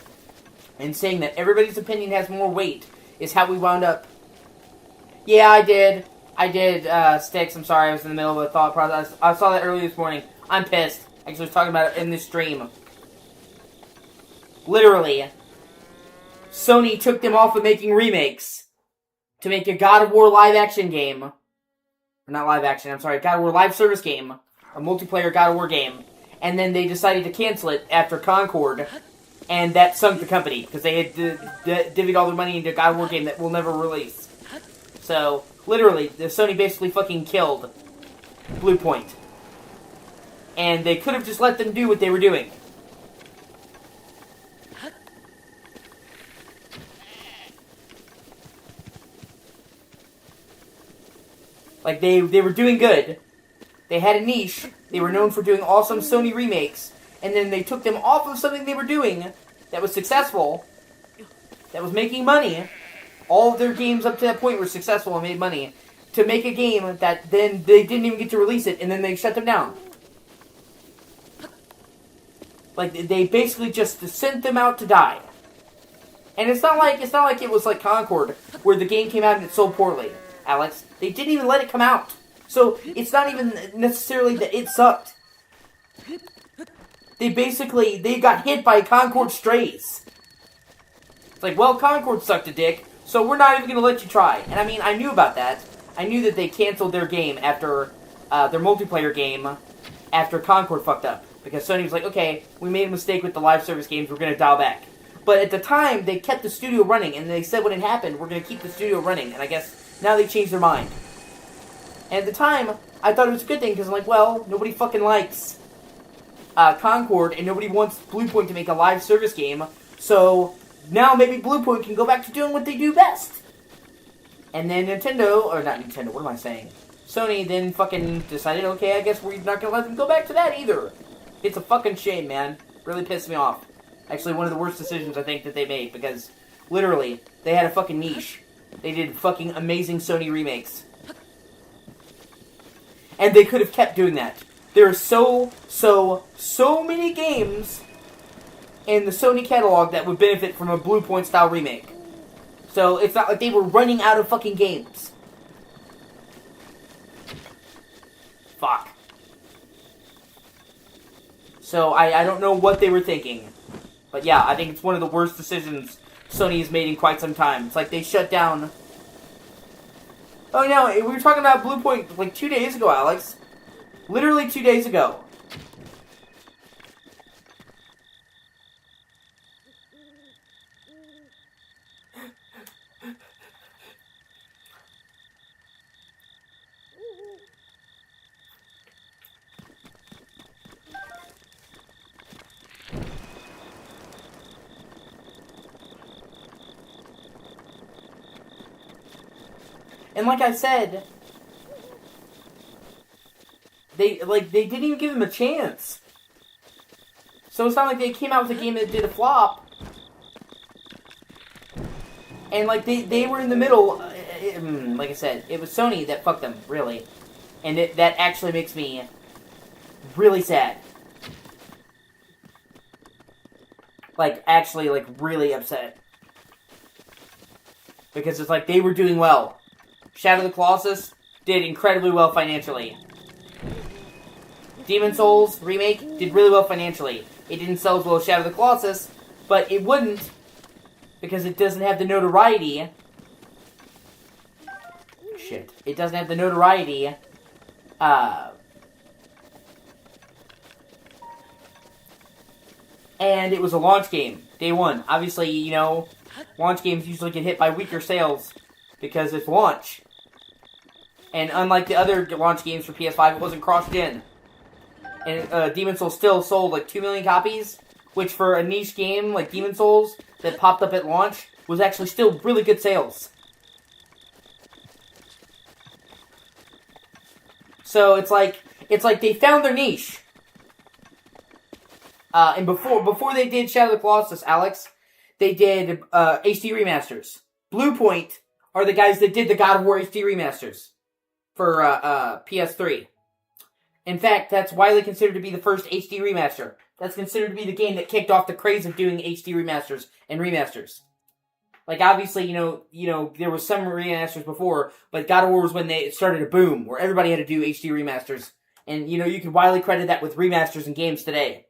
A: and saying that everybody's opinion has more weight is how we wound up. Yeah, I did, Sticks, I'm sorry, I was in the middle of a thought process. I saw that earlier this morning. I'm pissed. I actually was talking about it in this stream. Literally, Sony took them off of making remakes to make a God of War live-action game. Or not live-action, I'm sorry, God of War live service game. A multiplayer God of War game. And then they decided to cancel it after Concord. And that sunk the company. Because they had divvied all their money into a God of War game that will never release. So, literally, the Sony basically fucking killed Bluepoint. And they could have just let them do what they were doing. Like, they were doing good. They had a niche. They were known for doing awesome Sony remakes. And then they took them off of something they were doing that was successful, that was making money. All of their games up to that point were successful and made money. To make a game that then they didn't even get to release it, and then they shut them down. Like, they basically just sent them out to die. And it's not like it was like Concord, where the game came out and it sold poorly, Alex. They didn't even let it come out. So, it's not even necessarily that it sucked. They got hit by Concord strays. It's like, well, Concord sucked a dick, so we're not even going to let you try. And I mean, I knew about that. I knew that they canceled their game after, their multiplayer game, after Concord fucked up. Because Sony was like, okay, we made a mistake with the live service games, we're going to dial back. But at the time, they kept the studio running, and they said when it happened, we're going to keep the studio running. And I guess now they changed their mind. And at the time, I thought it was a good thing, because I'm like, well, nobody fucking likes Concord, and nobody wants Bluepoint to make a live service game, so now maybe Bluepoint can go back to doing what they do best. And then Sony then fucking decided, okay, I guess we're not gonna let them go back to that either. It's a fucking shame, man. Really pissed me off. Actually, one of the worst decisions I think that they made, because literally, they had a fucking niche. They did fucking amazing Sony remakes. And they could have kept doing that. There are so many games in the Sony catalog that would benefit from a Bluepoint style remake. So it's not like they were running out of fucking games. Fuck. So I don't know what they were thinking. But yeah, I think it's one of the worst decisions Sony has made in quite some time. It's like they shut down... Oh no, we were talking about Blue Point like 2 days ago, Alex. Literally 2 days ago. And like I said, they didn't even give him a chance. So it's not like they came out with a game that did a flop. And like they were in the middle. Like I said, it was Sony that fucked them, really. And that actually makes me really sad. Like, actually, like, really upset. Because it's like they were doing well. Shadow of the Colossus did incredibly well financially. Demon Souls remake did really well financially. It didn't sell as well as Shadow of the Colossus, but it wouldn't because it doesn't have the notoriety. Shit. It doesn't have the notoriety. And it was a launch game. Day one. Obviously, you know, launch games usually get hit by weaker sales because it's launch. And unlike the other launch games for PS5, it wasn't crossed-gen. And Demon Souls still sold like 2 million copies, which for a niche game like Demon Souls that popped up at launch was actually still really good sales. So it's like they found their niche. And before they did Shadow of the Colossus, Alex, they did HD remasters. Bluepoint are the guys that did the God of War HD remasters for PS3. In fact, that's widely considered to be the first HD remaster. That's considered to be the game that kicked off the craze of doing HD remasters and remasters. Like, obviously, you know, there was some remasters before, but God of War was when they started to boom, where everybody had to do HD remasters. And, you know, you can widely credit that with remasters in games today.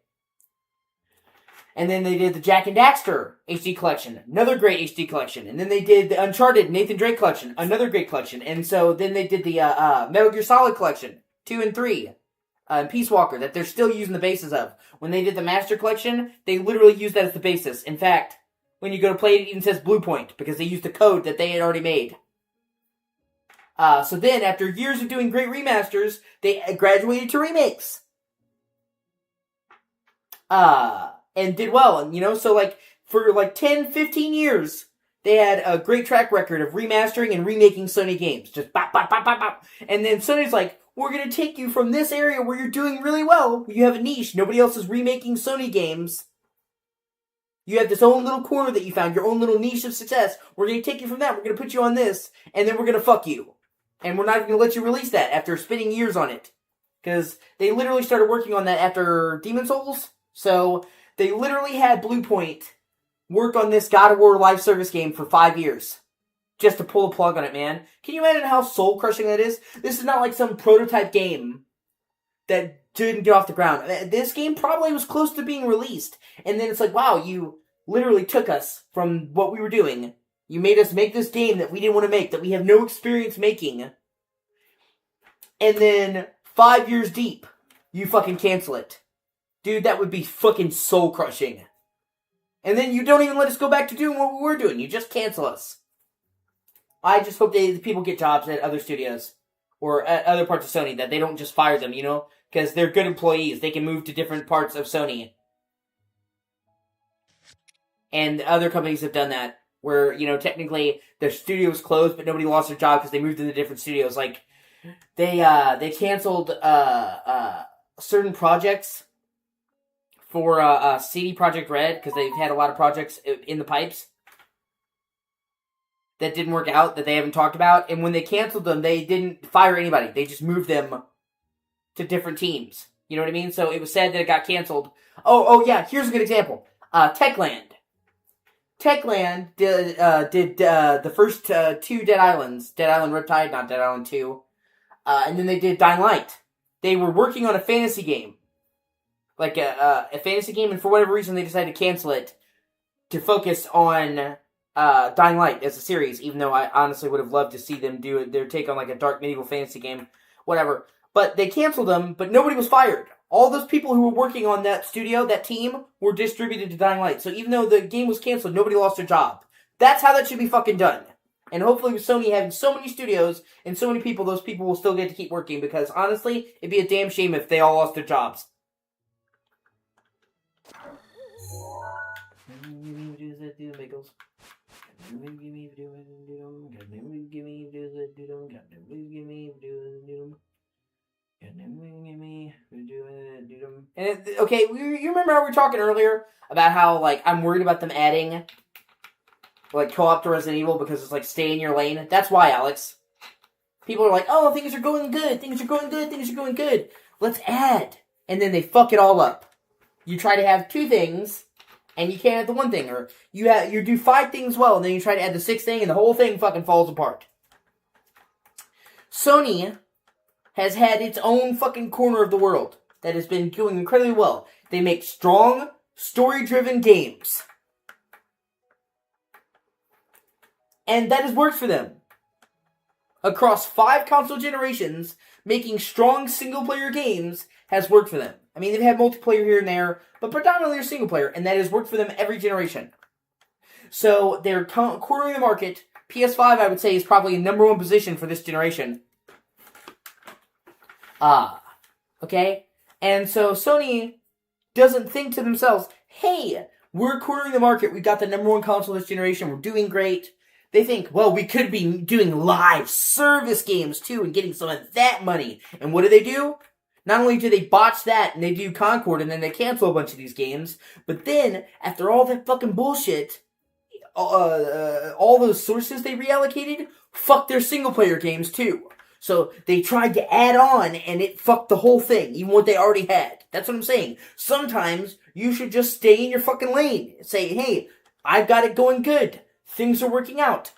A: And then they did the Jak and Daxter HD collection, another great HD collection. And then they did the Uncharted Nathan Drake collection, another great collection. And so then they did the Metal Gear Solid collection, 2 and 3, and Peace Walker, that they're still using the basis of. When they did the Master collection, they literally used that as the basis. In fact, when you go to play it, it even says Bluepoint, because they used the code that they had already made. So then, after years of doing great remasters, they graduated to remakes. And did well. And, you know, so, like, for, like, 10, 15 years, they had a great track record of remastering and remaking Sony games. Just bop, bop, bop, bop, bop. And then Sony's like, we're going to take you from this area where you're doing really well. You have a niche. Nobody else is remaking Sony games. You have this own little corner that you found, your own little niche of success. We're going to take you from that. We're going to put you on this. And then we're going to fuck you. And we're not even going to let you release that after spending years on it. Because they literally started working on that after Demon Souls. So they literally had Bluepoint work on this God of War live service game for 5 years. Just to pull a plug on it, man. Can you imagine how soul-crushing that is? This is not like some prototype game that didn't get off the ground. This game probably was close to being released. And then it's like, wow, you literally took us from what we were doing. You made us make this game that we didn't want to make, that we have no experience making. And then 5 years deep, you fucking cancel it. Dude, that would be fucking soul-crushing. And then you don't even let us go back to doing what we were doing. You just cancel us. I just hope the people get jobs at other studios. Or at other parts of Sony. That they don't just fire them, you know? Because they're good employees. They can move to different parts of Sony. And other companies have done that. Where, you know, technically their studio was closed, but nobody lost their job because they moved into different studios. Like, they canceled certain projects for CD Projekt Red, because they've had a lot of projects in the pipes that didn't work out, that they haven't talked about. And when they canceled them, they didn't fire anybody. They just moved them to different teams. You know what I mean? So it was sad that it got canceled. Oh yeah, here's a good example. Techland. Techland did the first two Dead Islands, Dead Island Riptide, not Dead Island 2, and then they did Dying Light. They were working on a fantasy game, like a fantasy game, and for whatever reason they decided to cancel it to focus on Dying Light as a series, even though I honestly would have loved to see them do their take on like a dark medieval fantasy game, whatever. But they canceled them, but nobody was fired. All those people who were working on that studio, that team, were distributed to Dying Light. So even though the game was canceled, nobody lost their job. That's how that should be fucking done. And hopefully with Sony having so many studios and so many people, those people will still get to keep working. Because honestly, it'd be a damn shame if they all lost their jobs. And okay, you remember how we were talking earlier about how, like, I'm worried about them adding, like, co-op to Resident Evil because it's like, stay in your lane? That's why, Alex. People are like, oh, things are going good, things are going good, things are going good. Let's add. And then they fuck it all up. You try to have two things, and you can't have the one thing. Or you do 5 things well, and then you try to add the 6th thing, and the whole thing fucking falls apart. Sony has had its own fucking corner of the world that has been doing incredibly well. They make strong, story-driven games. And that has worked for them. Across 5 console generations, making strong single-player games has worked for them. I mean, they've had multiplayer here and there, but predominantly they're single-player, and that has worked for them every generation. So, they're cornering the market. PS5, I would say, is probably in #1 position for this generation. Okay? And so Sony doesn't think to themselves, hey, we're cornering the market, we got the #1 console this generation, we're doing great. They think, well, we could be doing live service games too and getting some of that money. And what do? Not only do they botch that and they do Concord and then they cancel a bunch of these games, but then, after all that fucking bullshit, all those sources they reallocated, fuck their single-player games too. So they tried to add on, and it fucked the whole thing, even what they already had. That's what I'm saying. Sometimes you should just stay in your fucking lane. Say, hey, I've got it going good. Things are working out.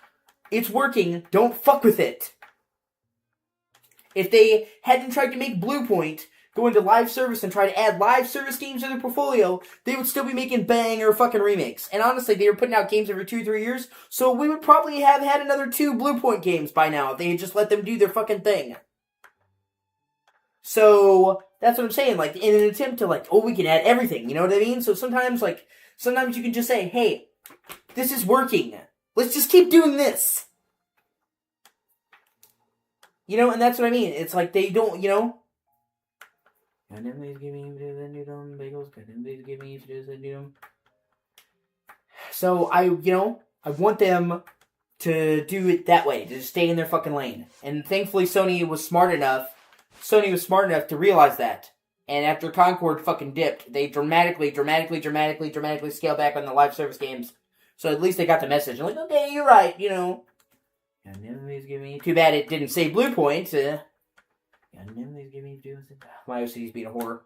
A: It's working. Don't fuck with it. If they hadn't tried to make Bluepoint go into live service and try to add live service games to their portfolio, they would still be making banger fucking remakes. And honestly, they were putting out games every 2-3 years, so we would probably have had another 2 Bluepoint games by now if they had just let them do their fucking thing. So, that's what I'm saying, like, in an attempt to, like, oh, we can add everything, you know what I mean? So sometimes you can just say, hey, this is working. Let's just keep doing this. You know, and that's what I mean. It's like they don't, you know. So I want them to do it that way, to just stay in their fucking lane. And thankfully Sony was smart enough to realize that. And after Concord fucking dipped, they dramatically scaled back on the live service games. So at least they got the message. I'm like, okay, you're right, you know. Too bad it didn't say Bluepoint. My O.C.G's being a horror.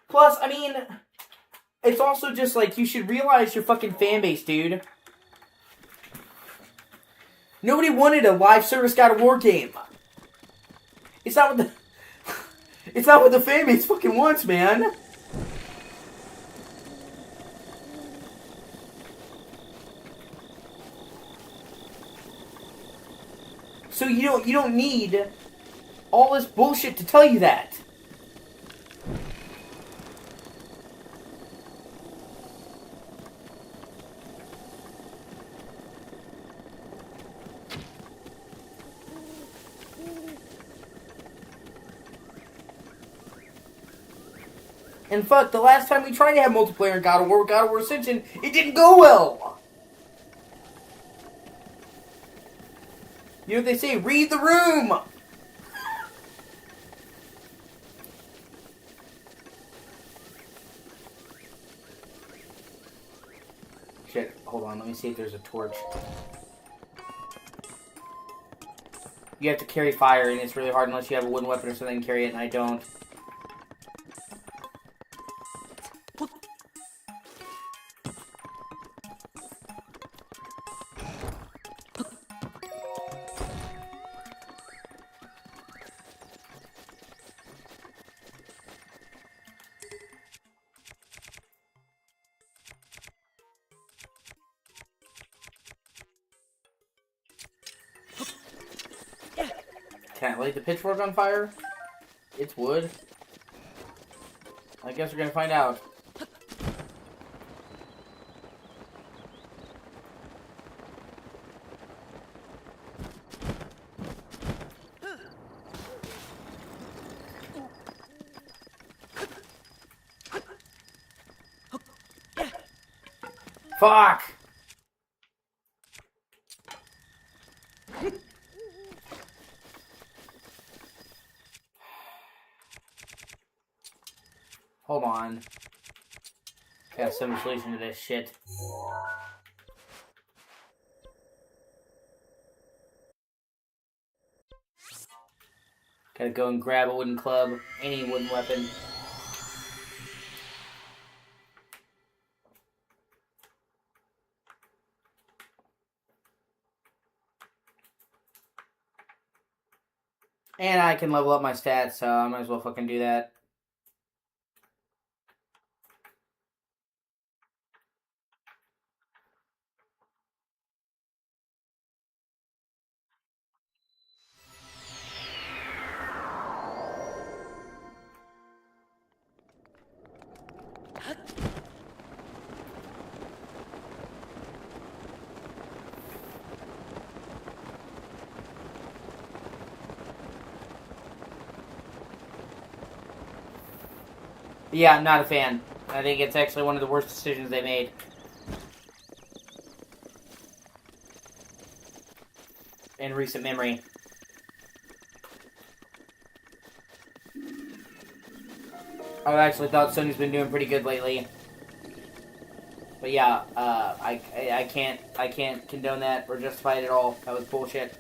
A: Plus, I mean, it's also just like, you should realize your fucking fan base, dude. Nobody wanted a live service God of War game. It's not what the fan base fucking wants, man. So you don't need all this bullshit to tell you that. And fuck, the last time we tried to have multiplayer in God of War Ascension, it didn't go well! You know what they say? Read the room! me see if there's a torch. You have to carry fire, and it's really hard unless you have a wooden weapon or something to carry it, and I don't. Can I light the pitchfork on fire? It's wood. I guess we're gonna find out. Fuck! Hold on. Got some solution to this shit. Gotta go and grab a wooden club, any wooden weapon. And I can level up my stats, so I might as well fucking do that. Yeah, I'm not a fan. I think it's actually one of the worst decisions they made. In recent memory. I've actually thought Sony's been doing pretty good lately. But yeah, I can't condone that or justify it at all. That was bullshit.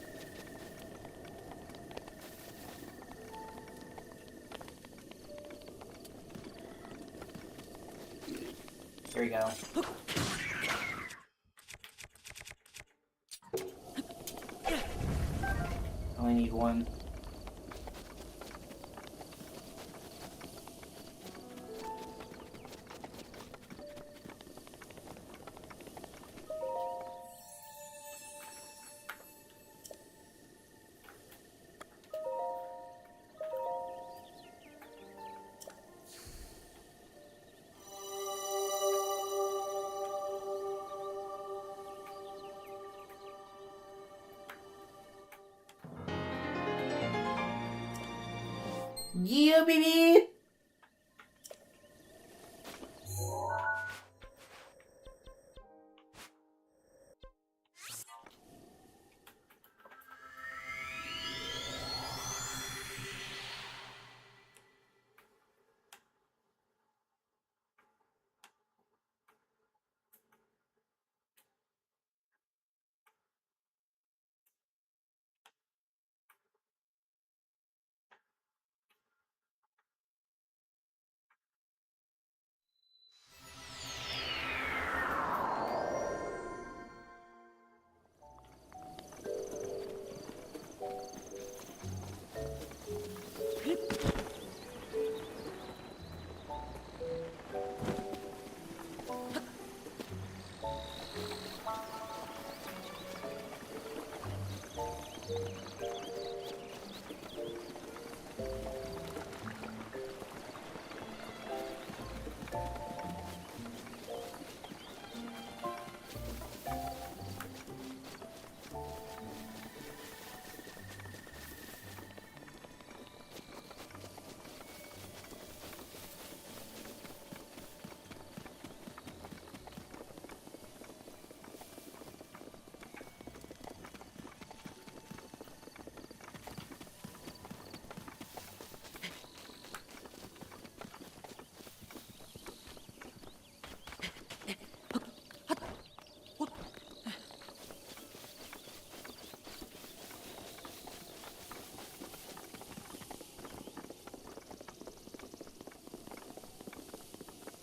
A: There we go. Only need one. Yeah, baby!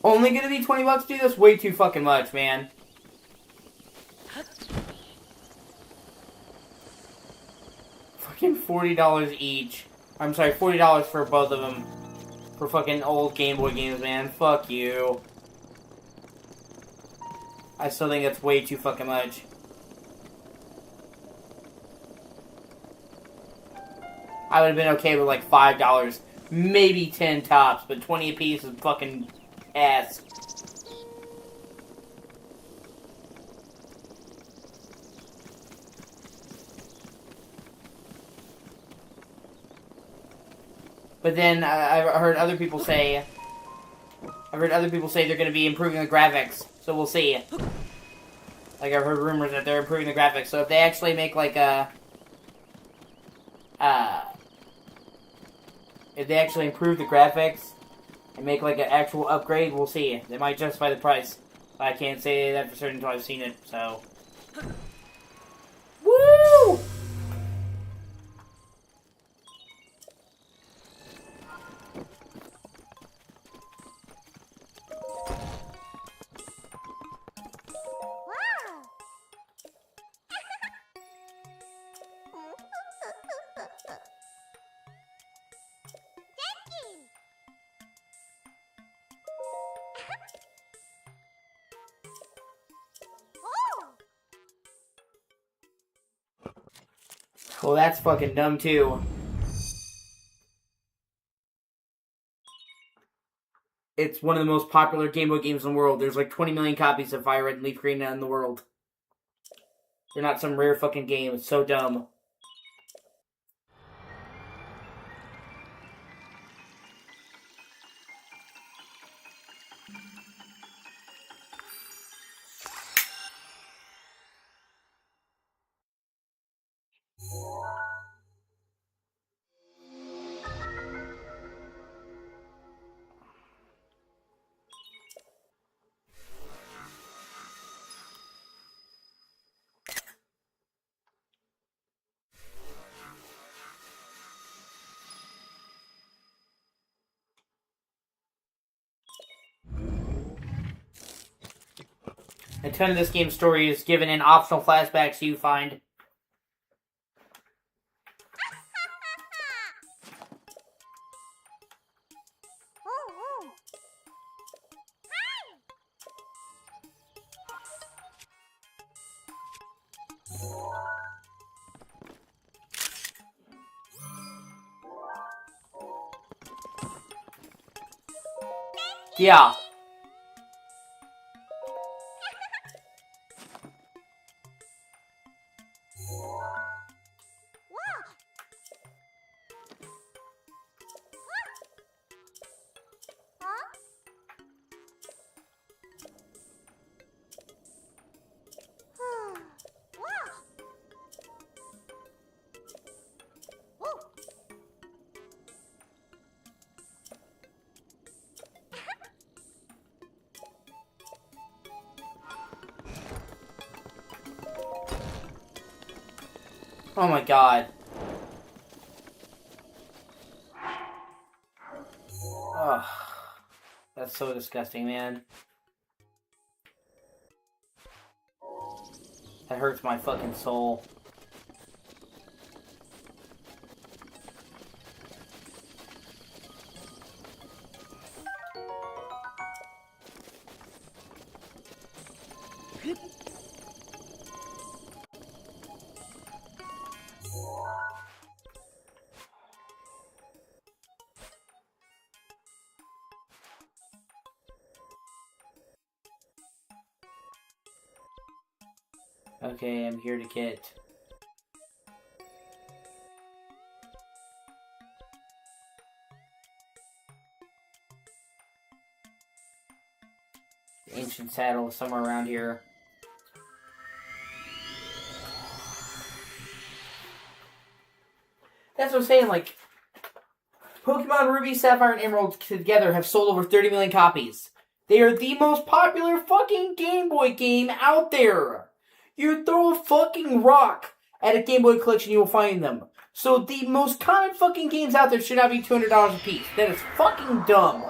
A: Only gonna be $20, dude? That's way too fucking much, man. Fucking $40 each. I'm sorry, $40 for both of them. For fucking old Game Boy games, man. Fuck you. I still think that's way too fucking much. I would have been okay with like $5. Maybe 10 tops, but 20 a piece is fucking ass. But then I've heard other people say they're going to be improving the graphics, so we'll see. Like I've heard rumors that they're improving the graphics, so if they actually make like a if they actually improve the graphics and make like an actual upgrade, we'll see. They might justify the price, but I can't say that for certain until I've seen it. So, woo!
C: Wow. Thank you.
A: Well, that's fucking dumb too. It's one of the most popular Game Boy games in the world. There's like 20 million copies of Fire Red and Leaf Green in the world. They're not some rare fucking game. It's so dumb. A ton of this game's story is given in optional flashbacks you find. Yeah. Oh my god. Ugh. That's so disgusting, man. That hurts my fucking soul. Okay, I'm here to get... the ancient saddle somewhere around here. That's what I'm saying, like... Pokemon Ruby, Sapphire, and Emerald together have sold over 30 million copies. They are the most popular fucking Game Boy game out there! You throw a fucking rock at a Game Boy collection, you will find them. So the most common fucking games out there should not be $200 a piece. That is fucking dumb.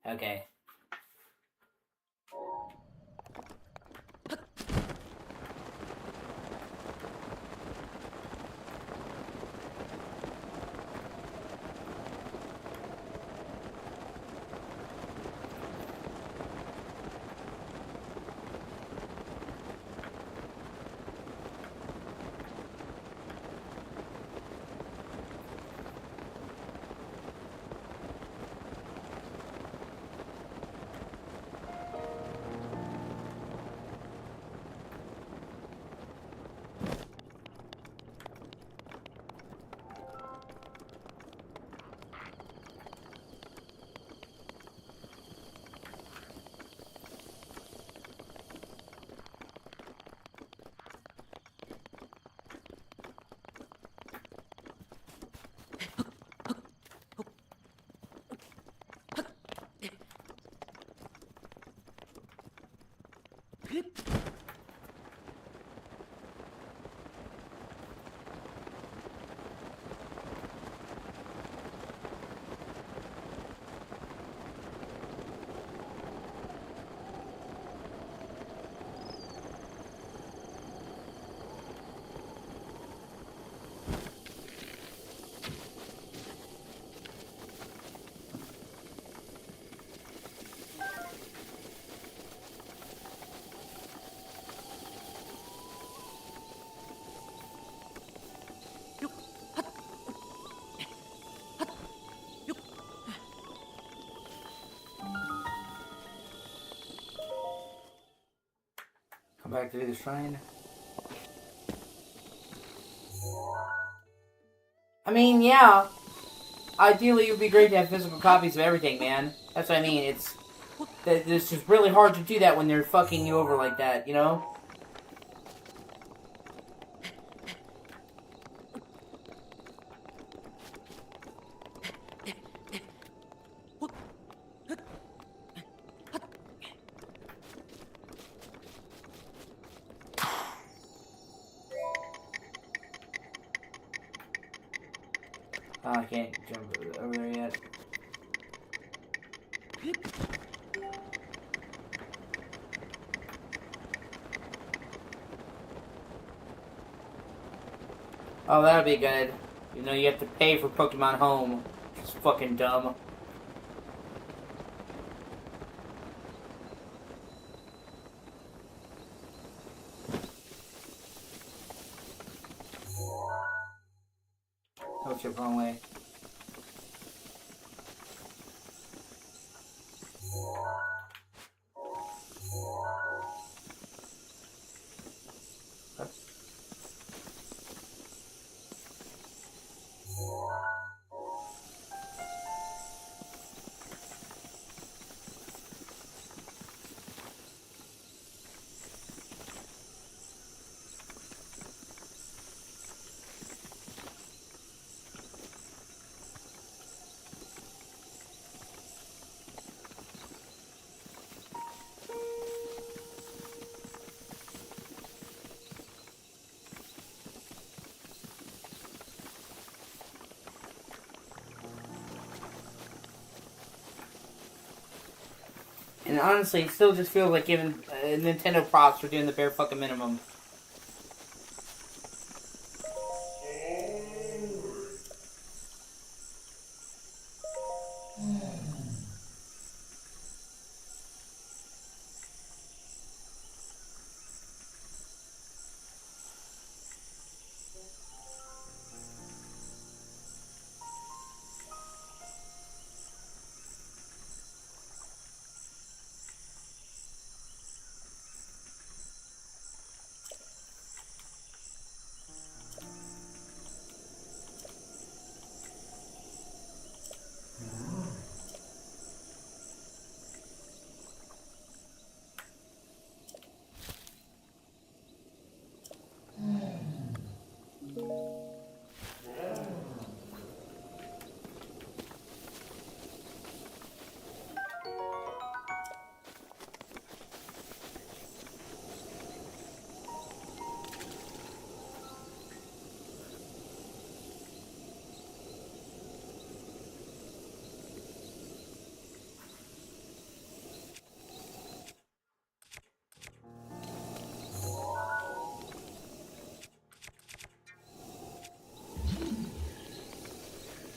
A: Okay. Come back to do the shrine. I mean, yeah. Ideally, it would be great to have physical copies of everything, man. That's what I mean. It's just really hard to do that when they're fucking you over like that, you know? Oh, I can't jump over there yet. Oh, that'll be good. You know, you have to pay for Pokemon Home. It's fucking dumb. Oh, it's the wrong way. And honestly, it still just feels like giving Nintendo props for doing the bare fucking minimum.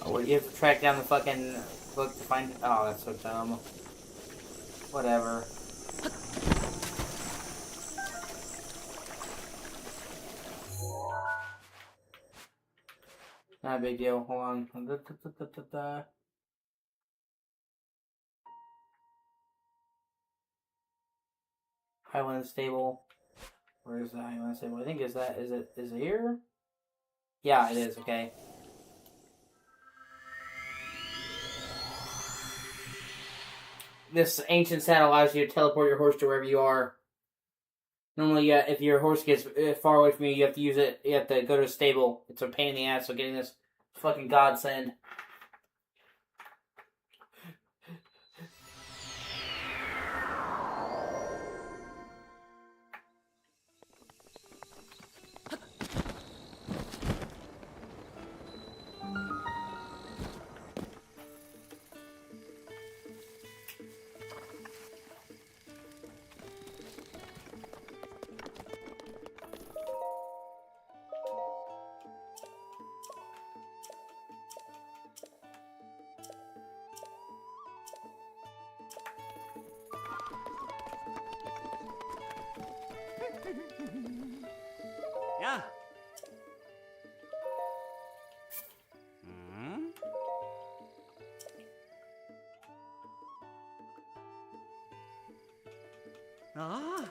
A: Oh, you have to track down the fucking book to find it. Oh, that's so dumb. Whatever. Not a big deal. Hold on. Highland Stable. Where is the Highland Stable? I think is it here? Yeah, it is. Okay. This ancient saddle allows you to teleport your horse to wherever you are. Normally, if your horse gets far away from you, you have to use it. You have to go to a stable. It's a pain in the ass. So getting this fucking godsend.
B: Yeah. Hmm? Ah.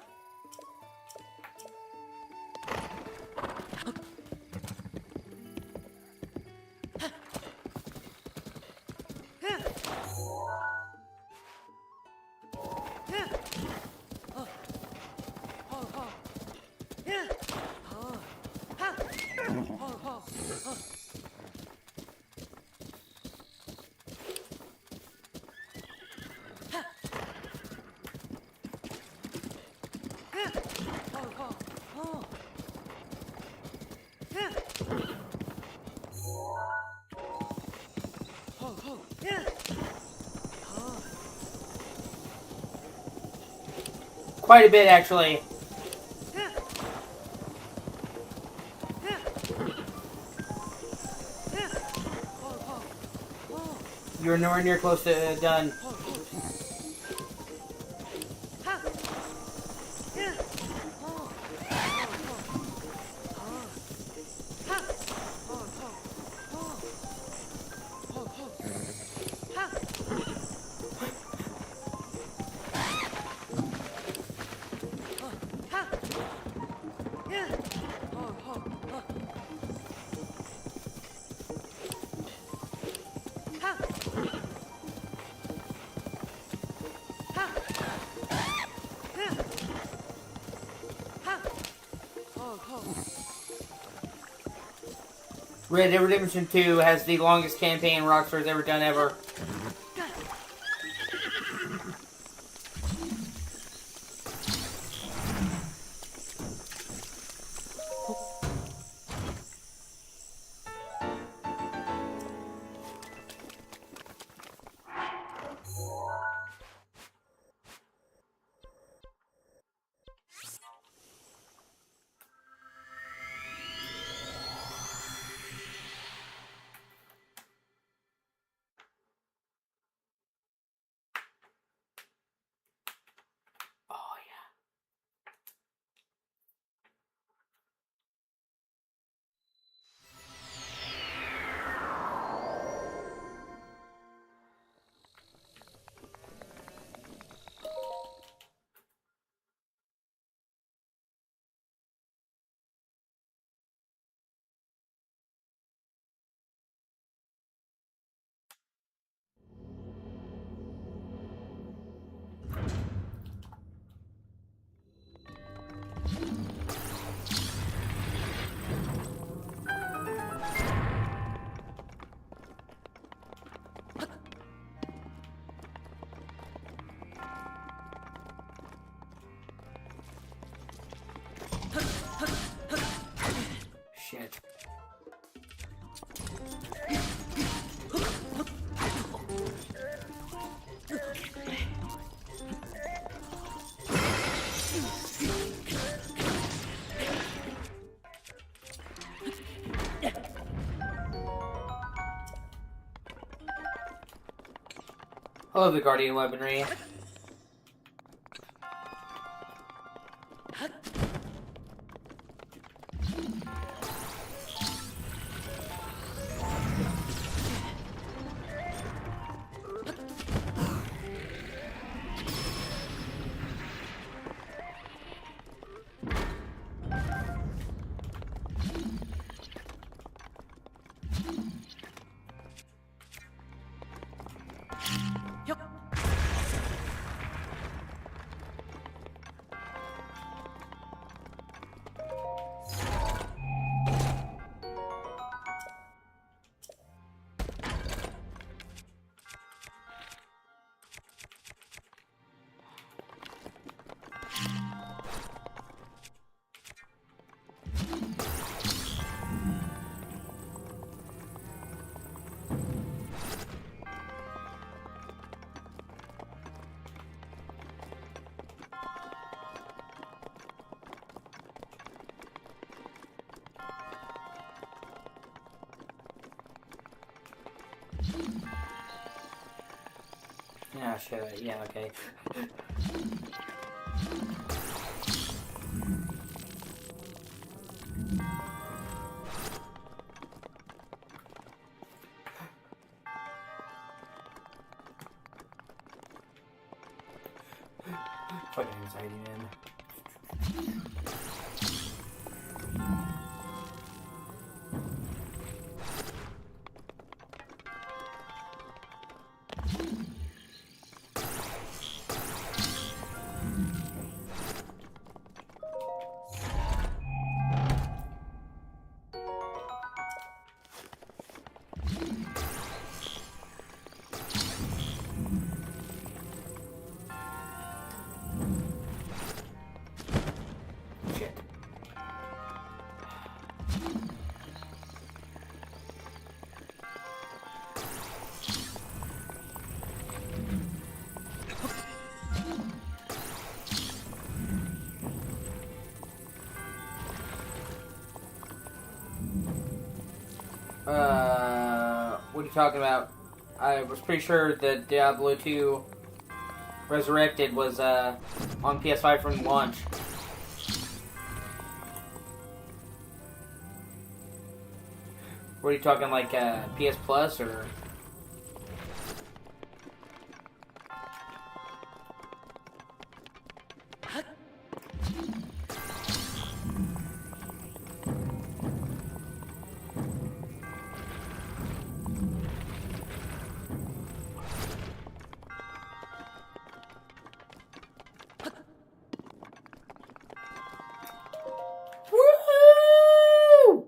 A: Quite a bit, actually. You're nowhere near close to done. Red Dead Redemption 2 has the longest campaign Rockstar's ever done ever. I love the Guardian weaponry. Yeah, sure. Yeah, okay. Fucking anxiety, man. Shit. What are you talking about? I was pretty sure that Diablo 2 Resurrected was on PS5 from launch. What are you talking, like PS Plus or? Woo!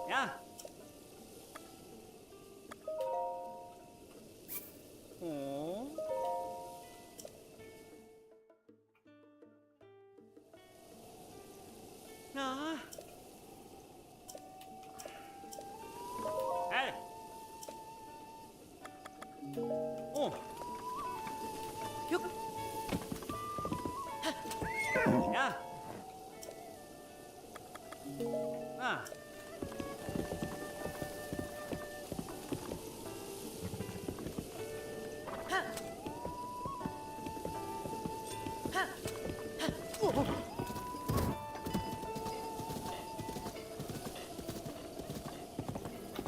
B: Yeah. Oh. Ah. Hey. Oh. Yuk. Yeah. Ah.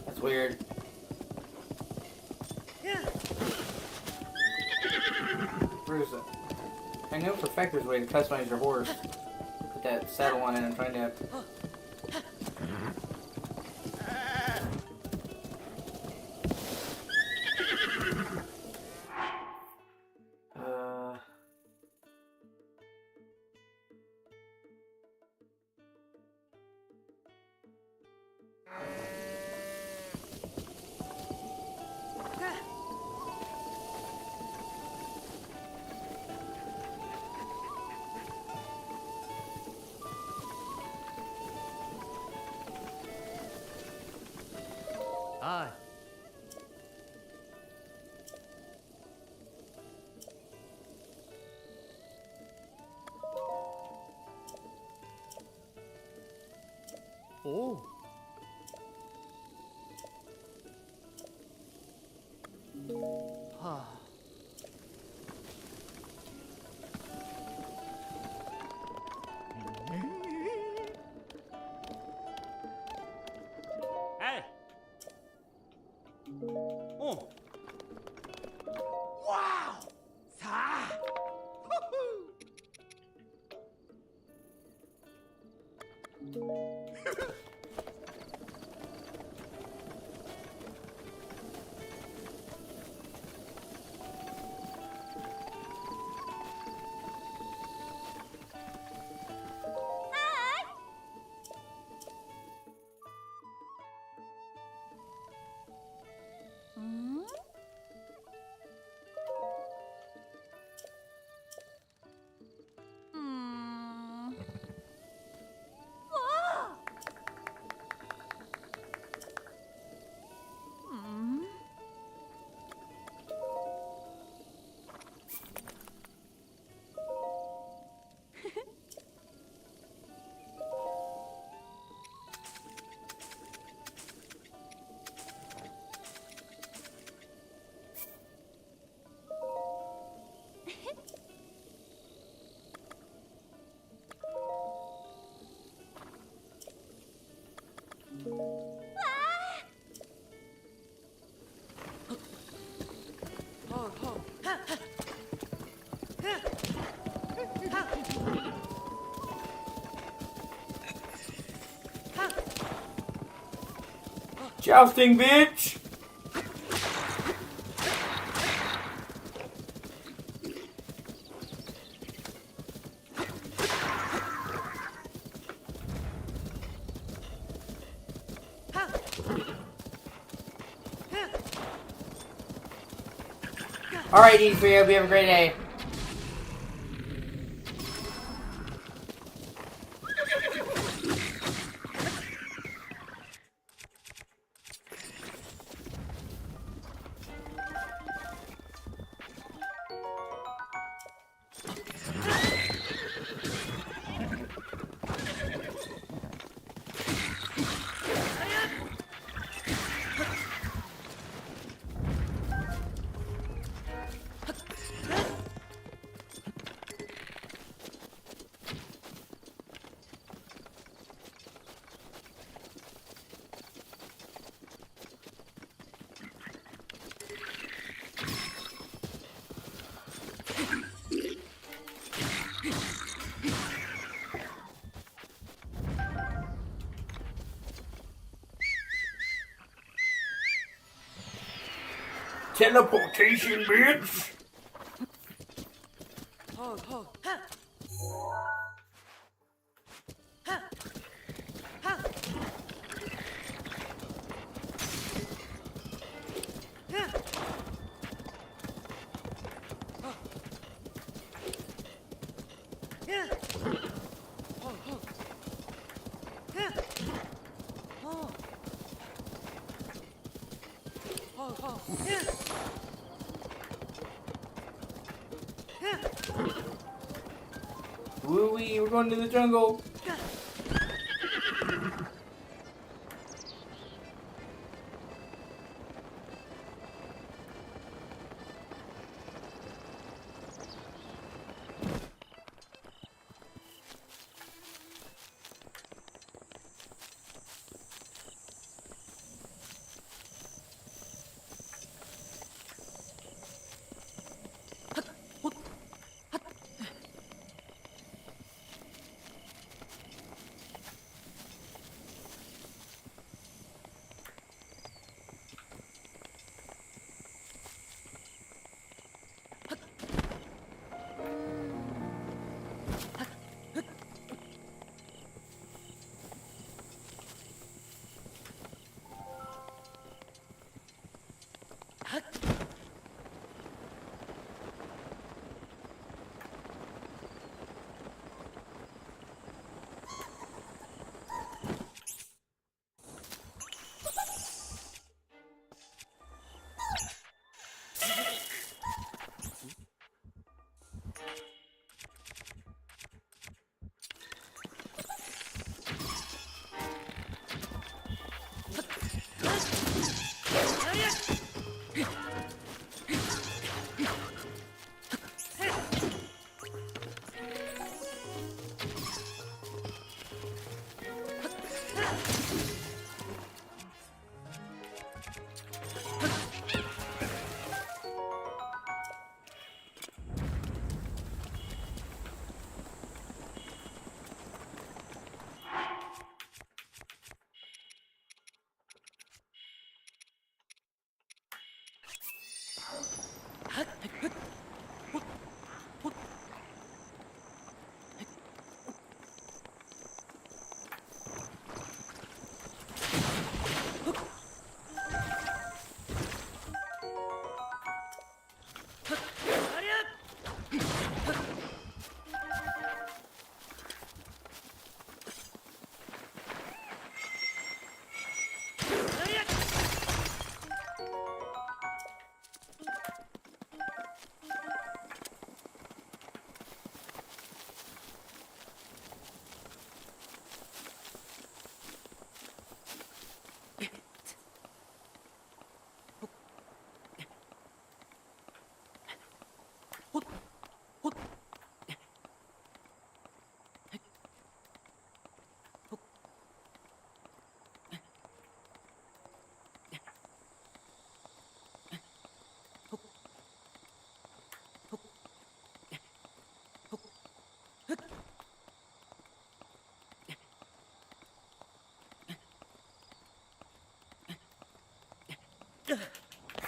A: That's weird.
B: Yeah.
A: Where's that? I know for fact there's a way to customize your horse. Put that saddle on it. I'm trying to.
B: Ah. Oh. Ah. Hey. Oh. Wow. Sa.
E: Hmm? Hmm. Ah! Hmm.
A: Jousting, bitch! Alright, E3, hope you have a great day. Teleportation, bitch! Woo-wee, we're going to the jungle.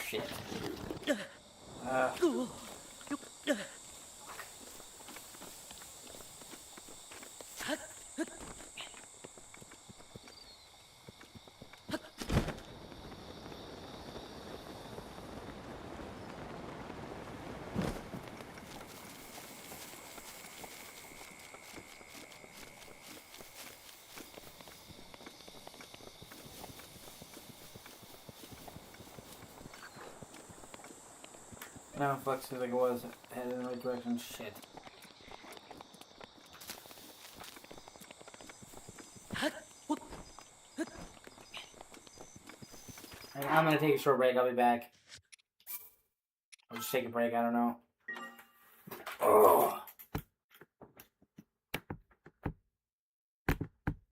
A: Shit. Now fuck, seems like it was headed in the right direction. Shit. Alright, I'm gonna take a short break. I'll be back. I'll just take a break. I don't know. Oh.